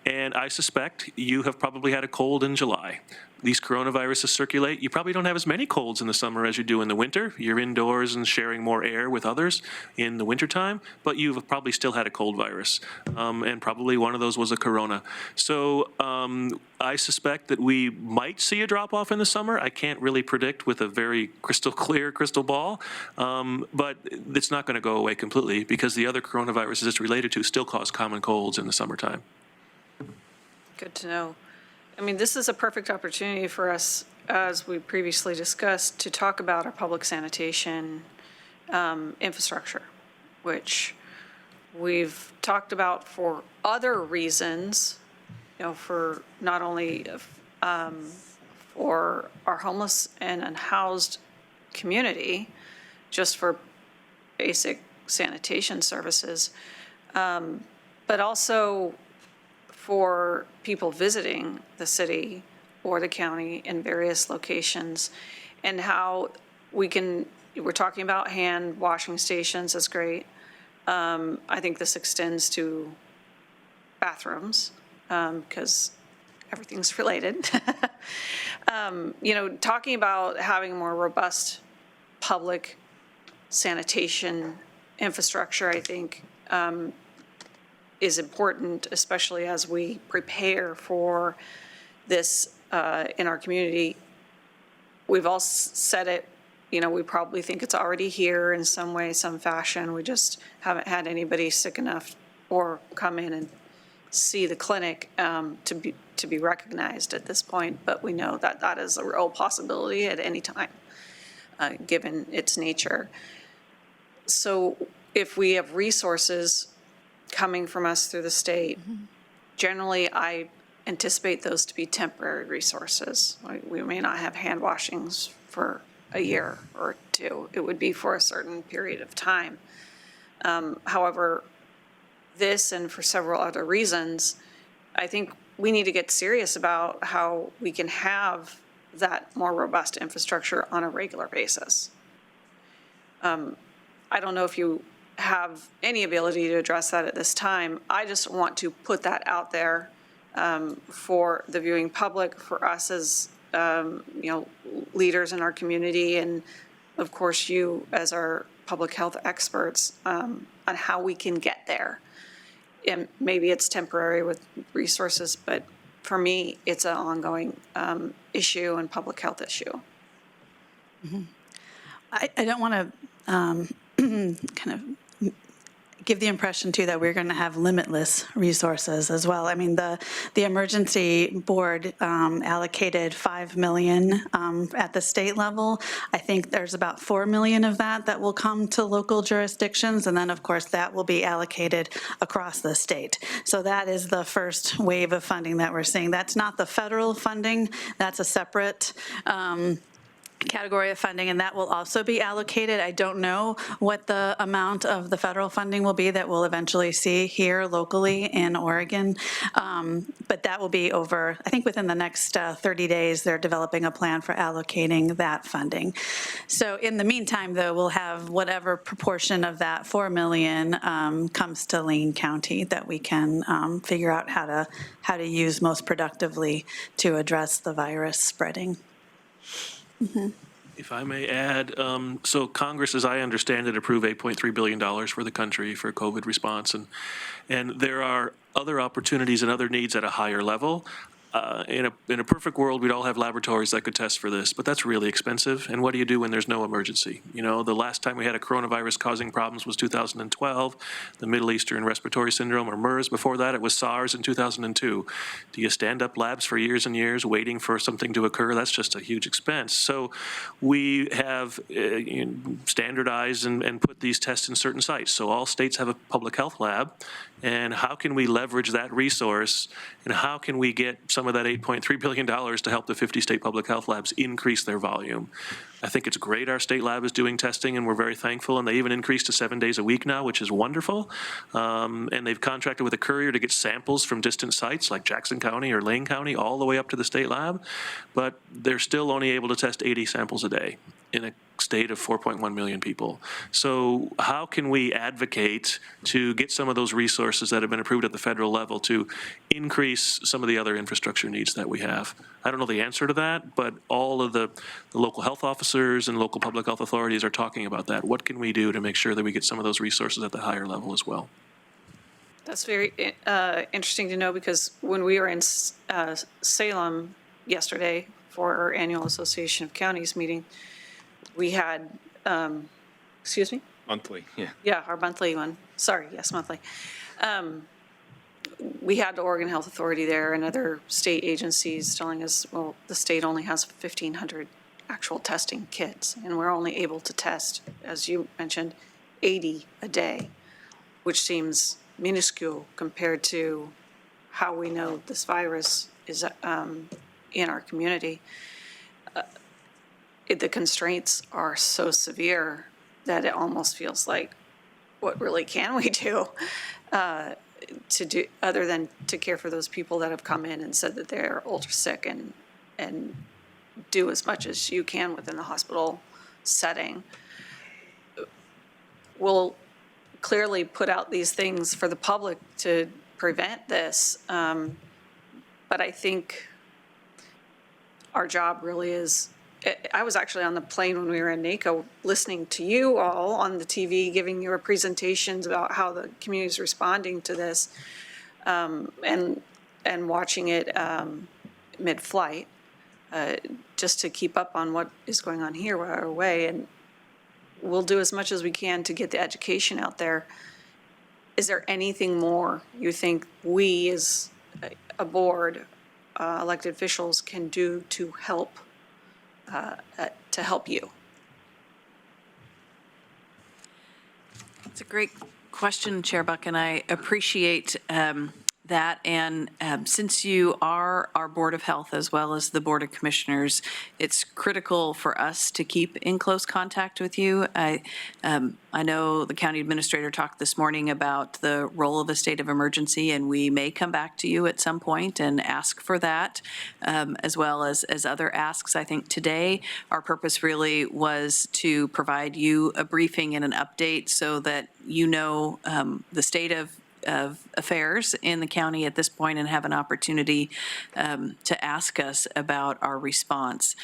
O: And I suspect you have probably had a cold in July. These coronaviruses circulate. You probably don't have as many colds in the summer as you do in the winter. You're indoors and sharing more air with others in the wintertime, but you've probably still had a cold virus, and probably one of those was a corona. So I suspect that we might see a drop-off in the summer. I can't really predict with a very crystal clear crystal ball, but it's not going to go away completely because the other coronaviruses it's related to still cause common colds in the summertime.
A: Good to know. I mean, this is a perfect opportunity for us, as we previously discussed, to talk about our public sanitation infrastructure, which we've talked about for other reasons, you know, for not only for our homeless and unhoused community, just for basic sanitation services, but also for people visiting the city or the county in various locations, and how we're talking about hand washing stations, that's great. I think this extends to bathrooms, because everything's related. You know, talking about having a more robust public sanitation infrastructure, I think, is important, especially as we prepare for this in our community. We've all said it, you know, we probably think it's already here in some way, some fashion. We just haven't had anybody sick enough or come in and see the clinic to be recognized at this point, but we know that that is a real possibility at any time, given its nature. So if we have resources coming from us through the state, generally I anticipate those to be temporary resources. We may not have hand washings for a year or two. It would be for a certain period of time. However, this and for several other reasons, I think we need to get serious about how we can have that more robust infrastructure on a regular basis. I don't know if you have any ability to address that at this time. I just want to put that out there for the viewing public, for us as leaders in our community, and of course you as our public health experts on how we can get there. And maybe it's temporary with resources, but for me, it's an ongoing issue and public health issue.
N: Mm-hmm. I don't want to kind of give the impression too that we're going to have limitless resources as well. I mean, the emergency board allocated $5 million at the state level. I think there's about $4 million of that will come to local jurisdictions, and then of course that will be allocated across the state. So that is the first wave of funding that we're seeing. That's not the federal funding. That's a separate category of funding, and that will also be allocated. I don't know what the amount of the federal funding will be that we'll eventually see here locally in Oregon, but that will be over, I think within the next 30 days, they're developing a plan for allocating that funding. So in the meantime, though, we'll have whatever proportion of that $4 million comes to Lane County that we can figure out how to use most productively to address the virus spreading. Mm-hmm.
O: If I may add, so Congress, as I understand it, approved $8.3 billion for the country for COVID response, and there are other opportunities and other needs at a higher level. In a perfect world, we'd all have laboratories that could test for this, but that's really expensive. And what do you do when there's no emergency? You know, the last time we had a coronavirus causing problems was 2012, the Middle Eastern Respiratory Syndrome, or MERS. Before that, it was SARS in 2002. Do you stand up labs for years and years waiting for something to occur? That's just a huge expense. So we have standardized and put these tests in certain sites. So all states have a public health lab. And how can we leverage that resource, and how can we get some of that $8.3 billion to help the 50 state public health labs increase their volume? I think it's great our state lab is doing testing, and we're very thankful, and they even increased to 7 days a week now, which is wonderful. And they've contracted with a courier to get samples from distant sites like Jackson County or Lane County all the way up to the state lab, but they're still only able to test 80 samples a day in a state of 4.1 million people. So how can we advocate to get some of those resources that have been approved at the federal level to increase some of the other infrastructure needs that we have? I don't know the answer to that, but all of the local health officers and local public health authorities are talking about that. What can we do to make sure that we get some of those resources at the higher level as well?
A: That's very interesting to know, because when we were in Salem yesterday for our annual Association of Counties meeting, we had, excuse me?
H: Monthly, yeah.
A: Yeah, our monthly one. Sorry, yes, monthly. We had the Oregon Health Authority there and other state agencies telling us, well, the state only has 1,500 actual testing kits, and we're only able to test, as you mentioned, 80 a day, which seems minuscule compared to how we know this virus is in our community. The constraints are so severe that it almost feels like, what really can we do to do other than to care for those people that have come in and said that they're ultra sick, and do as much as you can within the hospital setting. We'll clearly put out these things for the public to prevent this, but I think our job really is. I was actually on the plane when we were in NACO listening to you all on the TV, giving your presentations about how the community is responding to this, and watching it mid-flight, just to keep up on what is going on here our way. And we'll do as much as we can to get the education out there. Is there anything more you think we as a board, elected officials, can do to help you?
M: It's a great question, Chair Buck, and I appreciate that, and since you are our Board of Health as well as the Board of Commissioners, it's critical for us to keep in close contact with you. I know the county administrator talked this morning about the role of a state of emergency, and we may come back to you at some point and ask for that, as well as other asks. I think today our purpose really was to provide you a briefing and an update so that you know the state of affairs in the county at this point and have an opportunity to ask us about our response.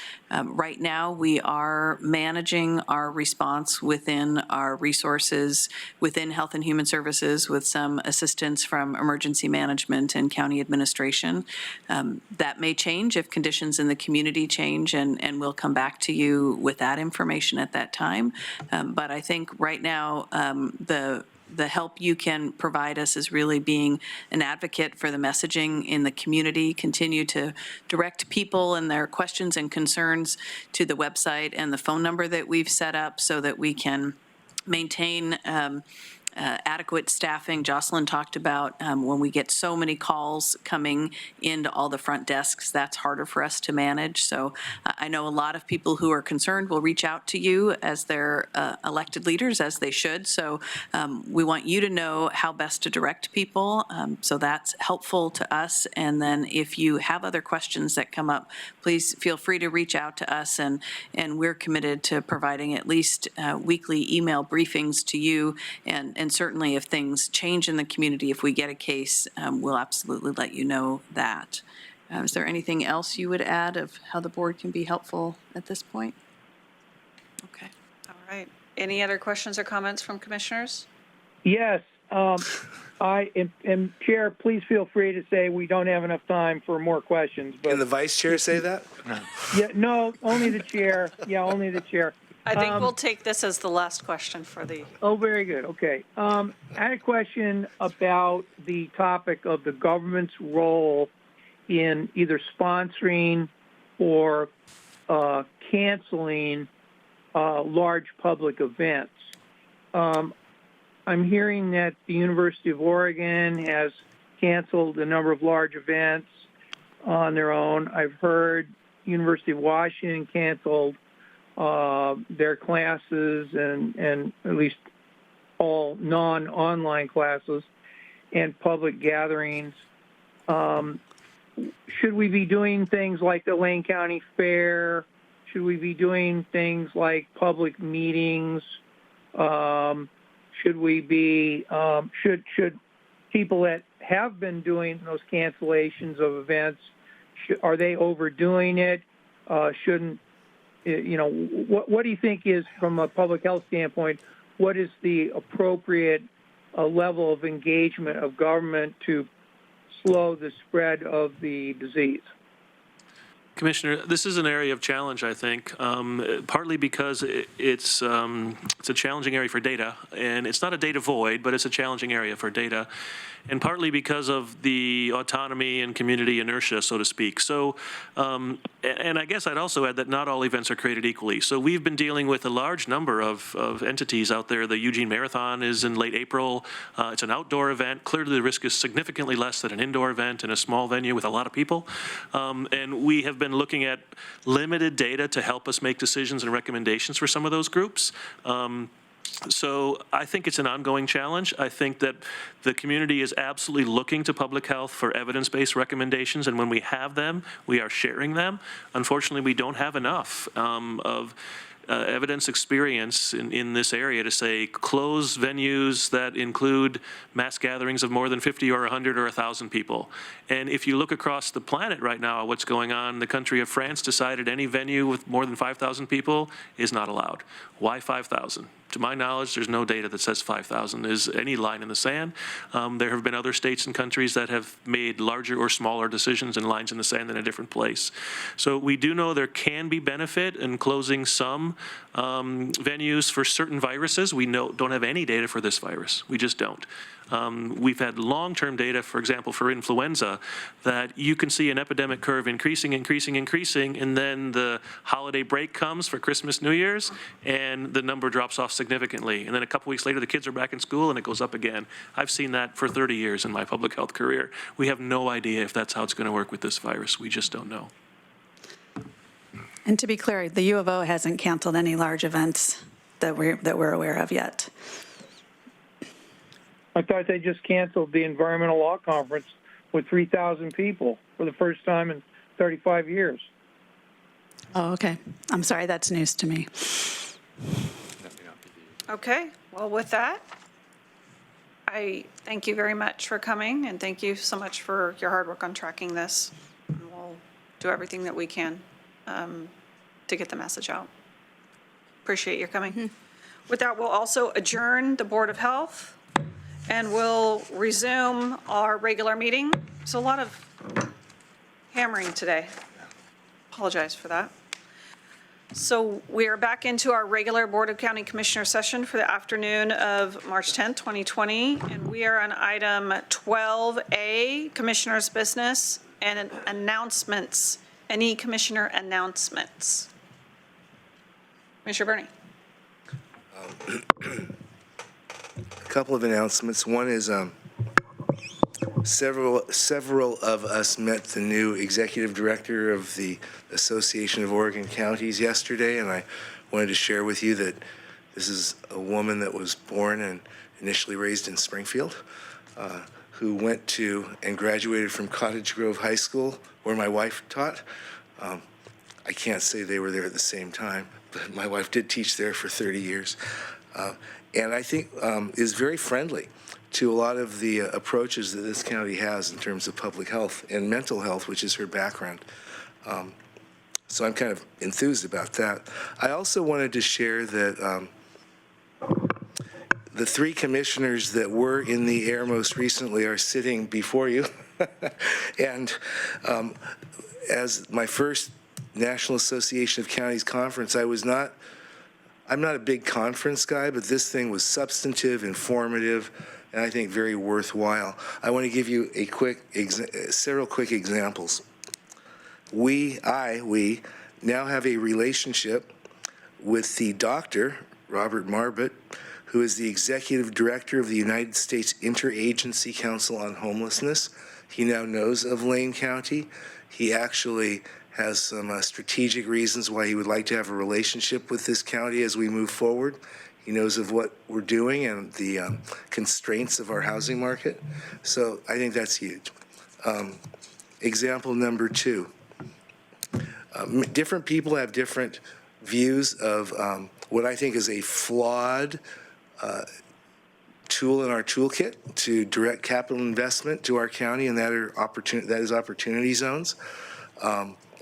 M: Right now, we are managing our response within our resources, within Health and Human Services, with some assistance from emergency management and county administration. That may change if conditions in the community change, and we'll come back to you with that information at that time. But I think right now, the help you can provide us is really being an advocate for the messaging in the community, continue to direct people and their questions and concerns to the website and the phone number that we've set up so that we can maintain adequate staffing. Jocelyn talked about when we get so many calls coming into all the front desks, that's harder for us to manage. So I know a lot of people who are concerned will reach out to you as their elected leaders, as they should. So we want you to know how best to direct people. So that's helpful to us. And then if you have other questions that come up, please feel free to reach out to us. And we're committed to providing at least weekly email briefings to you. And certainly if things change in the community, if we get a case, we'll absolutely let you know that. Is there anything else you would add of how the board can be helpful at this point? Okay.
A: All right. Any other questions or comments from commissioners?
F: Yes. I am Chair, please feel free to say we don't have enough time for more questions. But
I: Can the vice chair say that? No.
F: Yeah, no, only the chair. Yeah, only the chair.
A: I think we'll take this as the last question for the.
F: Oh, very good. Okay. I had a question about the topic of the government's role in either sponsoring or canceling large public events. I'm hearing that the University of Oregon has canceled a number of large events on their own. I've heard University of Washington canceled their classes and at least all non-online classes and public gatherings. Should we be doing things like the Lane County Fair? Should we be doing things like public meetings? Should we be, should people that have been doing those cancellations of events, are they overdoing it? Shouldn't, you know, what do you think is, from a public health standpoint, what is the appropriate level of engagement of government to slow the spread of the disease?
O: Commissioner, this is an area of challenge, I think, partly because it's a challenging area for data, and it's not a data void, but it's a challenging area for data, and partly because of the autonomy and community inertia, so to speak. So, and I guess I'd also add that not all events are created equally. So we've been dealing with a large number of entities out there. The Eugene Marathon is in late April. It's an outdoor event. Clearly the risk is significantly less than an indoor event in a small venue with a lot of people. And we have been looking at limited data to help us make decisions and recommendations for some of those groups. So I think it's an ongoing challenge. I think that the community is absolutely looking to public health for evidence-based recommendations, and when we have them, we are sharing them. Unfortunately, we don't have enough of evidence experience in this area to say close venues that include mass gatherings of more than 50 or 100 or 1,000 people. And if you look across the planet right now, what's going on, the country of France decided any venue with more than 5,000 people is not allowed. Why 5,000? To my knowledge, there's no data that says 5,000 is any line in the sand. There have been other states and countries that have made larger or smaller decisions and lines in the sand in a different place. So we do know there can be benefit in closing some venues for certain viruses. We don't have any data for this virus. We just don't. We've had long-term data, for example, for influenza, that you can see an epidemic curve increasing, and then the holiday break comes for Christmas, New Year's, and the number drops off significantly. And then a couple weeks later, the kids are back in school, and it goes up again. I've seen that for 30 years in my public health career. We have no idea if that's how it's going to work with this virus. We just don't know.
N: And to be clear, the U of O hasn't canceled any large events that we're aware of yet.
F: I thought they just canceled the environmental law conference with 3,000 people for the first time in 35 years.
N: Oh, okay. I'm sorry, that's news to me.
A: Okay, well, with that, I thank you very much for coming, and thank you so much for your hard work on tracking this. And we'll do everything that we can to get the message out. Appreciate your coming. With that, we'll also adjourn the Board of Health, and we'll resume our regular meeting. There's a lot of hammering today. Apologize for that. So we are back into our regular Board of County Commissioner session for the afternoon of March 10th, 2020, and we are on item 12A, Commissioner's Business and Announcements. Any Commissioner announcements? Commissioner Burney.
I: A couple of announcements. One is several of us met the new executive director of the Association of Oregon Counties yesterday, and I wanted to share with you that this is a woman that was born and initially raised in Springfield, who went to and graduated from Cottage Grove High School, where my wife taught. I can't say they were there at the same time, but my wife did teach there for 30 years. And I think is very friendly to a lot of the approaches that this county has in terms of public health and mental health, which is her background. So I'm kind of enthused about that. I also wanted to share that the three commissioners that were in the air most recently are sitting before you. And as my first National Association of Counties conference, I'm not a big conference guy, but this thing was substantive, informative, and I think very worthwhile. I want to give you several quick examples. We now have a relationship with the doctor, Robert Marbut, who is the executive director of the United States Interagency Council on Homelessness. He now knows of Lane County. He actually has some strategic reasons why he would like to have a relationship with this county as we move forward. He knows of what we're doing and the constraints of our housing market. So I think that's huge. Example number two. Different people have different views of what I think is a flawed tool in our toolkit to direct capital investment to our county, and that is opportunity zones.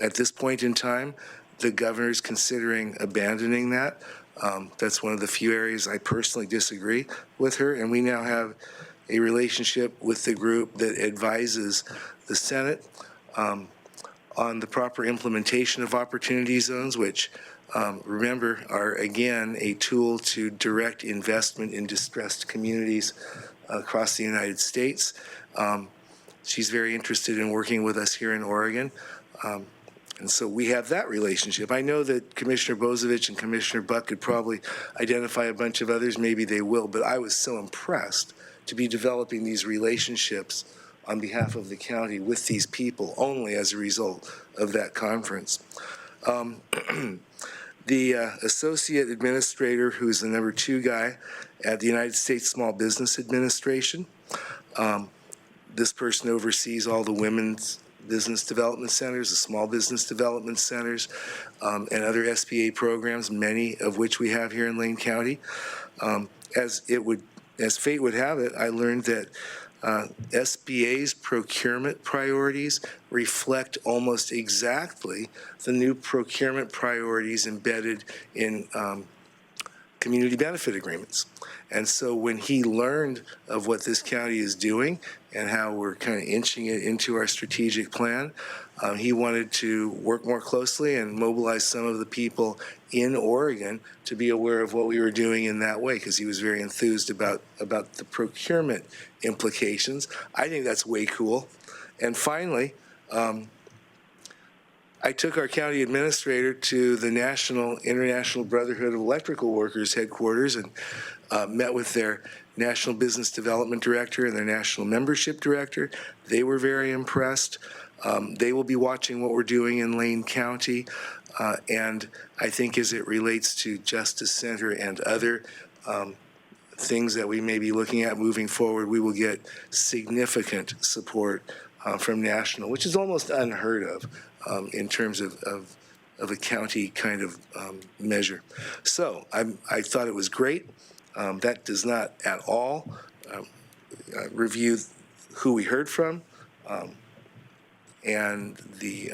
I: At this point in time, the governor is considering abandoning that. That's one of the few areas I personally disagree with her, and we now have a relationship with the group that advises the Senate on the proper implementation of opportunity zones, which, remember, are again a tool to direct investment in distressed communities across the United States. She's very interested in working with us here in Oregon. And so we have that relationship. I know that Commissioner Bozovich and Commissioner Buck could probably identify a bunch of others. Maybe they will, but I was so impressed to be developing these relationships on behalf of the county with these people only as a result of that conference. The associate administrator, who's the number 2 guy at the United States Small Business Administration, this person oversees all the women's business development centers, the small business development centers, and other SBA programs, many of which we have here in Lane County. As fate would have it, I learned that SBA's procurement priorities reflect almost exactly the new procurement priorities embedded in community benefit agreements. And so when he learned of what this county is doing and how we're kind of inching it into our strategic plan, he wanted to work more closely and mobilize some of the people in Oregon to be aware of what we were doing in that way, because he was very enthused about the procurement implications. I think that's way cool. And finally, I took our county administrator to the International Brotherhood of Electrical Workers headquarters and met with their National Business Development Director and their National Membership Director. They were very impressed. They will be watching what we're doing in Lane County. And I think as it relates to Justice Center and other things that we may be looking at moving forward, we will get significant support from national, which is almost unheard of in terms of a county kind of measure. So I thought it was great. That does not at all review who we heard from and the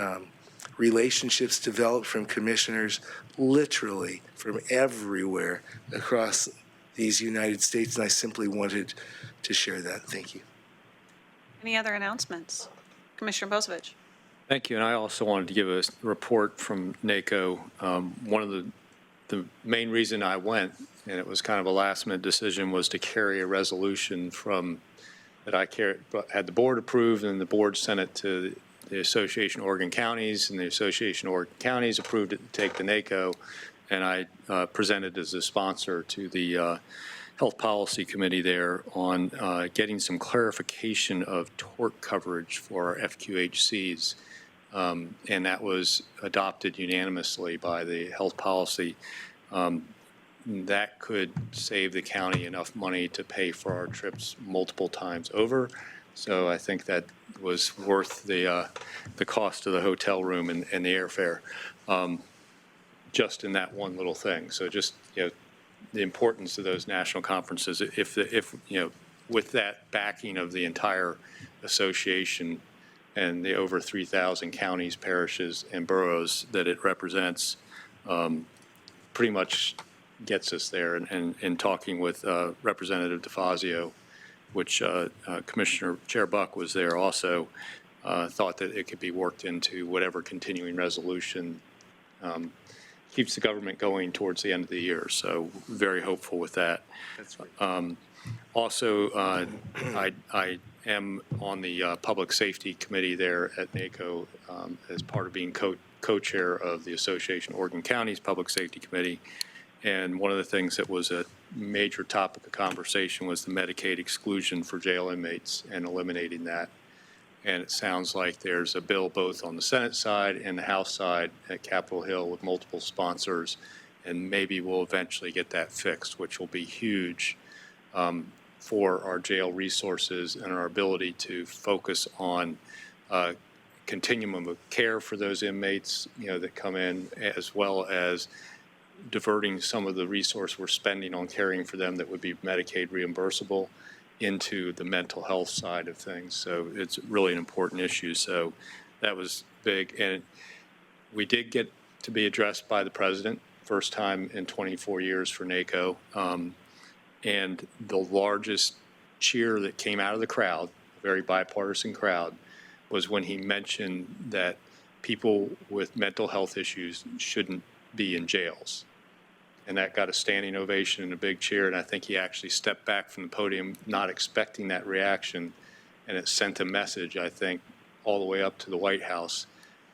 I: relationships developed from commissioners literally from everywhere across these United States, and I simply wanted to share that. Thank you.
A: Any other announcements? Commissioner Bozievich.
H: Thank you, and I also wanted to give a report from NACO. One of the main reason I went, and it was kind of a last-minute decision, was to carry a resolution that I had the board approved, and the board sent it to the Association of Oregon Counties, and the Association of Oregon Counties approved it to take to NACO, and I presented as a sponsor to the Health Policy Committee there on getting some clarification of tort coverage for our FQHCs. And that was adopted unanimously by the Health Policy. That could save the county enough money to pay for our trips multiple times over. So I think that was worth the cost of the hotel room and the airfare, just in that one little thing. So just, the importance of those national conferences, if with that backing of the entire association and the over 3,000 counties, parishes, and boroughs that it represents, pretty much gets us there. And in talking with Representative DeFazio, which Commissioner Chair Buck was there also, thought that it could be worked into whatever continuing resolution keeps the government going towards the end of the year. So very hopeful with that.
I: That's right.
H: Also, I am on the Public Safety Committee there at NACO as part of being co-chair of the Association of Oregon Counties Public Safety Committee. And one of the things that was a major topic of conversation was the Medicaid exclusion for jail inmates and eliminating that. And it sounds like there's a bill both on the Senate side and the House side at Capitol Hill with multiple sponsors, and maybe we'll eventually get that fixed, which will be huge for our jail resources and our ability to focus on continuum of care for those inmates, that come in, as well as diverting some of the resource we're spending on caring for them that would be Medicaid reimbursable into the mental health side of things. So it's really an important issue. So that was big. And we did get to be addressed by the president, first time in 24 years for NACO. And the largest cheer that came out of the crowd, a very bipartisan crowd, was when he mentioned that people with mental health issues shouldn't be in jails. And that got a standing ovation and a big cheer. And I think he actually stepped back from the podium, not expecting that reaction. And it sent a message, I think, all the way up to the White House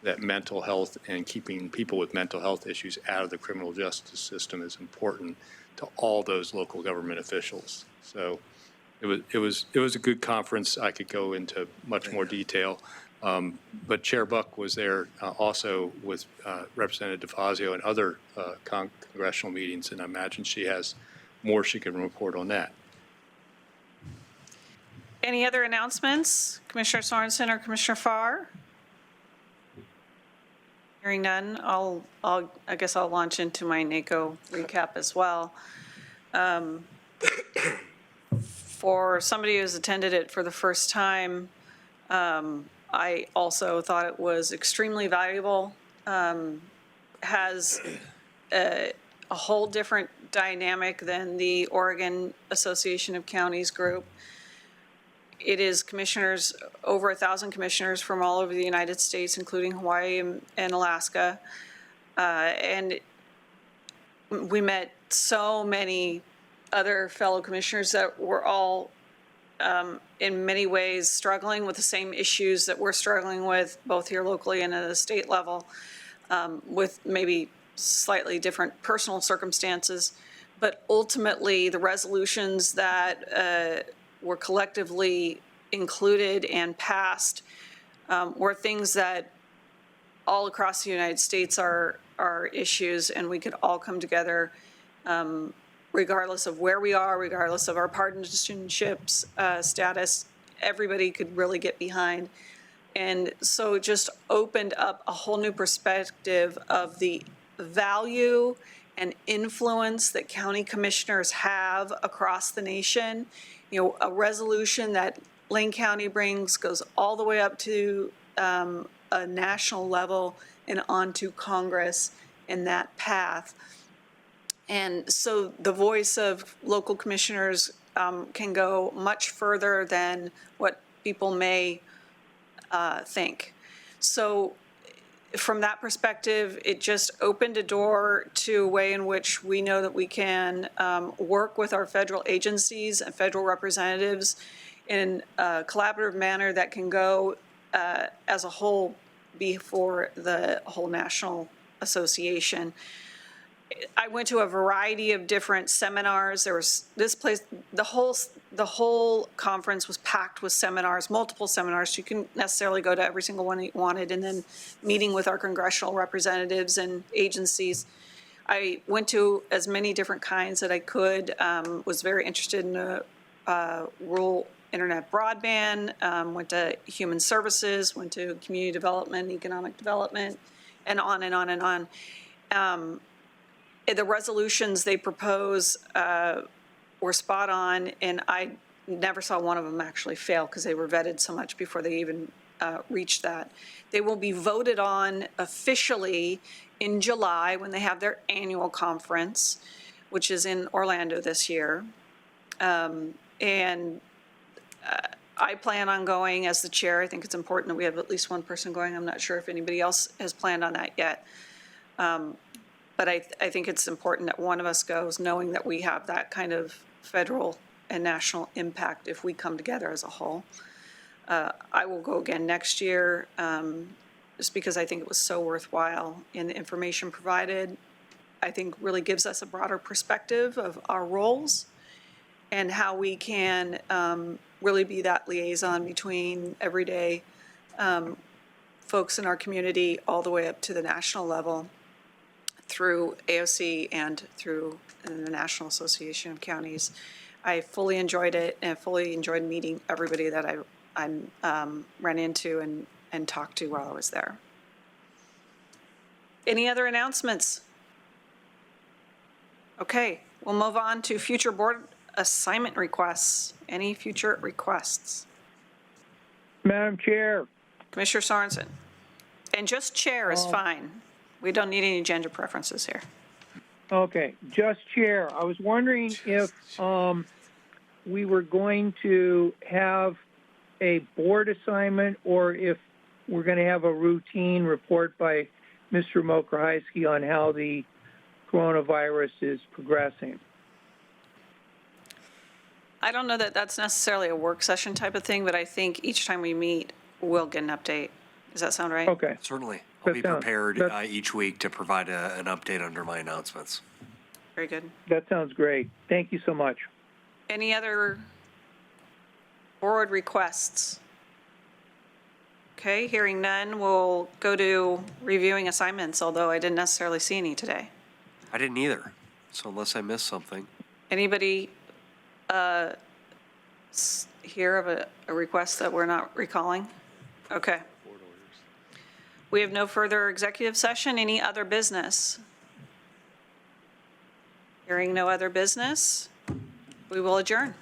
H: that mental health and keeping people with mental health issues out of the criminal justice system is important to all those local government officials. So it was a good conference. I could go into much more detail. But Chair Buck was there also with Representative DeFazio and other congressional meetings, and I imagine she has more she can report on that.
A: Any other announcements? Commissioner Sorensen or Commissioner Farr? Hearing none, I guess I'll launch into my NACO recap as well. For somebody who's attended it for the first time, I also thought it was extremely valuable. Has a whole different dynamic than the Oregon Association of Counties group. It is commissioners, over 1,000 commissioners from all over the United States, including Hawaii and Alaska. And we met so many other fellow commissioners that were all in many ways struggling with the same issues that we're struggling with, both here locally and at a state level, with maybe slightly different personal circumstances. But ultimately, the resolutions that were collectively included and passed were things that all across the United States are issues, and we could all come together regardless of where we are, regardless of our partisanship's status. Everybody could really get behind. And so it just opened up a whole new perspective of the value and influence that county commissioners have across the nation. You know, a resolution that Lane County brings goes all the way up to a national level and onto Congress in that path. And so the voice of local commissioners can go much further than what people may think. So from that perspective, it just opened a door to a way in which we know that we can work with our federal agencies and federal representatives in a collaborative manner that can go as a whole before the whole national association. I went to a variety of different seminars. There was this place, the whole conference was packed with seminars, multiple seminars. You couldn't necessarily go to every single one you wanted, and then meeting with our congressional representatives and agencies. I went to as many different kinds that I could, was very interested in rural internet broadband, went to human services, went to community development, economic development, and on and on and on. The resolutions they propose were spot on, and I never saw one of them actually fail because they were vetted so much before they even reached that. They will be voted on officially in July when they have their annual conference, which is in Orlando this year. And I plan on going as the chair. I think it's important that we have at least one person going. I'm not sure if anybody else has planned on that yet. But I think it's important that one of us goes, knowing that we have that kind of federal and national impact if we come together as a whole. I will go again next year, just because I think it was so worthwhile, and the information provided, I think, really gives us a broader perspective of our roles and how we can really be that liaison between everyday folks in our community all the way up to the national level, through AOC and through the National Association of Counties. I fully enjoyed it, and fully enjoyed meeting everybody that I ran into and talked to while I was there. Any other announcements? Okay, we'll move on to future board assignment requests. Any future requests?
F: Madam Chair.
A: Commissioner Sorensen. And just chair is fine. We don't need any gender preferences here.
F: Okay, just chair. I was wondering if we were going to have a board assignment, or if we're going to have a routine report by Mr. Mokrahysky on how the coronavirus is progressing.
A: I don't know that that's necessarily a work session type of thing, but I think each time we meet, we'll get an update. Does that sound right?
F: Okay.
L: Certainly. I'll be prepared each week to provide an update under my announcements.
A: Very good.
F: That sounds great. Thank you so much.
A: Any other board requests? Okay, hearing none, we'll go to reviewing assignments, although I didn't necessarily see any today.
L: I didn't either, so unless I missed something.
A: Anybody hear of a request that we're not recalling? Okay. We have no further executive session. Any other business? Hearing no other business, we will adjourn.